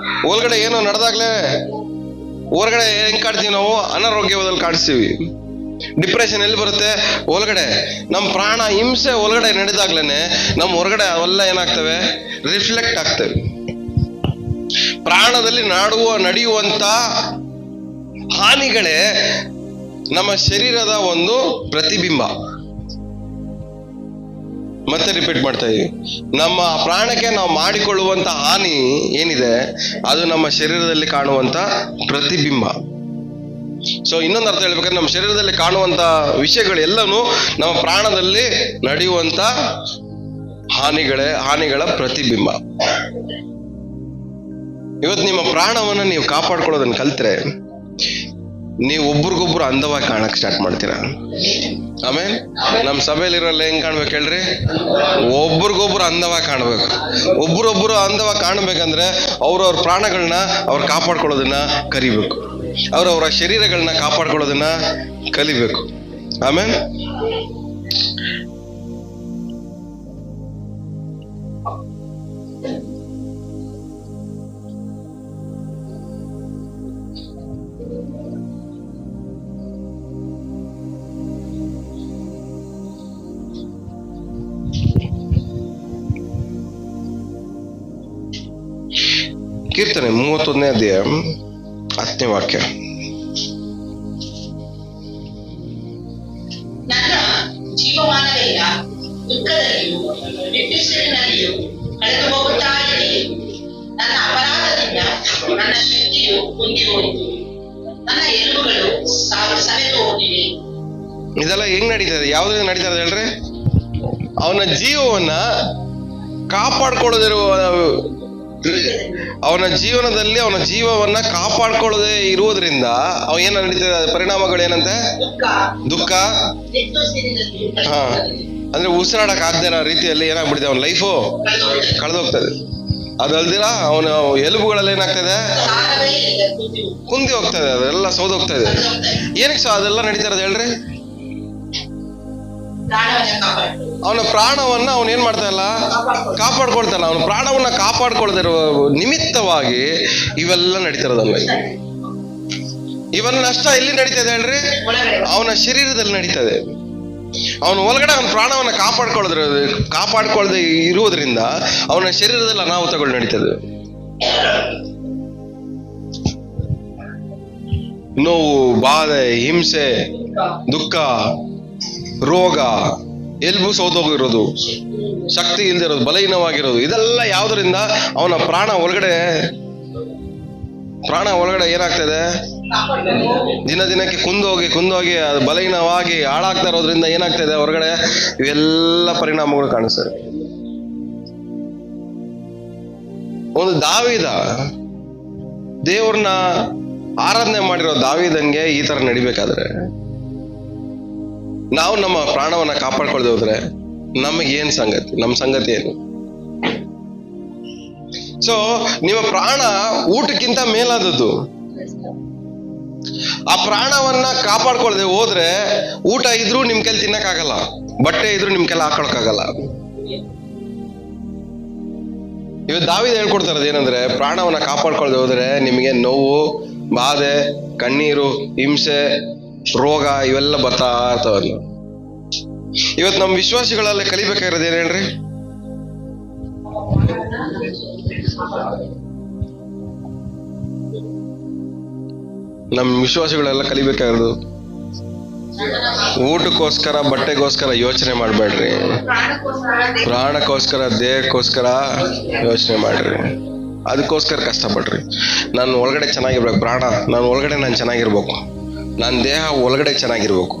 ಒಳಗಡೆ ಏನೋ ನಡೆದಾಗ್ಲೇ ಹೊರಗಡೆ ಹೆಂಗ್ ಕಾಡ್ತೀವಿ ನಾವು? ಅನಾರೋಗ್ಯದಲ್ಲಿ ಕಾಡಿಸ್ತೀವಿ. ಡಿಪ್ರೆಷನ್ ಎಲ್ಲಿ ಬರುತ್ತೆ? ಒಳಗಡೆ. ನಮ್ಮ ಪ್ರಾಣ ಹಿಂಸೆ ಒಳಗಡೆ ನಡೆದಾಗ್ಲೇನೆ ನಮ್ಮ ಹೊರಗಡೆ ಅವೆಲ್ಲ ಏನಾಗ್ತವೆ? ರಿಫ್ಲೆಕ್ಟ್ ಆಗ್ತವೆ. ಪ್ರಾಣದಲ್ಲಿ ನಡೆಯುವಂತ ಹಾನಿಗಳೇ ನಮ್ಮ ಶರೀರದ ಒಂದು ಪ್ರತಿಬಿಂಬ. ಮತ್ತೆ ರಿಪೀಟ್ ಮಾಡ್ತಾ ಇದೀವಿ, ನಮ್ಮ ಪ್ರಾಣಕ್ಕೆ ನಾವು ಮಾಡಿಕೊಳ್ಳುವಂತ ಹಾನಿ ಏನಿದೆ ಅದು ನಮ್ಮ ಶರೀರದಲ್ಲಿ ಕಾಣುವಂತ ಪ್ರತಿಬಿಂಬ. ಸೊ ಇನ್ನೊಂದು ಅರ್ಥ ಹೇಳ್ಬೇಕಾದ್ರೆ ನಮ್ಮ ಶರೀರದಲ್ಲಿ ಕಾಣುವಂತ ವಿಷಯಗಳೆಲ್ಲನೂ ನಮ್ಮ ಪ್ರಾಣದಲ್ಲಿ ನಡೆಯುವಂತ ಹಾನಿಗಳ ಪ್ರತಿಬಿಂಬ. ಇವತ್ತು ನಿಮ್ಮ ಪ್ರಾಣವನ್ನ ನೀವು ಕಾಪಾಡ್ಕೊಳ್ಳೋದನ್ನ ಕಲ್ತ್ರೆ ನೀವು ಒಬ್ರಿಗೊಬ್ರು ಅಂದವಾಗಿ ಕಾಣಕ್ ಸ್ಟಾರ್ಟ್ ಮಾಡ್ತೀರಾ. ಆಮೇಲೆ ನಮ್ಮ ಸಭೆಯಲ್ಲಿರೋಲ್ಲ ಹೆಂಗ್ ಕಾಣ್ಬೇಕು ಹೇಳ್ರಿ? ಒಬ್ರಿಗೊಬ್ರು ಅಂದವಾಗಿ ಕಾಣ್ಬೇಕು. ಒಬ್ರೊಬ್ರು ಅಂದವಾಗಿ ಕಾಣ್ಬೇಕಂದ್ರೆ ಅವ್ರವ್ರ ಪ್ರಾಣಗಳನ್ನ ಅವ್ರು ಕಾಪಾಡ್ಕೊಳ್ಳೋದನ್ನ ಕಲಿಬೇಕು. ಅವ್ರವ್ರ ಶರೀರಗಳನ್ನ ಕಾಪಾಡ್ಕೊಳ್ಳೋದನ್ನ ಕಲಿಬೇಕು. ಆಮೇಲೆ ಕೀರ್ತನೆ 31ನೇ ಅಧ್ಯಾಯ 10ನೇ ವಾಕ್ಯ. ನನ್ನ ಜೀವಮಾನವೆಲ್ಲ ದುಃಖದಲ್ಲಿಯೂ ನಿಟ್ಟುಸಿರಿನಲ್ಲಿಯೂ ಕಳೆದು ಹೋಗುತ್ತಾ ಇದೆ. ನನ್ನ ಅಪರಾಧದಿಂದ ನನ್ನ ಶಕ್ತಿಯು ಕುಂದಿ ಹೋಯಿತು, ನನ್ನ ಎಲುಬುಗಳು ಸವೆದು ಹೋಗಿವೆ. ಇದೆಲ್ಲ ಹೆಂಗ್ ನಡೀತದೆ? ಯಾವ್ದ್ರಿಂದ ನಡೀತಾ ಇದೆ ಹೇಳ್ರಿ? ಅವನ ಜೀವವನ್ನ ಕಾಪಾಡ್ಕೊಳ್ಳೋದಿರುವ, ಅವನ ಜೀವನದಲ್ಲಿ ಅವನ ಜೀವವನ್ನ ಕಾಪಾಡ್ಕೊಳ್ಳದೆ ಇರುವುದರಿಂದ ಅವ ಏನ್ ನಡೀತದೆ? ಪರಿಣಾಮಗಳು ಏನಂತೆ? ದುಃಖ. ಹಾ, ಅಂದ್ರೆ ಉಸಿರಾಡಕ್ ಆಗದೆ ರೀತಿಯಲ್ಲಿ ಏನಾಗ್ಬಿಟ್ಟಿದೆ? ಅವನ ಲೈಫು ಕಳೆದೋಗ್ತದೆ. ಅದಲ್ದಿರ ಅವನ ಎಲುಬುಗಳಲ್ಲಿ ಏನಾಗ್ತದೆ? ಕುಂದಿ ಹೋಗ್ತದೆ, ಅದೆಲ್ಲ ಸೌದೋಗ್ತದೆ. ಏನಕ್ಕೆ ಅದೆಲ್ಲ ನಡೀತಾ ಇರೋದು ಹೇಳ್ರಿ? ಅವನ ಪ್ರಾಣವನ್ನ ಅವನ್ ಏನ್ ಮಾಡ್ತಾ ಇಲ್ಲ? ಕಾಪಾಡ್ಕೊಳ್ತಾನ. ಅವನ ಪ್ರಾಣವನ್ನ ಕಾಪಾಡ್ಕೊಳ್ದಿರುವ ನಿಮಿತ್ತವಾಗಿ ಇವೆಲ್ಲ ನಡೀತಿರೋದಲ್ಲ. ಇವನ್ ನಷ್ಟ ಎಲ್ಲಿ ನಡೀತದೆ ಹೇಳ್ರಿ? ಅವನ ಶರೀರದಲ್ಲಿ ನಡೀತದೆ. ಅವನ ಒಳಗಡೆ ಅವನ ಪ್ರಾಣವನ್ನ ಕಾಪಾಡ್ಕೊಳ್ದೆ ಇರುವುದರಿಂದ ಅವನ ಶರೀರದಲ್ಲಿ ಅನಾಹುತಗಳು ನಡೀತದೆ. ನೋವು, ಬಾಧೆ, ಹಿಂಸೆ, ದುಃಖ, ರೋಗ, ಎಲ್ಬು ಸೌದೋಗಿರೋದು, ಶಕ್ತಿ ಇಲ್ದಿರೋದು, ಬಲಹೀನವಾಗಿರೋದು, ಇದೆಲ್ಲ ಯಾವುದರಿಂದ? ಅವನ ಪ್ರಾಣ ಒಳಗಡೆ ಏನಾಗ್ತದೆ? ದಿನ ದಿನಕ್ಕೆ ಕುಂದೋಗಿ ಅದು ಬಲಹೀನವಾಗಿ ಹಾಳಾಗ್ತಾ ಇರೋದ್ರಿಂದ ಏನಾಗ್ತದೆ? ಹೊರಗಡೆ ಇವೆಲ್ಲ ಪರಿಣಾಮಗಳು ಕಾಣಿಸ್ತದೆ. ಒಂದು ದಾವೀದ ದೇವ್ರನ್ನ ಆರಾಧನೆ ಮಾಡಿರೋ ದಾವೀದನ್ಗೆ ಈ ತರ ನಡಿಬೇಕಾದ್ರೆ ನಾವು ನಮ್ಮ ಪ್ರಾಣವನ್ನ ಕಾಪಾಡ್ಕೊಳ್ದೆ ಹೋದ್ರೆ ನಮಗೆ ಏನ್ ಸಂಗತಿ? ನಮ್ಮ ಸಂಗತಿ ಏನು? ಸೊ ನಿಮ್ಮ ಪ್ರಾಣ ಊಟಕ್ಕಿಂತ ಮೇಲಾದದ್ದು. ಆ ಪ್ರಾಣವನ್ನ ಕಾಪಾಡ್ಕೊಳ್ದೆ ಹೋದ್ರೆ ಊಟ ಇದ್ರೂ ನಿಮ್ ಕೈಲಿ ತಿನ್ನಕ್ಕಾಗಲ್ಲ, ಬಟ್ಟೆ ಇದ್ರೂ ನಿಮ್ ಕೈಲಿ ಹಾಕೊಳಕ್ಕಾಗಲ್ಲ. ಇವತ್ತು ದಾವೀದ ಹೇಳ್ಕೊಡ್ತಾ ಇರೋದು ಏನಂದ್ರೆ, ಪ್ರಾಣವನ್ನ ಕಾಪಾಡ್ಕೊಳ್ದೆ ಹೋದ್ರೆ ನಿಮಗೆ ನೋವು, ಬಾಧೆ, ಕಣ್ಣೀರು, ಹಿಂಸೆ, ರೋಗ ಇವೆಲ್ಲ ಬರ್ತಾ ಇರ್ತವಲ್ಲ. ಇವತ್ತು ನಮ್ಮ ವಿಶ್ವಾಸಿಗಳಲ್ಲಿ ಕಲಿಬೇಕಾಗಿರೋದು ಏನ್ ಹೇಳ್ರಿ? ನಮ್ಮ ವಿಶ್ವಾಸಿಗಳೆಲ್ಲ ಕಲಿಬೇಕಾಗಿರೋದು ಊಟಕ್ಕೋಸ್ಕರ, ಬಟ್ಟೆಗೋಸ್ಕರ ಯೋಚನೆ ಮಾಡ್ಬೇಡ್ರಿ. ಪ್ರಾಣಕ್ಕೋಸ್ಕರ, ದೇಹಕ್ಕೋಸ್ಕರ ಯೋಚನೆ ಮಾಡ್ರಿ. ಅದಕ್ಕೋಸ್ಕರ ಕಷ್ಟಪಡ್ರಿ. ನಾನು ಒಳಗಡೆ ಚೆನ್ನಾಗಿರ್ಬೇಕು. ಪ್ರಾಣ ನಾನು ಒಳಗಡೆ ನಾನು ಚೆನ್ನಾಗಿರ್ಬೇಕು. ನನ್ನ ದೇಹ ಒಳಗಡೆ ಚೆನ್ನಾಗಿರ್ಬೇಕು.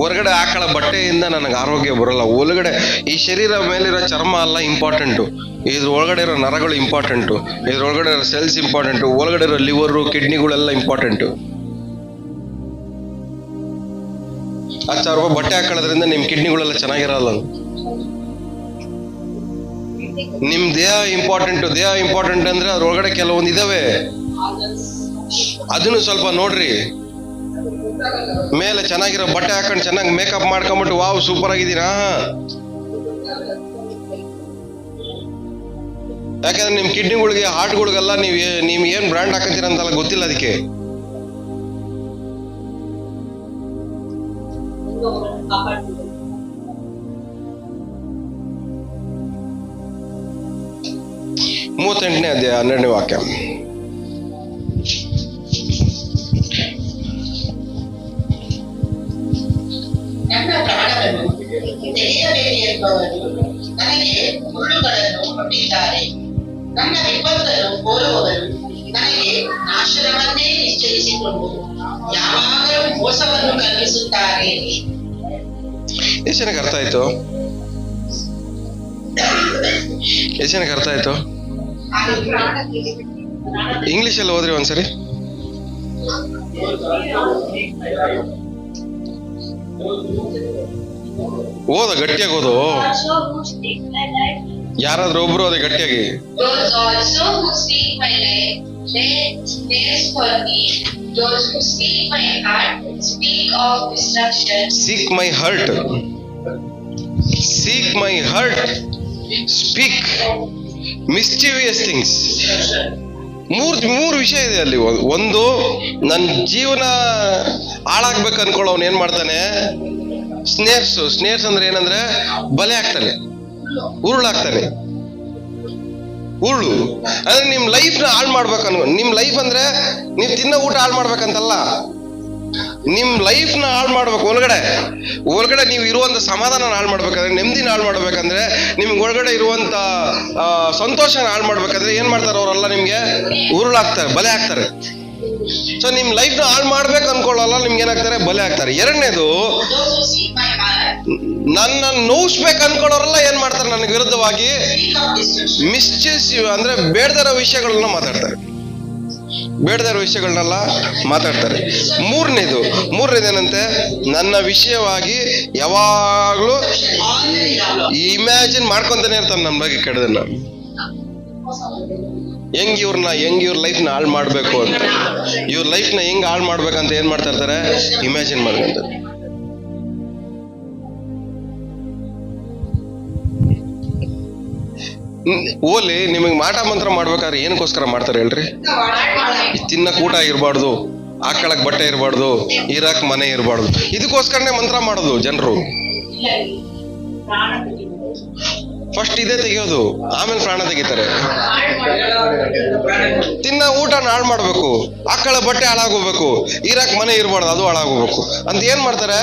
ಹೊರಗಡೆ ಆಕಳ ಬಟ್ಟೆಯಿಂದ ನನಗೆ ಆರೋಗ್ಯ ಬರಲ್ಲ. ಒಳಗಡೆ ಈ ಶರೀರ ಮೇಲಿರೋ ಚರ್ಮ ಎಲ್ಲ ಇಂಪಾರ್ಟೆಂಟು, ಇದ್ರ ಒಳಗಡೆ ಇರೋ ನರಗಳು ಇಂಪಾರ್ಟೆಂಟು, ಇದ್ರೊಳಗಡೆ ಇರೋ ಸೆಲ್ಸ್ ಇಂಪಾರ್ಟೆಂಟು, ಒಳಗಡೆ ಇರೋ ಲಿವರು ಕಿಡ್ನಿಗಳೆಲ್ಲ ಇಂಪಾರ್ಟೆಂಟು. 10,000 ರೂಪಾಯಿ ಬಟ್ಟೆ ಹಾಕೊಳ್ಳೋದ್ರಿಂದ ನಿಮ್ಮ ಕಿಡ್ನಿಗಳೆಲ್ಲ ಚೆನ್ನಾಗಿರಲ್ಲ. ನಿಮ್ ದೇಹ ಇಂಪಾರ್ಟೆಂಟ್ ಅಂದ್ರೆ ಅದ್ರೊಳಗಡೆ ಕೆಲವೊಂದು ಇದಾವೆ, ಅದನ್ನು ಸ್ವಲ್ಪ ನೋಡ್ರಿ. ಮೇಲೆ ಚೆನ್ನಾಗಿರೋ ಬಟ್ಟೆ ಹಾಕೊಂಡು ಚೆನ್ನಾಗಿ ಮೇಕಪ್ ಮಾಡ್ಕೊಂಬಿಟ್ಟು ವಾವ್ ಸೂಪರ್ ಆಗಿದ್ದೀರಾ, ಯಾಕಂದ್ರೆ ನಿಮ್ ಕಿಡ್ನಿಗಳಿಗೆ ಹಾರ್ಟ್ಗಳಿಗೆಲ್ಲ ನೀವು ಏನ್ ಬ್ರ್ಯಾಂಡ್ ಹಾಕತ್ತೀರ ಅಂತಲ್ಲ ಗೊತ್ತಿಲ್ಲ. ಅದಕ್ಕೆ ಮೂವತ್ತೆಂಟನೇ ಅಧ್ಯಾಯ 12ನೇ ವಾಕ್ಯ. ನನ್ನ ಪ್ರಾಣವನ್ನು ತೆಗೆಯಬೇಕೆಂಬವರು ನನಗೆ ಮುಳ್ಳುಗಳನ್ನು ಕೊಟ್ಟಿದ್ದಾರೆ. ನನ್ನ ವಿಪತ್ತನ್ನು ಕೋರುವವರು ನನಗೆ ನಾಶನವನ್ನೇ ನಿಶ್ಚಯಿಸಿಕೊಂಡು ಯಾವಾಗಲೂ ಮೋಸವನ್ನು ಕಲ್ಪಿಸುತ್ತಾರೆ. ಎಷ್ಟು ಜನಕ್ಕೆ ಅರ್ಥ ಆಯ್ತು? ಇಂಗ್ಲಿಷ್ ಅಲ್ಲಿ ಹೋದ್ರಿ ಒಂದ್ಸರಿ. ಓದ ಗಟ್ಟಿಯಾಗಿ ಓದು. ಯಾರಾದ್ರೂ ಒಬ್ರು ಅದೇ ಗಟ್ಟಿಯಾಗಿ. Seek my heart, speak mischievous things. ಮೂರು ವಿಷಯ ಇದೆ ಅಲ್ಲಿ. ಒಂದು, ನನ್ನ ಜೀವನ ಹಾಳಾಗ್ಬೇಕು ಅನ್ಕೊಳ್ಳೋನು ಏನ್ ಮಾಡ್ತಾನೆ? ಸ್ನೇರ್ಸ್ ಅಂದ್ರೆ ಏನಂದ್ರೆ ಬಲೆ ಹಾಕ್ತಾನೆ, ಉರುಳಾಗ್ತಾನೆ. ಉರುಳು ಅಂದ್ರೆ ನಿಮ್ ಲೈಫ್ ನ ಹಾಳು ಮಾಡ್ಬೇಕು ನಿಮ್ ಲೈಫ್ ಅಂದ್ರೆ ನೀವ್ ತಿನ್ನೋ ಊಟ ಹಾಳು ಮಾಡ್ಬೇಕಂತಲ್ಲ, ನಿಮ್ ಲೈಫ್ ನ ಹಾಳು ಮಾಡ್ಬೇಕು. ಒಳಗಡೆ ನೀವು ಇರುವಂತ ಸಮಾಧಾನ ಹಾಳು ಮಾಡ್ಬೇಕಂದ್ರೆ, ನೆಮ್ಮದಿನ ಹಾಳು ಮಾಡ್ಬೇಕಂದ್ರೆ, ನಿಮ್ಗೆ ಒಳಗಡೆ ಇರುವಂತ ಸಂತೋಷನ ಹಾಳು ಮಾಡ್ಬೇಕಂದ್ರೆ ಏನ್ ಮಾಡ್ತಾರೆ ಅವರೆಲ್ಲ? ನಿಮ್ಗೆ ಉರುಳಾಗ್ತಾರೆ, ಬಲೆ ಹಾಕ್ತಾರೆ. ಸೊ ನಿಮ್ ಲೈಫ್ ನ ಹಾಳು ಮಾಡ್ಬೇಕು ಅನ್ಕೊಳ್ಳಲ್ಲ, ನಿಮ್ಗೆ ಏನಾಗ್ತಾರೆ? ಬಲೆ ಹಾಕ್ತಾರೆ. ಎರಡನೇದು, ನನ್ನ ನೋಯಿಸ್ಬೇಕು ಅನ್ಕೊಳ್ಳೋರೆಲ್ಲ ಏನ್ ಮಾಡ್ತಾರೆ? ನನಗೆ ವಿರುದ್ಧವಾಗಿ ಮಿಸ್ಚಿವ್ ಅಂದ್ರೆ ಬೇಡದಿರೋ ವಿಷಯಗಳನ್ನ ಮಾತಾಡ್ತಾರೆ. ಮೂರನೇದು ಏನಂತೆ? ನನ್ನ ವಿಷಯವಾಗಿ ಯಾವಾಗ್ಲೂ ಇಮ್ಯಾಜಿನ್ ಮಾಡ್ಕೊಂತಾನೆ ಇರ್ತಾನೆ ನನ್ನ ಬಗ್ಗೆ ಕೆಡದನ್ನ. ಹೆಂಗ್ ಇವ್ರ ಲೈಫ್ನ ಹಾಳು ಮಾಡ್ಬೇಕು ಅಂತ, ಇವ್ರ ಲೈಫ್ನ ಹೆಂಗ್ ಹಾಳು ಮಾಡ್ಬೇಕಂತ ಏನ್ ಮಾಡ್ತಾ ಇರ್ತಾರೆ? ಇಮ್ಯಾಜಿನ್ ಮಾಡ್ಕೊಂತಾರೆ. ಓಲಿ ನಿಮಗೆ ಮಾಟ ಮಂತ್ರ ಮಾಡ್ಬೇಕಾದ್ರೆ ಏನಕ್ಕೋಸ್ಕರ ಮಾಡ್ತಾರೆ ಹೇಳ್ರಿ? ತಿನ್ನಕ್ ಊಟ ಇರಬಾರ್ದು, ಹಾಕೊಳಕ್ ಬಟ್ಟೆ ಇರಬಾರ್ದು, ಇರಾಕ್ ಮನೆ ಇರಬಾರ್ದು, ಇದಕ್ಕೋಸ್ಕರನೇ ಮಂತ್ರ ಮಾಡೋದು ಜನರು. ಫಸ್ಟ್ ಇದೇ ತೆಗಿಯೋದು, ಆಮೇಲೆ ಪ್ರಾಣ ತೆಗಿತಾರೆ. ತಿನ್ನ ಊಟನ ಹಾಳು ಮಾಡ್ಬೇಕು, ಹಾಕೊಳ ಬಟ್ಟೆ ಹಾಳಾಗೋಗ್ಬೇಕು, ಇರಾಕ್ ಮನೆ ಇರಬಾರ್ದು, ಅದು ಹಾಳಾಗೋಗ್ಬೇಕು ಅಂತ ಏನ್ ಮಾಡ್ತಾರೆ?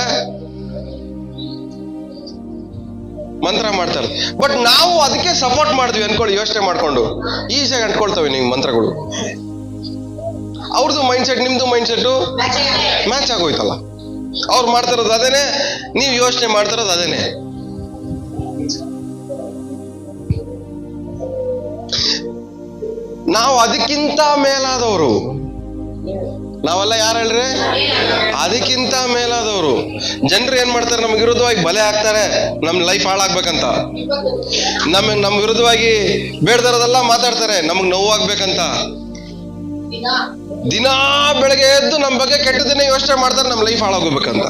ಮಂತ್ರ ಮಾಡ್ತಾರೆ. ಬಟ್ ನಾವು ಅದಕ್ಕೆ ಸಪೋರ್ಟ್ ಮಾಡಿದ್ವಿ ಅನ್ಕೊಳ್ಳಿ, ಯೋಚನೆ ಮಾಡ್ಕೊಂಡು ಈಸಿಯಾಗಿ ಅಂಟ್ಕೊಳ್ತವೆ ನೀವು ಮಂತ್ರಗಳು. ಅವ್ರದ್ದು ಮೈಂಡ್ಸೆಟ್ ನಿಮ್ದು ಮೈಂಡ್ಸೆಟ್ ಮ್ಯಾಚ್ ಆಗೋಯ್ತಲ್ಲ. ಅವ್ರು ಮಾಡ್ತಿರೋದು ಅದೇನೆ, ನೀವು ಯೋಚನೆ ಮಾಡ್ತಿರೋದು ಅದೇನೆ. ನಾವು ಅದಕ್ಕಿಂತ ಮೇಲಾದವರು. ನಾವೆಲ್ಲ ಯಾರು ಹೇಳ್ರಿ? ಅದಕ್ಕಿಂತ ಮೇಲಾದವರು. ಜನರು ಏನ್ ಮಾಡ್ತಾರೆ? ನಮ್ಗೆ ವಿರುದ್ಧವಾಗಿ ಬಲೆ ಹಾಕ್ತಾರೆ, ನಮ್ ಲೈಫ್ ಹಾಳಾಗ್ಬೇಕಂತ. ನಮ್ ವಿರುದ್ಧವಾಗಿ ಬೇಡದರದೆಲ್ಲ ಮಾತಾಡ್ತಾರೆ, ನಮಗ್ ನೋವಾಗ್ಬೇಕಂತ. ದಿನಾ ಬೆಳಗ್ಗೆ ಎದ್ದು ನಮ್ ಬಗ್ಗೆ ಕೆಟ್ಟದನ್ನೇ ಯೋಚನೆ ಮಾಡ್ತಾರೆ, ನಮ್ ಲೈಫ್ ಹಾಳಾಗೋಗ್ಬೇಕಂತ.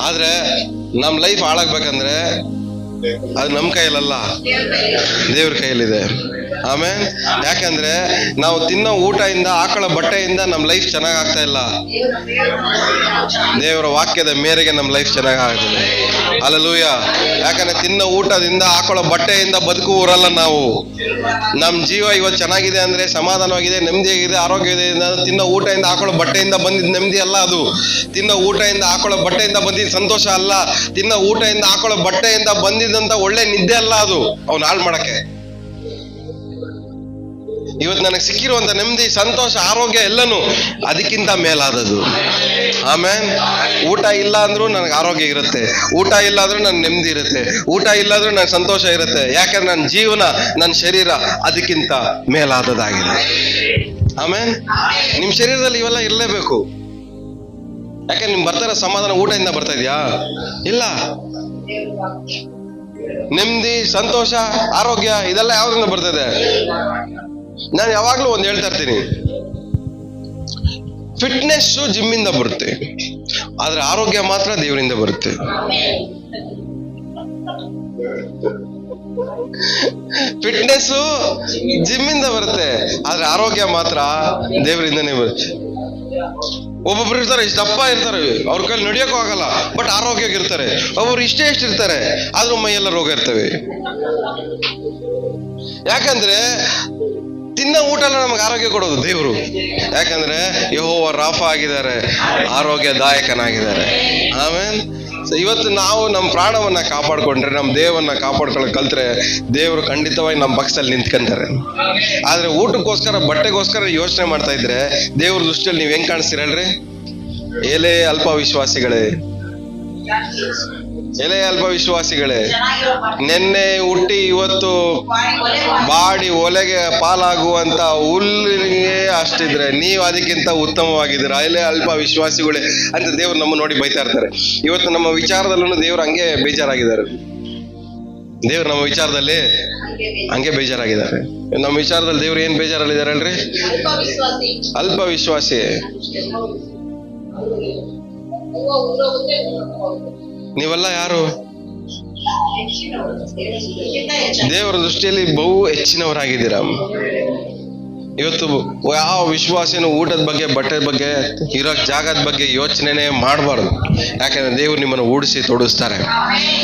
ಆದ್ರೆ ನಮ್ ಲೈಫ್ ಹಾಳಾಗ್ಬೇಕಂದ್ರೆ ಅದು ನಮ್ ಕೈಯಲ್ಲ, ದೇವ್ರ ಕೈಯಲ್ಲಿದೆ. ಆಮೇಲೆ ಯಾಕಂದ್ರೆ ನಾವು ತಿನ್ನೋ ಊಟದಿಂದ, ಹಾಕೊಳ್ಳೋ ಬಟ್ಟೆಯಿಂದ ನಮ್ ಲೈಫ್ ಚೆನ್ನಾಗ್ ಆಗ್ತಾ ಇಲ್ಲ. ದೇವರ ವಾಕ್ಯದ ಮೇರೆಗೆ ನಮ್ ಲೈಫ್ ಚೆನ್ನಾಗ್ ಆಗ್ತದೆ. ಹಲ್ಲೆಲೂಯ. ಯಾಕಂದ್ರೆ ತಿನ್ನೋ ಊಟದಿಂದ, ಹಾಕೊಳ್ಳೋ ಬಟ್ಟೆಯಿಂದ ಬದುಕುವರಲ್ಲ ನಾವು. ನಮ್ ಜೀವ ಇವತ್ತು ಚೆನ್ನಾಗಿದೆ ಅಂದ್ರೆ, ಸಮಾಧಾನವಾಗಿದೆ, ನೆಮ್ಮದಿಯಾಗಿದೆ, ಆರೋಗ್ಯ ಇದೆ. ತಿನ್ನೋ ಊಟದಿಂದ, ಹಾಕೊಳ್ಳೋ ಬಟ್ಟೆಯಿಂದ ಬಂದಿದ್ದ ನೆಮ್ಮದಿ ಅಲ್ಲ ಅದು. ತಿನ್ನೋ ಊಟದಿಂದ, ಹಾಕೊಳ್ಳೋ ಬಟ್ಟೆಯಿಂದ ಬಂದಿದ್ದ ಸಂತೋಷ ಅಲ್ಲ. ತಿನ್ನೋ ಊಟದಿಂದ, ಹಾಕೊಳ್ಳೋ ಬಟ್ಟೆಯಿಂದ ಬಂದಿದ್ದಂತ ಒಳ್ಳೆ ನಿದ್ದೆ ಅಲ್ಲ ಅದು ಅವ್ನು ಹಾಳು ಮಾಡಕ್ಕೆ. ಇವತ್ತು ನನಗೆ ಸಿಕ್ಕಿರುವಂತ ನೆಮ್ಮದಿ, ಸಂತೋಷ, ಆರೋಗ್ಯ ಎಲ್ಲನೂ ಅದಕ್ಕಿಂತ ಮೇಲಾದದು. ಆಮೇಲೆ ಊಟ ಇಲ್ಲ ಅಂದ್ರೂ ನನಗೆ ಆರೋಗ್ಯ ಇರುತ್ತೆ, ಊಟ ಇಲ್ಲ ಅಂದ್ರೂ ನನ್ ನೆಮ್ಮದಿ ಇರುತ್ತೆ, ಊಟ ಇಲ್ಲ ಅಂದ್ರೂ ನನಗೆ ಸಂತೋಷ ಇರುತ್ತೆ. ಯಾಕಂದ್ರೆ ನನ್ನ ಜೀವನ, ನನ್ನ ಶರೀರ ಅದಕ್ಕಿಂತ ಮೇಲಾದದಾಗಿದೆ. ಆಮೇಲೆ ನಿಮ್ ಶರೀರದಲ್ಲಿ ಇವೆಲ್ಲ ಇರಲೇಬೇಕು. ಯಾಕಂದ್ರೆ ನಿಮ್ ಬರ್ತಾರ ಸಮಾಧಾನ ಊಟದಿಂದ ಬರ್ತಾ ಇದೆಯಾ? ಇಲ್ಲ. ನೆಮ್ಮದಿ, ಸಂತೋಷ, ಆರೋಗ್ಯ ಇದೆಲ್ಲ ಯಾವ್ದ್ರಿಂದ ಬರ್ತದೆ? ನಾನು ಯಾವಾಗ್ಲೂ ಒಂದ್ ಹೇಳ್ತಾ ಇರ್ತೀನಿ, ಫಿಟ್ನೆಸ್ ಜಿಮ್ಮಿಂದ ಬರುತ್ತೆ, ಆದ್ರೆ ಆರೋಗ್ಯ ಮಾತ್ರ ದೇವರಿಂದ ಬರುತ್ತೆ. ಫಿಟ್ನೆಸ್ ಜಿಮ್ಮಿಂದ ಬರುತ್ತೆ, ಆದ್ರೆ ಆರೋಗ್ಯ ಮಾತ್ರ ದೇವರಿಂದನೇ ಬರುತ್ತೆ. ಒಬ್ಬೊಬ್ರು ಇರ್ತಾರೆ, ಇಷ್ಟು ದಪ್ಪ ಇರ್ತಾರೆ, ಅವ್ರ ಕೈಲಿ ನಡೆಯೋಕ್ಕೂ ಆಗಲ್ಲ, ಬಟ್ ಆರೋಗ್ಯಕ್ಕೆ ಇರ್ತಾರೆ. ಒಬ್ಬರು ಇಷ್ಟೇ ಇರ್ತಾರೆ, ಆದ್ರೂ ಮೈಯೆಲ್ಲ ರೋಗ ಇರ್ತವೆ. ಯಾಕಂದ್ರೆ ತಿನ್ನೋ ಊಟ ಎಲ್ಲ ನಮ್ಗೆ ಆರೋಗ್ಯ ಕೊಡೋದು ದೇವರು. ಯಾಕಂದ್ರೆ ಯೆಹೋವ ರಾಫ ಆಗಿದ್ದಾರೆ, ಆರೋಗ್ಯದಾಯಕನಾಗಿದ್ದಾರೆ. ಆಮೇಲೆ ಇವತ್ತು ನಾವು ನಮ್ಮ ಪ್ರಾಣವನ್ನ ಕಾಪಾಡ್ಕೊಂಡ್ರೆ, ನಮ್ಮ ದೇವನ್ನ ಕಾಪಾಡ್ಕೊಳ್ಳೋಕೆ ಕಲ್ತ್ರೆ, ದೇವರು ಖಂಡಿತವಾಗಿ ನಮ್ಮ ಪಕ್ಷದಲ್ಲಿ ನಿಂತ್ಕೊಂತಾರೆ. ಆದ್ರೆ ಊಟಕ್ಕೋಸ್ಕರ, ಬಟ್ಟೆಗೋಸ್ಕರ ಯೋಚನೆ ಮಾಡ್ತಾ ಇದ್ರೆ ದೇವ್ರ ದೃಷ್ಟಿಯಲ್ಲಿ ನೀವ್ ಹೆಂಗ್ ಕಾಣಿಸ್ತೀರ ಹೇಳ್ರಿ? ಎಲೆ ಅಲ್ಪ ವಿಶ್ವಾಸಿಗಳೇ, ಎಲೆ ಅಲ್ಪ ವಿಶ್ವಾಸಿಗಳೇ, ನೆನ್ನೆ ಹುಟ್ಟಿ ಇವತ್ತು ಬಾಡಿ ಒಲೆಗೆ ಪಾಲಾಗುವಂತ ಹುಲ್ಲಿಗೆ ಅಷ್ಟಿದ್ರೆ ನೀವು ಅದಕ್ಕಿಂತ ಉತ್ತಮವಾಗಿದ್ದೀರಾ, ಎಲೆ ಅಲ್ಪ ವಿಶ್ವಾಸಿಗಳೇ ಅಂತ ದೇವ್ರು ನಮ್ಮ ನೋಡಿ ಬೈತಾ ಇರ್ತಾರೆ. ಇವತ್ತು ನಮ್ಮ ವಿಚಾರದಲ್ಲೂ ದೇವ್ರು ಹಂಗೆ ಬೇಜಾರಾಗಿದ್ದಾರೆ. ದೇವ್ರು ನಮ್ಮ ವಿಚಾರದಲ್ಲಿ ಹಂಗೆ ಬೇಜಾರಾಗಿದ್ದಾರೆ. ನಮ್ಮ ವಿಚಾರದಲ್ಲಿ ದೇವ್ರು ಏನ್ ಬೇಜಾರಲ್ಲಿದ್ದಾರೆ ಹೇಳ್ರಿ? ಅಲ್ಪ ವಿಶ್ವಾಸಿ. ನೀವೆಲ್ಲ ಯಾರು? ದೇವರ ದೃಷ್ಟಿಯಲ್ಲಿ ಬಹು ಹೆಚ್ಚಿನವರಾಗಿದ್ದೀರಾ. ಇವತ್ತು ಯಾವ ವಿಶ್ವಾಸಿನೂ ಊಟದ ಬಗ್ಗೆ, ಬಟ್ಟೆ ಬಗ್ಗೆ, ಇರೋ ಜಾಗದ ಬಗ್ಗೆ ಯೋಚನೆನೇ ಮಾಡಬಾರ್ದು. ಯಾಕಂದ್ರೆ ದೇವ್ರು ನಿಮ್ಮನ್ನು ಉಡಿಸಿ ತೊಡಿಸ್ತಾರೆ.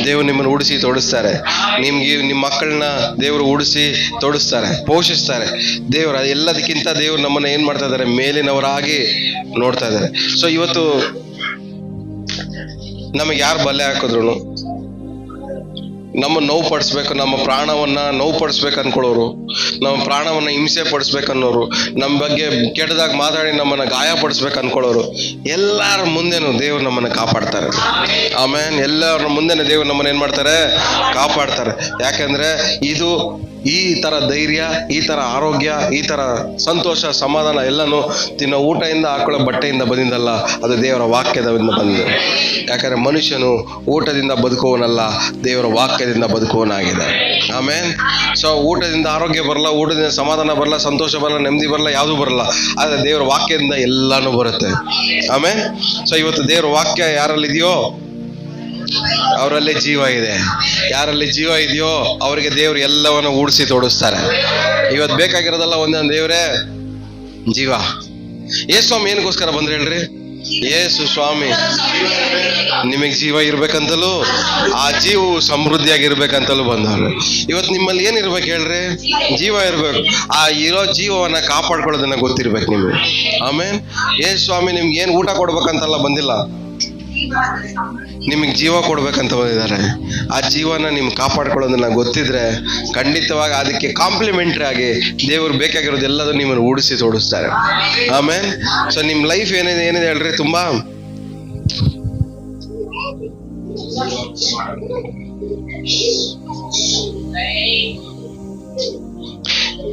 ದೇವ್ರು ನಿಮ್ಮನ್ನು ಉಡಿಸಿ ತೊಡಿಸ್ತಾರೆ. ನಿಮ್ಗೆ ನಿಮ್ಮ ಮಕ್ಕಳನ್ನ ದೇವ್ರು ಉಡಿಸಿ ತೊಡಿಸ್ತಾರೆ, ಪೋಷಿಸ್ತಾರೆ. ದೇವ್ರ ಎಲ್ಲದಕ್ಕಿಂತ ದೇವ್ರು ನಮ್ಮನ್ನ ಏನ್ ಮಾಡ್ತಾ ಇದ್ದಾರೆ? ಮೇಲಿನವರಾಗಿ ನೋಡ್ತಾ ಇದ್ದಾರೆ. ಸೊ ಇವತ್ತು ನಮಗೆ ಯಾರು ಬಲೆ ಹಾಕಿದ್ರು, ನಮ್ಮ ನೋವು ಪಡಿಸ್ಬೇಕು, ನಮ್ಮ ಪ್ರಾಣವನ್ನ ನೋವು ಪಡಿಸ್ಬೇಕು ಅನ್ಕೊಳ್ಳೋರು, ನಮ್ಮ ಪ್ರಾಣವನ್ನ ಹಿಂಸೆ ಪಡಿಸ್ಬೇಕನ್ನೋರು, ನಮ್ಮ ಬಗ್ಗೆ ಕೆಟ್ಟದಾಗ ಮಾತಾಡಿ ನಮ್ಮನ್ನ ಗಾಯ ಪಡಿಸ್ಬೇಕು ಅನ್ಕೊಳ್ಳೋರು, ಎಲ್ಲರ ಮುಂದೆನೂ ದೇವ್ರು ನಮ್ಮನ್ನ ಕಾಪಾಡ್ತಾರೆ. ಆಮೇಲೆ ಎಲ್ಲರ ಮುಂದೆನೇ ದೇವ್ರು ನಮ್ಮನ್ನ ಏನ್ ಮಾಡ್ತಾರೆ? ಕಾಪಾಡ್ತಾರೆ. ಯಾಕಂದ್ರೆ ಇದು ಈ ತರ ಧೈರ್ಯ, ಈ ತರ ಆರೋಗ್ಯ, ಈ ತರ ಸಂತೋಷ, ಸಮಾಧಾನ ಎಲ್ಲನೂ ತಿನ್ನೋ ಊಟದಿಂದ, ಹಾಕೊಳ್ಳೋ ಬಟ್ಟೆಯಿಂದ ಬಂದಿದ್ದಲ್ಲ, ಅದು ದೇವರ ವಾಕ್ಯದಿಂದ ಬಂದಿದೆ. ಯಾಕಂದ್ರೆ ಮನುಷ್ಯನು ಊಟದಿಂದ ಬದುಕುವನಲ್ಲ, ದೇವರ ವಾಕ್ಯದಿಂದ ಬದುಕುವನಾಗಿದೆ. ಆಮೇಲೆ ಸೊ ಊಟದಿಂದ ಆರೋಗ್ಯ ಬರಲ್ಲ, ಊಟದಿಂದ ಸಮಾಧಾನ ಬರಲ್ಲ, ಸಂತೋಷ ಬರಲ್ಲ, ನೆಮ್ಮದಿ ಬರಲ್ಲ, ಯಾವುದು ಬರಲ್ಲ. ಆದ್ರೆ ದೇವರ ವಾಕ್ಯದಿಂದ ಎಲ್ಲಾನು ಬರುತ್ತೆ. ಆಮೇಲೆ ಸೊ ಇವತ್ತು ದೇವರ ವಾಕ್ಯ ಯಾರಲ್ಲಿದೆಯೋ ಅವರಲ್ಲಿ ಜೀವ ಇದೆ. ಯಾರಲ್ಲಿ ಜೀವ ಇದೆಯೋ ಅವರಿಗೆ ದೇವ್ರು ಎಲ್ಲವನ್ನು ಉಡಿಸಿ ತೋಡಿಸ್ತಾರೆ. ಇವತ್ತು ಬೇಕಾಗಿರೋದಲ್ಲ ಒಂದೊಂದು ದೇವ್ರೇ ಜೀವ. ಯೇಸು ಸ್ವಾಮಿ ಏನಕ್ಕೋಸ್ಕರ ಬಂದ್ರೆ ಹೇಳ್ರಿ? ಯೇಸು ಸ್ವಾಮಿ ನಿಮಗೆ ಜೀವ ಇರ್ಬೇಕಂತಲೂ, ಆ ಜೀವವು ಸಮೃದ್ಧಿಯಾಗಿರ್ಬೇಕಂತಲೂ ಬಂದವ್ರು. ಇವತ್ತು ನಿಮ್ಮಲ್ಲಿ ಏನಿರ್ಬೇಕು ಹೇಳ್ರಿ? ಜೀವ ಇರ್ಬೇಕು. ಆ ಇರೋ ಜೀವವನ್ನ ಕಾಪಾಡ್ಕೊಳ್ಳೋದನ್ನ ಗೊತ್ತಿರ್ಬೇಕು ನಿಮಗೆ. ಆಮೇಲೆ ಯೇಸು ಸ್ವಾಮಿ ನಿಮ್ಗೆ ಏನ್ ಊಟ ಕೊಡ್ಬೇಕಂತಲ್ಲ ಬಂದಿಲ್ಲ, ನಿಮಗೆ ಜೀವ ಕೊಡ್ಬೇಕಂತ ಬಂದಿದ್ದಾರೆ. ಆ ಜೀವನ ನಿಮ್ಗೆ ಕಾಪಾಡ್ಕೊಳ್ಳೋದನ್ನ ಗೊತ್ತಿದ್ರೆ ಖಂಡಿತವಾಗಿ ಅದಕ್ಕೆ ಕಾಂಪ್ಲಿಮೆಂಟ್ರಿ ಆಗಿ ದೇವ್ರು ಬೇಕಾಗಿರೋದು ಎಲ್ಲದೂ ನಿಮ್ಮನ್ನು ಉಡಿಸಿ ತೋಡಿಸ್ತಾರೆ. ಆಮೇಲೆ ಸೊ ನಿಮ್ ಲೈಫ್ ಏನಿದೆ ಹೇಳ್ರಿ? ತುಂಬಾ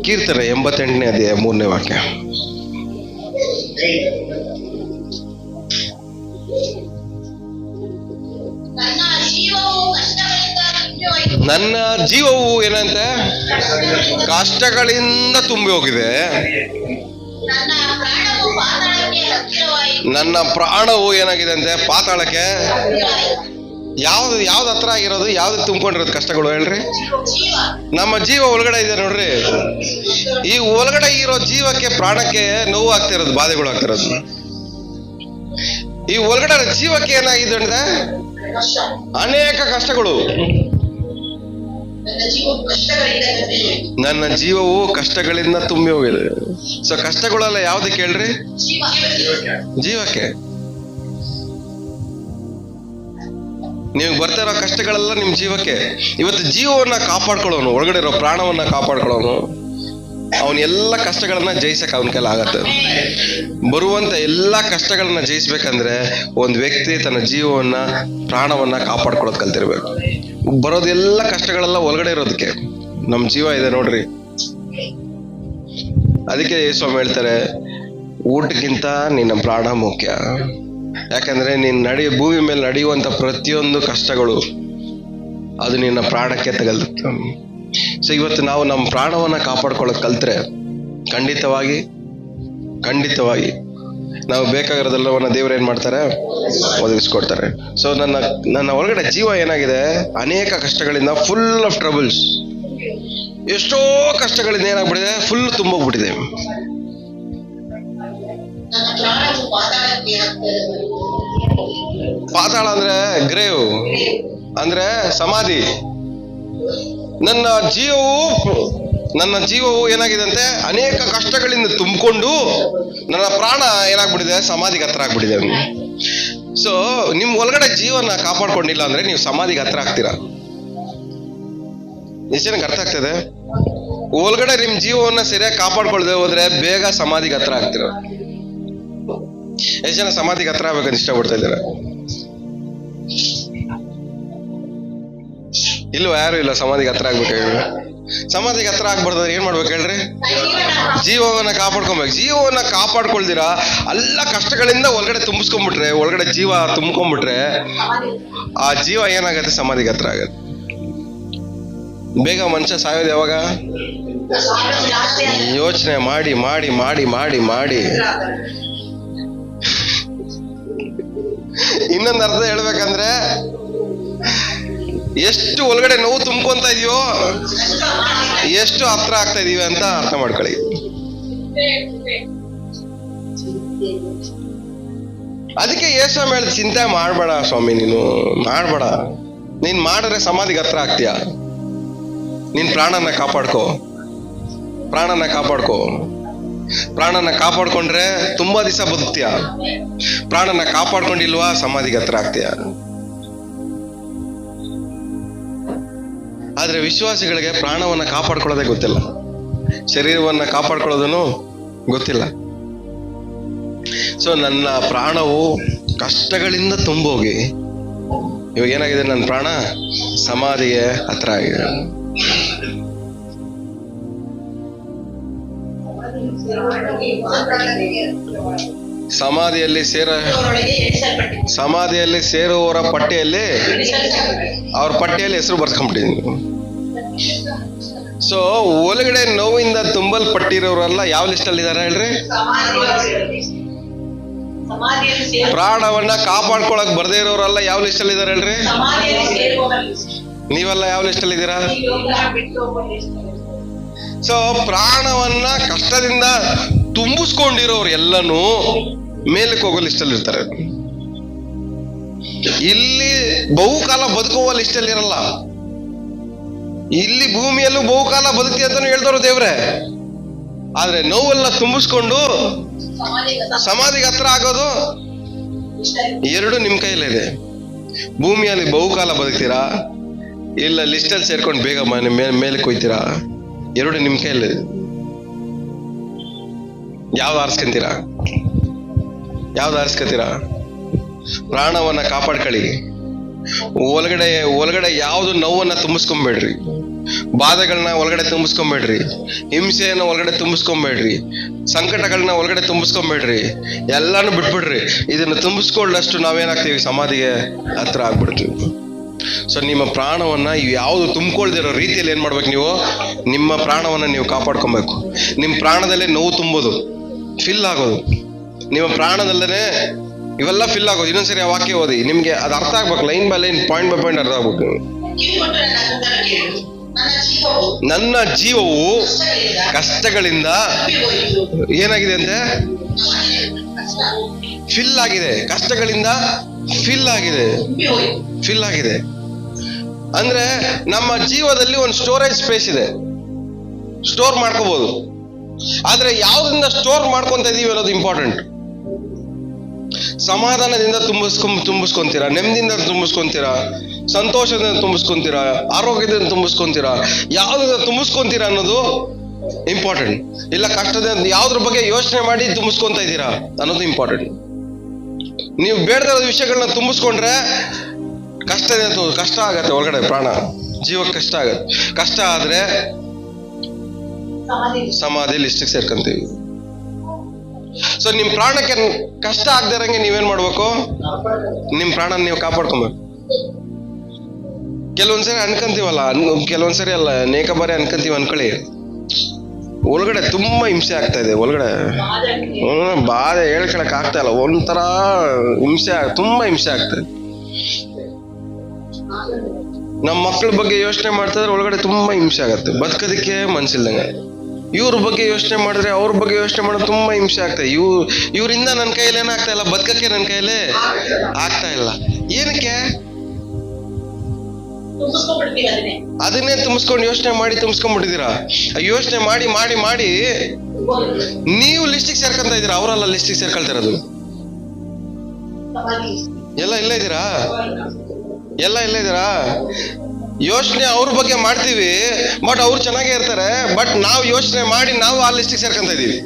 ಕೀರ್ತನೆ 88ನೇ ಅಧ್ಯಾಯ 3ನೇ ವಾಕ್ಯ. ನನ್ನ ಜೀವವು ಏನಂತೆ? ಕಷ್ಟಗಳಿಂದ ತುಂಬಿ ಹೋಗಿದೆ. ನನ್ನ ಪ್ರಾಣವು ಏನಾಗಿದೆ ಅಂತೆ? ಪಾತಾಳಕ್ಕೆ. ಯಾವ್ದು ಹತ್ರ ಆಗಿರೋದು? ಯಾವ್ದು ತುಂಬಿಕೊಂಡಿರೋದು ಕಷ್ಟಗಳು ಹೇಳ್ರಿ? ನಮ್ಮ ಜೀವ ಒಳಗಡೆ ಇದೆ ನೋಡ್ರಿ. ಈ ಒಳಗಡೆ ಇರೋ ಜೀವಕ್ಕೆ, ಪ್ರಾಣಕ್ಕೆ ನೋವು ಆಗ್ತಿರೋದು, ಬಾಧೆಗಳು ಆಗ್ತಿರೋದು. ಈ ಒಳಗಡೆ ಜೀವಕ್ಕೆ ಏನಾಗಿದೆ ಅಂದ್ರೆ ಅನೇಕ ಕಷ್ಟಗಳು. ನನ್ನ ಜೀವವು ಕಷ್ಟಗಳಿಂದ ತುಂಬಿ ಹೋಗಿದೆ. ಸೊ ಕಷ್ಟಗಳೆಲ್ಲ ಯಾವ್ದಕ್ಕೆ ಹೇಳ್ರಿ? ಜೀವಕ್ಕೆ. ನೀವು ಬರ್ತಾ ಇರೋ ಕಷ್ಟಗಳೆಲ್ಲ ನಿಮ್ ಜೀವಕ್ಕೆ. ಇವತ್ತು ಜೀವವನ್ನ ಕಾಪಾಡ್ಕೊಳ್ಳೋನು, ಒಳಗಡೆ ಇರೋ ಪ್ರಾಣವನ್ನ ಕಾಪಾಡ್ಕೊಳ್ಳೋನು ಅವನ ಎಲ್ಲ ಕಷ್ಟಗಳನ್ನ ಜಯಿಸಕ್ಕೆ ಅವನ ಕೈಲಿ ಆಗತ್ತೆ. ಬರುವಂತ ಎಲ್ಲ ಕಷ್ಟಗಳನ್ನ ಜಯಿಸ್ಬೇಕಂದ್ರೆ ಒಂದು ವ್ಯಕ್ತಿ ತನ್ನ ಜೀವವನ್ನ ಪ್ರಾಣವನ್ನ ಕಾಪಾಡ್ಕೊಳ್ಳೋದು ಕಲ್ತಿರ್ಬೇಕು. ಬರೋದೆಲ್ಲ ಕಷ್ಟಗಳೆಲ್ಲ ಒಳಗಡೆ ಇರೋದಕ್ಕೆ ನಮ್ಮ ಜೀವ ಇದೆ ನೋಡ್ರಿ. ಅದಕ್ಕೆ ಸ್ವಾಮಿ ಹೇಳ್ತಾರೆ, ಊಟಕ್ಕಿಂತ ನಿನ್ನ ಪ್ರಾಣ ಮುಖ್ಯ. ಯಾಕಂದ್ರೆ ನೀನ್ ಭೂಮಿ ಮೇಲೆ ನಡೆಯುವಂತ ಪ್ರತಿಯೊಂದು ಕಷ್ಟಗಳು ಅದು ನಿನ್ನ ಪ್ರಾಣಕ್ಕೆ ತಗಲ್ತದೆ. ಸೊ ಇವತ್ತು ನಾವು ನಮ್ಮ ಪ್ರಾಣವನ್ನ ಕಾಪಾಡ್ಕೊಳ್ಳೋಕೆ ಕಲ್ತ್ರೆ ಖಂಡಿತವಾಗಿ ನಾವು ಬೇಕಾಗಿರೋದೆಲ್ಲವನ್ನ ದೇವ್ರು ಏನ್ ಮಾಡ್ತಾರೆ, ಒದಗಿಸ್ಕೊಡ್ತಾರೆ. ಸೊ ನನ್ನ ಒಳಗಡೆ ಜೀವ ಏನಾಗಿದೆ, ಅನೇಕ ಕಷ್ಟಗಳಿಂದ ಫುಲ್ ಆಫ್ ಟ್ರಬಲ್ಸ್, ಎಷ್ಟೋ ಕಷ್ಟಗಳಿಂದ ಏನಾಗ್ಬಿಟ್ಟಿದೆ, ಫುಲ್ ತುಂಬೋಗ್ಬಿಟ್ಟಿದೆ. ಪಾತಾಳ ಅಂದ್ರೆ ಗ್ರೇವ್ ಅಂದ್ರೆ ಸಮಾಧಿ. ನನ್ನ ಜೀವವು ಏನಾಗಿದೆ ಅಂತೆ, ಅನೇಕ ಕಷ್ಟಗಳಿಂದ ತುಂಬಿಕೊಂಡು ನನ್ನ ಪ್ರಾಣ ಏನಾಗ್ಬಿಟ್ಟಿದೆ, ಸಮಾಧಿಗೆ ಹತ್ರ ಆಗ್ಬಿಟ್ಟಿದೆ. ಸೊ ನಿಮ್ ಒಳಗಡೆ ಜೀವನ ಕಾಪಾಡ್ಕೊಂಡಿಲ್ಲ ಅಂದ್ರೆ ನೀವು ಸಮಾಧಿಗೆ ಹತ್ರ ಆಗ್ತೀರಾ. ಎಷ್ಟು ಜನಕ್ಕೆ ಅರ್ಥ ಆಗ್ತದೆ? ಒಳಗಡೆ ನಿಮ್ ಜೀವವನ್ನ ಸರಿಯಾಗಿ ಕಾಪಾಡ್ಕೊಳ್ದೆ ಹೋದ್ರೆ ಬೇಗ ಸಮಾಧಿಗೆ ಹತ್ರ ಆಗ್ತೀರ. ಎಷ್ಟು ಜನ ಸಮಾಧಿಗೆ ಹತ್ರ ಆಗ್ಬೇಕಂತ ಇಷ್ಟಪಡ್ತಾ ಇದ್ದಾರೆ? ಇಲ್ವಾ? ಯಾರು ಇಲ್ಲ ಸಮಾಧಿಗೆ ಹತ್ರ ಆಗ್ಬೇಕು. ಸಮಾಧಿಗೆ ಹತ್ರ ಆಗ್ಬಾರ್ದ್ರೆ ಏನ್ ಮಾಡ್ಬೇಕು ಹೇಳ್ರಿ? ಜೀವವನ್ನ ಕಾಪಾಡ್ಕೊಬೇಕು. ಜೀವವನ್ನ ಕಾಪಾಡ್ಕೊಳ್ದಿರಾ ಎಲ್ಲ ಕಷ್ಟಗಳಿಂದ ಒಳಗಡೆ ತುಂಬಿಸ್ಕೊಂಡ್ಬಿಟ್ರೆ, ಒಳಗಡೆ ಜೀವ ತುಂಬ್ಕೊಂಡ್ಬಿಟ್ರೆ ಆ ಜೀವ ಏನಾಗತ್ತೆ, ಸಮಾಧಿಗೆ ಹತ್ರ ಆಗತ್ತೆ. ಬೇಗ ಮನುಷ್ಯ ಸಾಯೋದು ಯಾವಾಗ? ಯೋಚನೆ ಮಾಡಿ ಮಾಡಿ ಮಾಡಿ ಮಾಡಿ ಮಾಡಿ. ಇನ್ನೊಂದು ಅರ್ಥ ಹೇಳ್ಬೇಕಂದ್ರೆ, ಎಷ್ಟು ಒಳಗಡೆ ನೋವು ತುಂಬ್ಕೊಂತ ಇದೀವೋ ಎಷ್ಟು ಹತ್ರ ಆಗ್ತಾ ಇದೀವಿ ಅಂತ ಅರ್ಥ ಮಾಡ್ಕೊಳ್ಳಿ. ಅದಕ್ಕೆ ಯೇಸು ಹೇಳಿ, ಚಿಂತೆ ಮಾಡ್ಬೇಡ ಸ್ವಾಮಿ, ನೀನು ಮಾಡ್ಬೇಡ. ನೀನ್ ಮಾಡಿದ್ರೆ ಸಮಾಧಿಗೆ ಹತ್ರ ಆಗ್ತೀಯ. ನೀನ್ ಪ್ರಾಣನ ಕಾಪಾಡ್ಕೋ. ಪ್ರಾಣನ ಕಾಪಾಡ್ಕೊಂಡ್ರೆ ತುಂಬಾ ದಿವಸ ಬದುಕ್ತೀಯ. ಪ್ರಾಣನ ಕಾಪಾಡ್ಕೊಂಡಿಲ್ವಾ, ಸಮಾಧಿಗೆ ಹತ್ರ ಆಗ್ತೀಯ. ಆದ್ರೆ ವಿಶ್ವಾಸಿಗಳಿಗೆ ಪ್ರಾಣವನ್ನ ಕಾಪಾಡ್ಕೊಳ್ಳೋದೇ ಗೊತ್ತಿಲ್ಲ, ಶರೀರವನ್ನ ಕಾಪಾಡ್ಕೊಳ್ಳೋದನ್ನು ಗೊತ್ತಿಲ್ಲ. ಸೊ ನನ್ನ ಪ್ರಾಣವು ಕಷ್ಟಗಳಿಂದ ತುಂಬೋಗಿ ಇವಾಗ ಏನಾಗಿದೆ, ನನ್ನ ಪ್ರಾಣ ಸಮಾಧಿಗೆ ಹತ್ರ ಆಗಿದೆ. ಸಮಾಧಿಯಲ್ಲಿ ಸೇರುವವರ ಪಟ್ಟಿಯಲ್ಲಿ ಅವ್ರ ಪಟ್ಟಿಯಲ್ಲಿ ಹೆಸರು ಬರ್ಸ್ಕೊಂಡ್ಬಿಟ್ಟಿದ್ದೀನಿ. ಸೊ ಒಳಗಡೆ ನೋವಿಂದ ತುಂಬಲ್ಪಟ್ಟಿರೋರೆಲ್ಲ ಯಾವ ಲಿಸ್ಟ್ ಅಲ್ಲಿ ಇದಾರೆ ಹೇಳ್ರಿ? ಪ್ರಾಣವನ್ನ ಕಾಪಾಡ್ಕೊಳಕ್ ಬರ್ದೇ ಇರೋರೆಲ್ಲ ಯಾವ ಲಿಸ್ಟ್ ಅಲ್ಲಿ ಇದಾರೆ ಹೇಳ್ರಿ? ನೀವೆಲ್ಲ ಯಾವ ಲಿಸ್ಟ್ ಅಲ್ಲಿ ಇದ್ದೀರಾ? ಸೊ ಪ್ರಾಣವನ್ನ ಕಷ್ಟದಿಂದ ತುಂಬಿಸ್ಕೊಂಡಿರೋರು ಎಲ್ಲನೂ ಮೇಲಕ್ಕೆ ಹೋಗೋ ಲಿಸ್ಟ್ ಅಲ್ಲಿ ಇರ್ತಾರೆ. ಇಲ್ಲಿ ಬಹುಕಾಲ ಬದುಕುವ ಲಿಸ್ಟ್ ಅಲ್ಲಿ ಇರಲ್ಲ. ಇಲ್ಲಿ ಭೂಮಿಯಲ್ಲೂ ಬಹುಕಾಲ ಬದುಕಿ ಅಂತಾನು ಹೇಳ್ದವ್ರು ದೇವ್ರೆ. ಆದ್ರೆ ನೋವೆಲ್ಲ ತುಂಬಿಸ್ಕೊಂಡು ಸಮಾಧಿಗೆ ಹತ್ರ ಆಗೋದು ಎರಡು ನಿಮ್ ಕೈಯಲ್ಲಿದೆ. ಭೂಮಿಯಲ್ಲಿ ಬಹುಕಾಲ ಬದುಕ್ತೀರಾ, ಇಲ್ಲ ಲಿಸ್ಟ್ ಅಲ್ಲಿ ಸೇರ್ಕೊಂಡು ಬೇಗ ಮೇಲಕ್ಕೆ ಹೋಯ್ತೀರಾ, ಎರಡು ನಿಮ್ ಕೈಯಲ್ಲಿ. ಯಾವ್ದು ಆರಿಸ್ಕೊಂತೀರಾ? ಪ್ರಾಣವನ್ನ ಕಾಪಾಡ್ಕೊಳ್ಳಿ. ಒಳಗಡೆ ಯಾವ್ದು ನೋವನ್ನ ತುಂಬಿಸ್ಕೊಂಬೇಡ್ರಿ, ಬಾಧೆಗಳನ್ನ ಒಳಗಡೆ ತುಂಬಿಸ್ಕೊಂಬೇಡ್ರಿ, ಹಿಂಸೆಯನ್ನ ಒಳಗಡೆ ತುಂಬಿಸ್ಕೊಂಬೇಡ್ರಿ, ಸಂಕಟಗಳನ್ನ ಒಳಗಡೆ ತುಂಬಿಸ್ಕೊಂಬೇಡ್ರಿ. ಎಲ್ಲಾನು ಬಿಟ್ಬಿಡ್ರಿ. ಇದನ್ನ ತುಂಬಿಸ್ಕೊಳ್ಳಷ್ಟು ನಾವೇನಾಗ್ತೀವಿ, ಸಮಾಧಿಗೆ ಹತ್ರ ಆಗ್ಬಿಡ್ತೀವಿ. ಸೊ ನಿಮ್ಮ ಪ್ರಾಣವನ್ನ ಯಾವುದು ತುಂಬಿಕೊಳ್ದಿರೋ ರೀತಿಯಲ್ಲಿ ಏನ್ ಮಾಡ್ಬೇಕು, ನೀವು ನಿಮ್ಮ ಪ್ರಾಣವನ್ನ ನೀವು ಕಾಪಾಡ್ಕೊಬೇಕು. ನಿಮ್ಮ ಪ್ರಾಣದಲ್ಲೇ ನೋವು ತುಂಬೋದು, ಫಿಲ್ ಆಗೋದು, ನಿಮ್ಮ ಪ್ರಾಣದಲ್ಲೇ ಇವೆಲ್ಲ ಫಿಲ್ ಆಗೋದು. ಇನ್ನೊಂದ್ಸರಿ ಆ ವಾಕ್ಯ ಓದಿ, ನಿಮ್ಗೆ ಅದು ಅರ್ಥ ಆಗ್ಬೇಕು. Line by line, point by point ಅರ್ಥ ಆಗ್ಬೇಕು. ನನ್ನ ಜೀವವು ಕಷ್ಟಗಳಿಂದ ಏನಾಗಿದೆ ಅಂತೆ, ಫಿಲ್ ಆಗಿದೆ. ಕಷ್ಟಗಳಿಂದ ಫಿಲ್ ಆಗಿದೆ ಅಂದ್ರೆ ನಮ್ಮ ಜೀವದಲ್ಲಿ ಒಂದು ಸ್ಟೋರೇಜ್ ಸ್ಪೇಸ್ ಇದೆ, ಸ್ಟೋರ್ ಮಾಡ್ಕೋಬಹುದು. ಆದ್ರೆ ಯಾವ್ದ್ರಿಂದ ಸ್ಟೋರ್ ಮಾಡ್ಕೊಂತ ಇದೀವಿ ಅನ್ನೋದು ಇಂಪಾರ್ಟೆಂಟ್. ಸಮಾಧಾನದಿಂದ ತುಂಬಿಸ್ಕೊಂತೀರಾ, ನೆಮ್ಮದಿಯಿಂದ ತುಂಬಿಸ್ಕೊಂತೀರಾ, ಸಂತೋಷದಿಂದ ತುಂಬಿಸ್ಕೊಂತೀರಾ, ಆರೋಗ್ಯದಿಂದ ತುಂಬಿಸ್ಕೊಂತೀರಾ, ಯಾವ್ದ್ರಿಂದ ತುಂಬಿಸ್ಕೊಂತೀರಾ ಅನ್ನೋದು ಇಂಪಾರ್ಟೆಂಟ್. ಇಲ್ಲ ಕಷ್ಟದ ಯಾವ್ದ್ರ ಬಗ್ಗೆ ಯೋಚನೆ ಮಾಡಿ ತುಂಬಿಸ್ಕೊಂತ ಇದ್ದೀರಾ ಅನ್ನೋದು ಇಂಪಾರ್ಟೆಂಟ್. ನೀವು ಬೇಡದ ವಿಷಯಗಳನ್ನ ತುಂಬಿಸ್ಕೊಂಡ್ರೆ ಕಷ್ಟ ಆಗತ್ತೆ, ಒಳಗಡೆ ಪ್ರಾಣ ಜೀವಕ್ಕೆ ಕಷ್ಟ ಆಗತ್ತೆ. ಕಷ್ಟ ಆದ್ರೆ ಸಮಾಧಿ ಲಿಸ್ಟಿಗೆ ಸೇರ್ಕೊಂತೀವಿ. ಸೊ ನಿಮ್ ಪ್ರಾಣಕ್ಕೆ ಕಷ್ಟ ಆಗದಿರಂಗೆ ನೀವೇನ್ ಮಾಡ್ಬೇಕು? ನಿಮ್ ಪ್ರಾಣ ನೀವು ಕಾಪಾಡ್ಕೊಬೇಕು. ಕೆಲವೊಂದ್ಸರಿ ಅನ್ಕಂತೀವಲ್ಲ, ಕೆಲವೊಂದ್ಸರಿ ಅಲ್ಲ, ಅನೇಕ ಬಾರಿ ಅನ್ಕಂತೀವಿ ಅನ್ಕೊಳ್ಳಿ, ಒಳಗಡೆ ತುಂಬಾ ಹಿಂಸೆ ಆಗ್ತಾ ಇದೆ, ಒಳಗಡೆ ಬಾಧೆ ಹೇಳ್ಕೊಳಕ್ ಆಗ್ತಾ ಇಲ್ಲ, ಒಂಥರ ತುಂಬಾ ಹಿಂಸೆ ಆಗ್ತದೆ. ನಮ್ಮ ಮಕ್ಕಳ ಬಗ್ಗೆ ಯೋಚನೆ ಮಾಡ್ತಿದ್ರೆ ಒಳಗಡೆ ತುಂಬಾ ಹಿಂಸೆ ಆಗತ್ತೆ, ಬದುಕೋದಕ್ಕೆ ಮನ್ಸಿಲ್ದಂಗೆ. ಇವ್ರ ಬಗ್ಗೆ ಯೋಚನೆ ಮಾಡಿದ್ರೆ ಅವ್ರ ಬಗ್ಗೆ ಯೋಚನೆ ಮಾಡೋದು ತುಂಬಾ ಹಿಂಸೆ ಆಗ್ತದೆ. ಇವರಿಂದ ನನ್ನ ಕೈಯಲ್ಲಿ ಏನಾಗ್ತಾ ಇಲ್ಲ, ಬದುಕಕ್ಕೆ ನನ್ನ ಕೈಯಲ್ಲಿ ಆಗ್ತಾ ಇಲ್ಲ. ಏನಕ್ಕೆ? ಅದನ್ನೇ ತುಂಬಿಸ್ಕೊಂಡು ಯೋಚನೆ ಮಾಡಿ ತುಂಬಿಸ್ಕೊಂಡ್ಬಿಟ್ಟಿದ್ದೀರಾ. ಯೋಚನೆ ಮಾಡಿ ಮಾಡಿ ಮಾಡಿ ನೀವು ಲಿಸ್ಟಿಗೆ ಸೇರ್ಕೊಂತ ಇದ್ದೀರಾ, ಅವರಲ್ಲ ಲಿಸ್ಟಿಗೆ ಸೇರ್ಕೊಳ್ತಿರೋದು. ಎಲ್ಲ ಇಲ್ಲ ಇದ್ದೀರಾ, ಎಲ್ಲ ಇಲ್ಲ ಇದ್ದೀರಾ. ಯೋಚನೆ ಅವ್ರ ಬಗ್ಗೆ ಮಾಡ್ತೀವಿ, ಬಟ್ ಅವ್ರು ಚೆನ್ನಾಗೇ ಇರ್ತಾರೆ, ಬಟ್ ನಾವು ಯೋಚನೆ ಮಾಡಿ ನಾವು ಆ ಲಿಸ್ಟಿಗೆ ಸೇರ್ಕೊಂತ ಇದೀವಿ.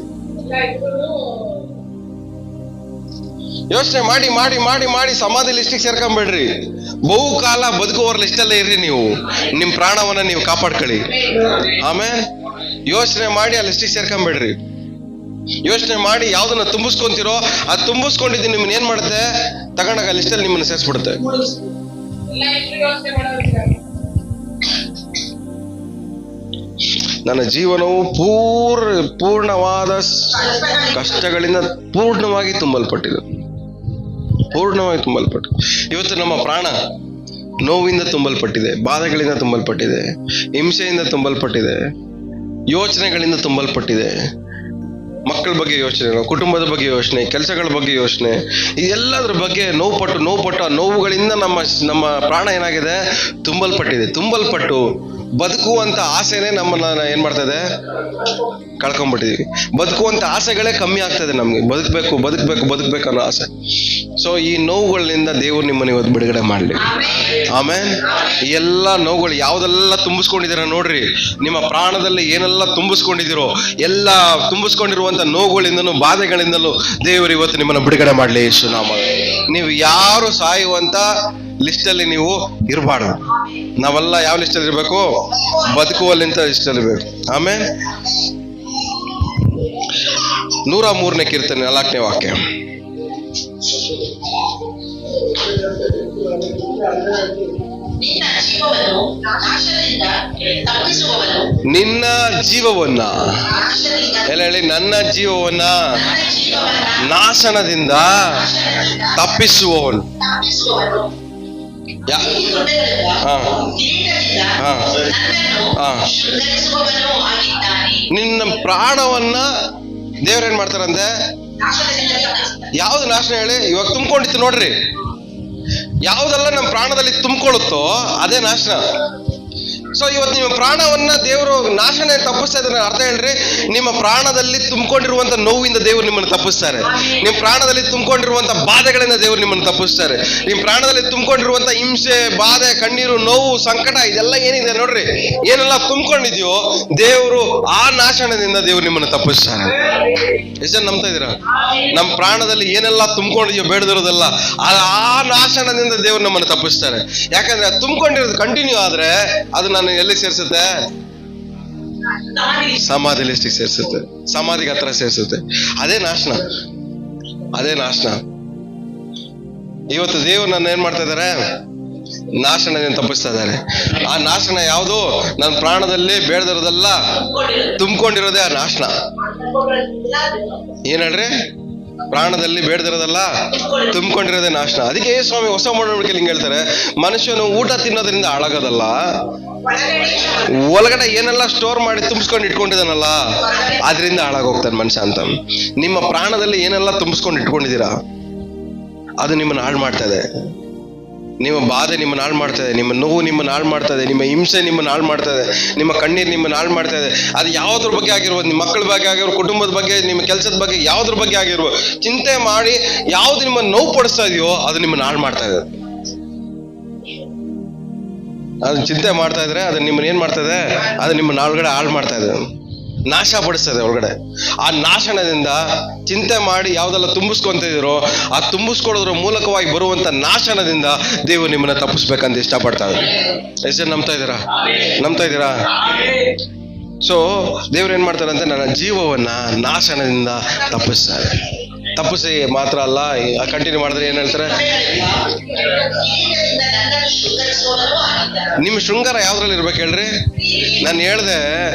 ಯೋಚನೆ ಮಾಡಿ ಮಾಡಿ ಮಾಡಿ ಮಾಡಿ ಸಮಾಧಿ ಲಿಸ್ಟಿಗೆ ಸೇರ್ಕೊಂಬೇಡ್ರಿ. ಬಹುಕಾಲ ಬದುಕುವವ್ರ ಲಿಸ್ಟಲ್ಲೇ ಇರ್ರಿ. ನೀವು ನಿಮ್ ಪ್ರಾಣವನ್ನ ನೀವು ಕಾಪಾಡ್ಕೊಳ್ಳಿ. ಆಮೇಲೆ ಯೋಚನೆ ಮಾಡಿ ಆ ಲಿಸ್ಟಿಗೆ ಸೇರ್ಕೊಂಬೇಡ್ರಿ. ಯೋಚನೆ ಮಾಡಿ ಯಾವ್ದನ್ನ ತುಂಬಿಸ್ಕೊಂತಿರೋ ಅದು ತುಂಬಿಸ್ಕೊಂಡಿದ್ದು ನಿಮ್ಮನ್ನ ಏನ್ ಮಾಡುತ್ತೆ, ತಗೊಂಡಾಗ ಲಿಸ್ಟಲ್ಲಿ ನಿಮ್ಮನ್ನ ಸೇರಿಸ್ಬಿಡುತ್ತೆ. ನನ್ನ ಜೀವನವು ಪೂರ್ಣವಾದ ಕಷ್ಟಗಳಿಂದ ಪೂರ್ಣವಾಗಿ ತುಂಬಲ್ಪಟ್ಟಿದೆ. ಇವತ್ತು ನಮ್ಮ ಪ್ರಾಣ ನೋವಿಂದ ತುಂಬಲ್ಪಟ್ಟಿದೆ, ಬಾಧೆಗಳಿಂದ ತುಂಬಲ್ಪಟ್ಟಿದೆ, ಹಿಂಸೆಯಿಂದ ತುಂಬಲ್ಪಟ್ಟಿದೆ, ಯೋಚನೆಗಳಿಂದ ತುಂಬಲ್ಪಟ್ಟಿದೆ. ಮಕ್ಕಳ ಬಗ್ಗೆ ಯೋಚನೆ, ಕುಟುಂಬದ ಬಗ್ಗೆ ಯೋಚನೆ, ಕೆಲಸಗಳ ಬಗ್ಗೆ ಯೋಚನೆ, ಇದೆಲ್ಲದ್ರ ಬಗ್ಗೆ ನೋವುಪಟ್ಟು ಆ ನೋವುಗಳಿಂದ ನಮ್ಮ ಪ್ರಾಣ ಏನಾಗಿದೆ, ತುಂಬಲ್ಪಟ್ಟು ಬದುಕುವಂತ ಆಸೆನೆ ನಮ್ಮನ್ನ ಏನ್ ಮಾಡ್ತದೆ, ಕಳ್ಕೊಂಡ್ಬಿಟ್ಟಿದೀವಿ. ಬದುಕುವಂತ ಆಸೆಗಳೇ ಕಮ್ಮಿ ಆಗ್ತದೆ ನಮ್ಗೆ. ಬದುಕ್ಬೇಕು ಅನ್ನೋ ಆಸೆ. ಸೊ ಈ ನೋವುಗಳಿಂದ ದೇವ್ರು ನಿಮ್ಮನ್ನ ಇವತ್ತು ಬಿಡುಗಡೆ ಮಾಡ್ಲಿ. ಆಮೇಲೆ ಈ ಎಲ್ಲ ನೋವುಗಳು ಯಾವ್ದೆಲ್ಲ ತುಂಬಿಸ್ಕೊಂಡಿದ್ದೀರ ನೋಡ್ರಿ, ನಿಮ್ಮ ಪ್ರಾಣದಲ್ಲಿ ಏನೆಲ್ಲ ತುಂಬಿಸ್ಕೊಂಡಿದ್ದೀರೋ ಎಲ್ಲ ತುಂಬಿಸ್ಕೊಂಡಿರುವಂತ ನೋವುಗಳಿಂದಲೂ ಬಾಧೆಗಳಿಂದಲೂ ದೇವರು ಇವತ್ತು ನಿಮ್ಮನ್ನ ಬಿಡುಗಡೆ ಮಾಡ್ಲಿ ಯೇಸು ನಾಮ. ನೀವು ಯಾರು ಸಾಯುವಂತ ಲಿಸ್ಟಲ್ಲಿ ನೀವು ಇರಬಾರ್ದು. ನಾವೆಲ್ಲ ಯಾವ ಲಿಸ್ಟಲ್ಲಿ ಇರಬೇಕು? ಬದುಕುವಲ್ಲಿಂತ ಲಿಸ್ಟಲ್ಲಿ ಇರಬೇಕು. ಆಮೇಲೆ 103ನೇ ಕೀರ್ತನೆ 4ನೇ ವಾಕ್ಯ. ನಿನ್ನ ಜೀವವನ್ನ ಎಲ್ಲ ಹೇಳಿ, ನನ್ನ ಜೀವವನ್ನ ನಾಶನದಿಂದ ತಪ್ಪಿಸುವವನು. ನಿನ್ನ ಪ್ರಾಣವನ್ನ ದೇವ್ರೇನ್ ಮಾಡ್ತಾರಂತೆ? ಯಾವ್ದು ನಾಶನ ಹೇಳಿ? ಇವಾಗ ತುಂಬಿಕೊಂಡಿತ್ತು ನೋಡ್ರಿ, ಯಾವ್ದೆಲ್ಲ ನಮ್ಮ ಪ್ರಾಣದಲ್ಲಿ ತುಂಬಿಕೊಳ್ಳುತ್ತೋ ಅದೇ ನಾಶನ. ಸೊ ಇವತ್ತು ನಿಮ್ಮ ಪ್ರಾಣವನ್ನ ದೇವರು ನಾಶನ ತಪ್ಪಿಸ್ತಾ ಇದ್ದಾರೆ. ಅರ್ಥ ಹೇಳ್ರಿ, ನಿಮ್ಮ ಪ್ರಾಣದಲ್ಲಿ ತುಂಬಿಕೊಂಡಿರುವಂತ ನೋವಿಂದ ದೇವರು ನಿಮ್ಮನ್ನು ತಪ್ಪಿಸ್ತಾರೆ. ನಿಮ್ಮ ಪ್ರಾಣದಲ್ಲಿ ತುಂಬಿಕೊಂಡಿರುವಂತ ಬಾಧೆಗಳಿಂದ ದೇವರು ನಿಮ್ಮನ್ನು ತಪ್ಪಿಸ್ತಾರೆ. ನಿಮ್ಮ ಪ್ರಾಣದಲ್ಲಿ ತುಂಬಿಕೊಂಡಿರುವಂತ ಹಿಂಸೆ, ಬಾಧೆ, ಕಣ್ಣೀರು, ನೋವು, ಸಂಕಟ, ಇದೆಲ್ಲ ಏನಿದೆ ನೋಡ್ರಿ, ಏನೆಲ್ಲ ತುಂಬಿಕೊಂಡಿದ್ಯೋ ದೇವರು ಆ ನಾಶನದಿಂದ ದೇವರು ನಿಮ್ಮನ್ನು ತಪ್ಪಿಸ್ತಾರೆ. ಎಷ್ಟು ನಂಬ್ತಾ ಇದೀರಾ? ನಮ್ಮ ಪ್ರಾಣದಲ್ಲಿ ಏನೆಲ್ಲ ತುಂಬಿಕೊಂಡಿದ್ಯೋ ಬೇಡದಿರೋದೆಲ್ಲ ಆ ನಾಶನದಿಂದ ದೇವರು ನಮ್ಮನ್ನು ತಪ್ಪಿಸ್ತಾರೆ. ಯಾಕಂದ್ರೆ ತುಂಬಿಕೊಂಡಿರೋದು ಕಂಟಿನ್ಯೂ ಆದ್ರೆ ಅದು ನಾನು ಎಲ್ಲಿ ಸೇರಿಸುತ್ತೆ? ಸಮಾಧಿ ಲಿಸ್ಟಿಗೆ ಸೇರಿಸುತ್ತೆ, ಸಮಾಧಿಗೆ ಹತ್ರ ಸೇರಿಸುತ್ತೆ. ಅದೇ ನಾಶನ. ಇವತ್ತು ದೇವರು ನನ್ನ ಏನ್ ಮಾಡ್ತಾ ಇದಾರೆ? ನಾಶನದಿಂದ ತಪ್ಪಿಸ್ತಾ ಇದ್ದಾರೆ. ಆ ನಾಶನ ಯಾವುದು? ನನ್ನ ಪ್ರಾಣದಲ್ಲಿ ಬೇಡದಿರೋದೆಲ್ಲ ತುಂಬಿಕೊಂಡಿರೋದೇ ಆ ನಾಶನ. ಏನ್ ಹೇಳ್ರಿ? ಪ್ರಾಣದಲ್ಲಿ ಬೇಡದಿರೋದಲ್ಲ ತುಂಬಿಕೊಂಡಿರೋದೇ ನಾಶನ. ಅದಕ್ಕೆ ಸ್ವಾಮಿ ಹೊಸ ಒಡಂಬಡಿಕೆಯಲ್ಲಿ ಹಿಂಗೆ ಹೇಳ್ತಾರೆ, ಮನುಷ್ಯನು ಊಟ ತಿನ್ನೋದ್ರಿಂದ ಹಾಳಾಗೋದಲ್ಲ, ಒಳಗಡೆ ಏನೆಲ್ಲ ಸ್ಟೋರ್ ಮಾಡಿ ತುಂಬಿಸ್ಕೊಂಡು ಇಟ್ಕೊಂಡಿದ್ದಾನಲ್ಲ ಅದರಿಂದ ಹಾಳಾಗೋಗ್ತಾನೆ ಮನುಷ್ಯ ಅಂತ. ನಿಮ್ಮ ಪ್ರಾಣದಲ್ಲಿ ಏನೆಲ್ಲ ತುಂಬಿಸ್ಕೊಂಡು ಇಟ್ಕೊಂಡಿದ್ದೀರಾ ಅದು ನಿಮ್ಮನ್ನು ಹಾಳು ಮಾಡ್ತಾ ಇದೆ. ನಿಮ್ಮ ಬಾಧೆ ನಿಮ್ಮನ್ನು ಹಾಳು ಮಾಡ್ತಾ ಇದೆ, ನಿಮ್ಮ ನೋವು ನಿಮ್ಮನ್ನು ಹಾಳು ಮಾಡ್ತಾ ಇದೆ, ನಿಮ್ಮ ಹಿಂಸೆ ನಿಮ್ಮನ್ನು ಹಾಳು ಮಾಡ್ತಾ ಇದೆ, ನಿಮ್ಮ ಕಣ್ಣೀರು ನಿಮ್ಮನ್ನು ಹಾಳು ಮಾಡ್ತಾ ಇದೆ. ಅದು ಯಾವುದ್ರ ಬಗ್ಗೆ ಆಗಿರ್ಬೋದು, ನಿಮ್ಮ ಮಕ್ಕಳ ಬಗ್ಗೆ ಆಗಿರ್ಬೋದು, ಕುಟುಂಬದ ಬಗ್ಗೆ, ನಿಮ್ಮ ಕೆಲಸದ ಬಗ್ಗೆ, ಯಾವುದ್ರ ಬಗ್ಗೆ ಆಗಿರ್ಬೋದು, ಚಿಂತೆ ಮಾಡಿ ಯಾವ್ದು ನಿಮ್ಮನ್ನು ನೋವು ಪಡಿಸ್ತಾ ಇದೆಯೋ ಅದು ನಿಮ್ಮನ್ನು ಹಾಳು ಮಾಡ್ತಾ ಇದೆ. ಅದನ್ನ ಚಿಂತೆ ಮಾಡ್ತಾ ಇದ್ರೆ ಅದು ನಿಮ್ಮನ್ನ ಏನ್ ಮಾಡ್ತಾ ಇದೆ? ಅದು ನಿಮ್ಮನ್ನ ಒಳಗಡೆ ಹಾಳು ಮಾಡ್ತಾ ಇದೆ. ನಾಶ ಪಡಿಸ್ತದೆ ಒಳಗಡೆ. ಆ ನಾಶನದಿಂದ ಚಿಂತೆ ಮಾಡಿ ಯಾವ್ದೆಲ್ಲ ತುಂಬಿಸ್ಕೊಂತ ಇದೀರೋ ಆ ತುಂಬಿಸ್ಕೊಡೋದ್ರ ಮೂಲಕವಾಗಿ ಬರುವಂತ ನಾಶನದಿಂದ ದೇವರು ನಿಮ್ಮನ್ನ ತಪ್ಪಿಸ್ಬೇಕಂತ ಇಷ್ಟಪಡ್ತಾರೆ. ಎಷ್ಟು ಜನ ನಂಬ್ತಾ ಇದ್ದೀರಾ? ಸೊ ದೇವ್ರು ಏನ್ ಮಾಡ್ತಾರೆ ಅಂತ ನನ್ನ ಜೀವವನ್ನ ನಾಶನದಿಂದ ತಪ್ಪಿಸ್ತಾರೆ. ತಪ್ಪಿಸಿ ಮಾತ್ರ ಅಲ್ಲ, ಕಂಟಿನ್ಯೂ ಮಾಡಿದ್ರೆ ಏನ್ ಹೇಳ್ತಾರೆ, ನಿಮ್ಮ ಶೃಂಗಾರ ಯಾವ್ದ್ರಲ್ಲಿ ಇರ್ಬೇಕು ಹೇಳ್ರಿ? ನಾನು ಹೇಳ್ದೆ,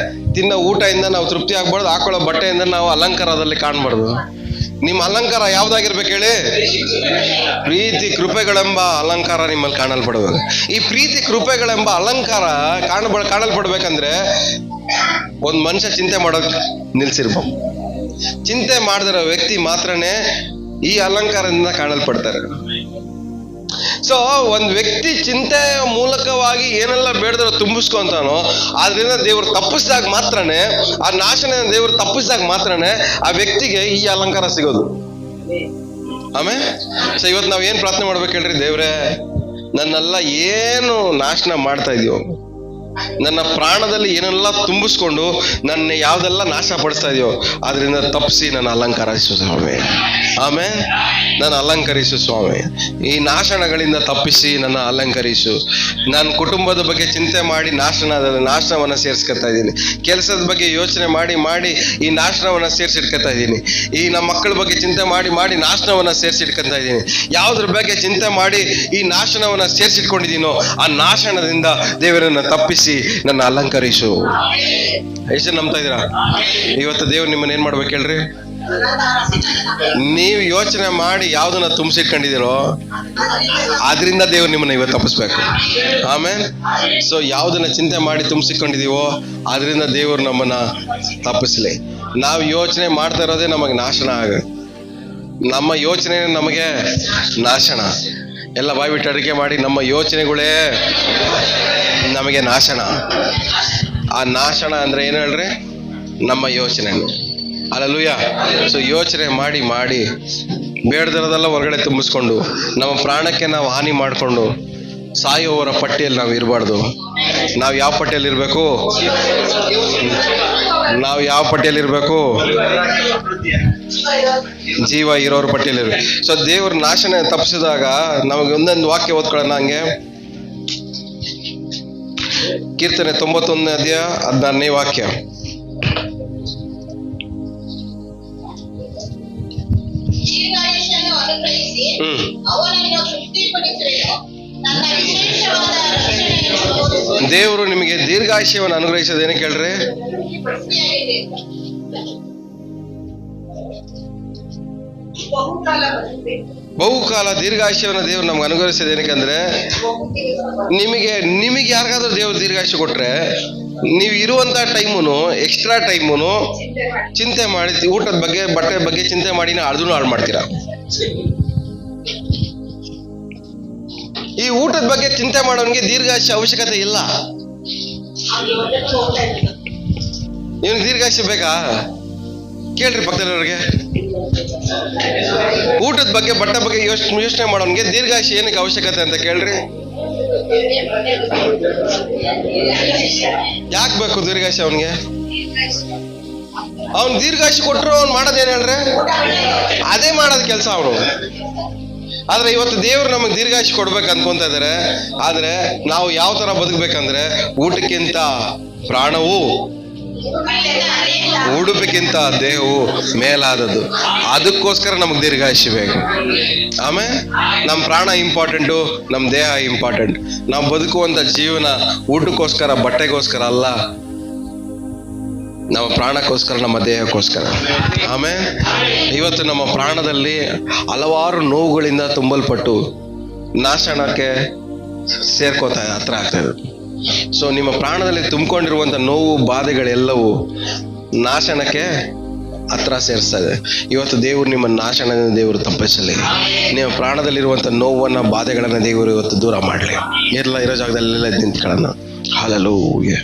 ತಿನ್ನೋ ಊಟದಿಂದ ನಾವು ತೃಪ್ತಿ ಆಗ್ಬಾರ್ದು, ಹಾಕೊಳ್ಳೋ ಬಟ್ಟೆಯಿಂದ ನಾವು ಅಲಂಕಾರದಲ್ಲಿ ಕಾಣ್ಬಾರ್ದು. ನಿಮ್ಮ ಅಲಂಕಾರ ಯಾವ್ದಾಗಿರ್ಬೇಕು ಹೇಳಿ? ಪ್ರೀತಿ ಕೃಪೆಗಳೆಂಬ ಅಲಂಕಾರ ನಿಮ್ಮಲ್ಲಿ ಕಾಣಲ್ಪಡ್ಬೇಕು. ಈ ಪ್ರೀತಿ ಕೃಪೆಗಳೆಂಬ ಅಲಂಕಾರ ಕಾಣಲ್ಪಡ್ಬೇಕಂದ್ರೆ ಒಂದ್ ಮನುಷ್ಯ ಚಿಂತೆ ಮಾಡೋಕ್ ನಿಲ್ಸಿರ್ಬೇಕು. ಚಿಂತೆ ಮಾಡಿದಿರೋ ವ್ಯಕ್ತಿ ಮಾತ್ರನೇ ಈ ಅಲಂಕಾರದಿಂದ ಕಾಣಲ್ಪಡ್ತಾರೆ. ಸೊ ಒಂದ್ ವ್ಯಕ್ತಿ ಚಿಂತೆಯ ಮೂಲಕವಾಗಿ ಏನೆಲ್ಲ ಬೇಡದಿರೋ ತುಂಬಿಸ್ಕೊಂತಾನೋ ಆದ್ರಿಂದ ದೇವ್ರು ತಪ್ಪಿಸಿದಾಗ ಮಾತ್ರನೇ, ಆ ನಾಶನ ದೇವ್ರು ತಪ್ಪಿಸಿದಾಗ ಮಾತ್ರನೇ ಆ ವ್ಯಕ್ತಿಗೆ ಈ ಅಲಂಕಾರ ಸಿಗೋದು. ಆಮೇಲೆ ಸೊ ಇವತ್ತು ನಾವ್ ಏನ್ ಪ್ರಾರ್ಥನೆ ಮಾಡ್ಬೇಕು ಹೇಳ್ರಿ? ದೇವ್ರೇ, ನನ್ನೆಲ್ಲ ಏನು ನಾಶನ ಮಾಡ್ತಾ ಇದೀಯೋ, ನನ್ನ ಪ್ರಾಣದಲ್ಲಿ ಏನೆಲ್ಲ ತುಂಬಿಸ್ಕೊಂಡು ನನ್ನ ಯಾವ್ದೆಲ್ಲ ನಾಶ ಪಡಿಸ್ತಾ ಇದೆಯೋ ಅದರಿಂದ ತಪ್ಪಿಸಿ ನನ್ನ ಅಲಂಕರಿಸು ಸ್ವಾಮಿ. ಆಮೇಲೆ ನನ್ನ ಅಲಂಕರಿಸು ಸ್ವಾಮಿ. ಈ ನಾಶನಗಳಿಂದ ತಪ್ಪಿಸಿ ನನ್ನ ಅಲಂಕರಿಸು. ನನ್ನ ಕುಟುಂಬದ ಬಗ್ಗೆ ಚಿಂತೆ ಮಾಡಿ ನಾಶನವನ್ನ ಸೇರಿಸ್ಕೊತಾ ಇದ್ದೀನಿ. ಕೆಲಸದ ಬಗ್ಗೆ ಯೋಚನೆ ಮಾಡಿ ಈ ನಾಶನವನ್ನ ಸೇರಿಸಿಟ್ಕೊತಾ ಇದ್ದೀನಿ. ಈ ನಮ್ಮ ಮಕ್ಕಳ ಬಗ್ಗೆ ಚಿಂತೆ ಮಾಡಿ ನಾಶನವನ್ನ ಸೇರಿಸಿಟ್ಕೊತಾ ಇದ್ದೀನಿ. ಯಾವ್ದ್ರ ಬಗ್ಗೆ ಚಿಂತೆ ಮಾಡಿ ಈ ನಾಶನವನ್ನ ಸೇರಿಸಿಟ್ಕೊಂಡಿದ್ದೀನೋ ಆ ನಾಶನದಿಂದ ದೇವರನ್ನ ತಪ್ಪಿಸಿ ನನ್ನ ಅಲಂಕರಿಸು. ಎಷ್ಟು ನಂಬ್ತಾ ಇದ್ದೀರಾ? ಇವತ್ತು ದೇವ್ರು ನಿಮ್ಮನ್ನ ಏನ್ ಮಾಡ್ಬೇಕು ಹೇಳ್ರಿ? ನೀವು ಯೋಚನೆ ಮಾಡಿ ಯಾವ್ದನ್ನ ತುಂಬಿಸಿಟ್ಕೊಂಡಿದ್ದೀರೋ ಆದ್ರಿಂದ ದೇವ್ರು ನಿಮ್ಮನ್ನ ಇವತ್ತು ತಪ್ಪಿಸ್ಬೇಕು. ಆಮೇಲೆ ಸೊ ಯಾವ್ದನ್ನ ಚಿಂತೆ ಮಾಡಿ ತುಂಬಿಸಿಕೊಂಡಿದೀವೋ ಆದ್ರಿಂದ ದೇವ್ರು ನಮ್ಮನ್ನ ತಪ್ಪಿಸ್ಲಿ. ನಾವು ಯೋಚನೆ ಮಾಡ್ತಾ ಇರೋದೇ ನಮಗೆ ನಾಶನ ನಮ್ಮ ಯೋಚನೆ ನಮಗೆ ನಾಶನ. ಎಲ್ಲ ಬಾಯ್ಬಿಟ್ಟು ಅಡಿಕೆ ಮಾಡಿ ನಮ್ಮ ಯೋಚನೆಗಳೇ ನಮಗೆ ನಾಶನ. ಆ ನಾಶನ ಅಂದ್ರೆ ಏನು ಹೇಳ್ರಿ? ನಮ್ಮ ಯೋಚನೆ. ಅಲ್ಲೂಯ್ಯ. ಸೊ ಯೋಚನೆ ಮಾಡಿ ಬೇಡದಿರೋದೆಲ್ಲ ಹೊರಗಡೆ ತುಂಬಿಸ್ಕೊಂಡು ನಮ್ಮ ಪ್ರಾಣಕ್ಕೆ ನಾವು ಹಾನಿ ಮಾಡಿಕೊಂಡು ಸಾಯುವವರ ಪಟ್ಟಿಯಲ್ಲಿ ನಾವು ಇರಬಾರ್ದು. ನಾವು ಯಾವ ಪಟ್ಟಿಯಲ್ಲಿ ಇರಬೇಕು? ಜೀವ ಇರೋರ ಪಟ್ಟಿಯಲ್ಲಿ ಇರ್ಬೇಕು. ಸೊ ದೇವ್ರ ನಾಶನ ತಪ್ಪಿಸಿದಾಗ ನಮಗೆ ಒಂದೊಂದು ವಾಕ್ಯ ಓದ್ಕೊಳ್ಳೋಣ. ಹಂಗೆ ಕೀರ್ತನೆ 91ನೇ ಅಧ್ಯಾಯ 16ನೇ ವಾಕ್ಯ. ದೇವರು ನಿಮಗೆ ದೀರ್ಘಾಯುಷ್ಯವನ್ನು ಅನುಗ್ರಹಿಸೋದೇನೆ ಕೇಳ್ರಿ? ಬಹುಕಾಲ ದೀರ್ಘಾಯುಷ್ಯವನ್ನು ದೇವ್ರು ನಮ್ಗೆ ಅನುಗ್ರಹಿಸೋದು ಏನಕ್ಕಂದ್ರೆ, ನಿಮಗೆ ಯಾರಿಗಾದ್ರೂ ದೇವ್ರು ದೀರ್ಘಾಯುಷ್ಯ ಕೊಟ್ರೆ ನೀವು ಇರುವಂತ ಟೈಮುನು ಎಕ್ಸ್ಟ್ರಾ ಟೈಮುನು ಚಿಂತೆ ಮಾಡಿ ಊಟದ ಬಗ್ಗೆ ಬಟ್ಟೆ ಬಗ್ಗೆ ಚಿಂತೆ ಮಾಡಿ ಅದನ್ನು ಹಾಳು ಮಾಡ್ತೀರಾ. ಈ ಊಟದ ಬಗ್ಗೆ ಚಿಂತೆ ಮಾಡೋನಿಗೆ ದೀರ್ಘಾಯುಷ್ಯ ಅವಶ್ಯಕತೆ ಇಲ್ಲ. ಇವನು ದೀರ್ಘಾಯುಷ್ಯ ಬೇಕಾ? ಕೇಳ್ರಿ ಪಕ್ಕದಲ್ಲಿರೋರಿಗೆ. ಊಟದ ಬಗ್ಗೆ ಬಟ್ಟೆ ಬಗ್ಗೆ ಯೋಚನೆ ಮಾಡೋನ್ಗೆ ದೀರ್ಘಾಯುಷ್ಯ ಏನಕ್ಕೆ ಅವಶ್ಯಕತೆ ಅಂತ ಕೇಳ್ರಿ. ಯಾಕೆ ಬೇಕು ದೀರ್ಘಾಯುಷ್ಯ ಅವನ್ಗೆ? ಅವ್ನ್ ದೀರ್ಘಾಯುಷ್ಯ ಕೊಟ್ಟರು ಅವ್ನು ಮಾಡೋದೇನು ಹೇಳ್ರಿ? ಅದೇ ಮಾಡೋದ್ ಕೆಲಸ ಅವನು. ಆದ್ರೆ ಇವತ್ತು ದೇವ್ರು ನಮಗೆ ದೀರ್ಘಾಯುಷ್ಯ ಕೊಡ್ಬೇಕು ಅನ್ಕೊಂತ ಇದಾರೆ. ಆದ್ರೆ ನಾವು ಯಾವ ತರ ಬದುಕ್ಬೇಕಂದ್ರೆ, ಊಟಕ್ಕಿಂತ ಪ್ರಾಣವು, ಉಡುಪಿಗಿಂತ ದೇಹವು ಮೇಲಾದದ್ದು. ಅದಕ್ಕೋಸ್ಕರ ನಮಗೆ ದೀರ್ಘಾಯುಷ್ಯ ಬೇಕು. ಆಮೇಲೆ ನಮ್ಮ ಪ್ರಾಣ ಇಂಪಾರ್ಟೆಂಟು, ನಮ್ಮ ದೇಹ ಇಂಪಾರ್ಟೆಂಟ್. ನಾವು ಬದುಕುವಂತ ಜೀವನ ಊಟಕ್ಕೋಸ್ಕರ ಬಟ್ಟೆಗೋಸ್ಕರ ಅಲ್ಲ, ನಮ್ಮ ಪ್ರಾಣಕ್ಕೋಸ್ಕರ, ನಮ್ಮ ದೇಹಕ್ಕೋಸ್ಕರ. ಆಮೇಲೆ ಇವತ್ತು ನಮ್ಮ ಪ್ರಾಣದಲ್ಲಿ ಹಲವಾರು ನೋವುಗಳಿಂದ ತುಂಬಲ್ಪಟ್ಟು ನಾಶನಕ್ಕೆ ಸೇರ್ಕೋತಾ ಹತ್ರ ಆಗ್ತಾ ಇದೆ. ಸೊ ನಿಮ್ಮ ಪ್ರಾಣದಲ್ಲಿ ತುಂಬಿಕೊಂಡಿರುವಂತ ನೋವು ಬಾಧೆಗಳೆಲ್ಲವೂ ನಾಶನಕ್ಕೆ ಹತ್ರ ಸೇರಿಸ್ತಾ ಇದೆ. ಇವತ್ತು ದೇವರು ನಿಮ್ಮ ನಾಶನದಿಂದ ದೇವರು ತಪ್ಪಿಸಲಿ. ನಿಮ್ಮ ಪ್ರಾಣದಲ್ಲಿರುವಂತ ನೋವನ್ನ ಬಾಧೆಗಳನ್ನ ದೇವರು ಇವತ್ತು ದೂರ ಮಾಡಲಿ. ಎಲ್ಲ ಇರೋ ಜಾಗದಲ್ಲೆಲ್ಲ ನಿಂತ್ಕೊಳ್ಳೋಣ. ಹಲ್ಲೆಲೂಯಾ.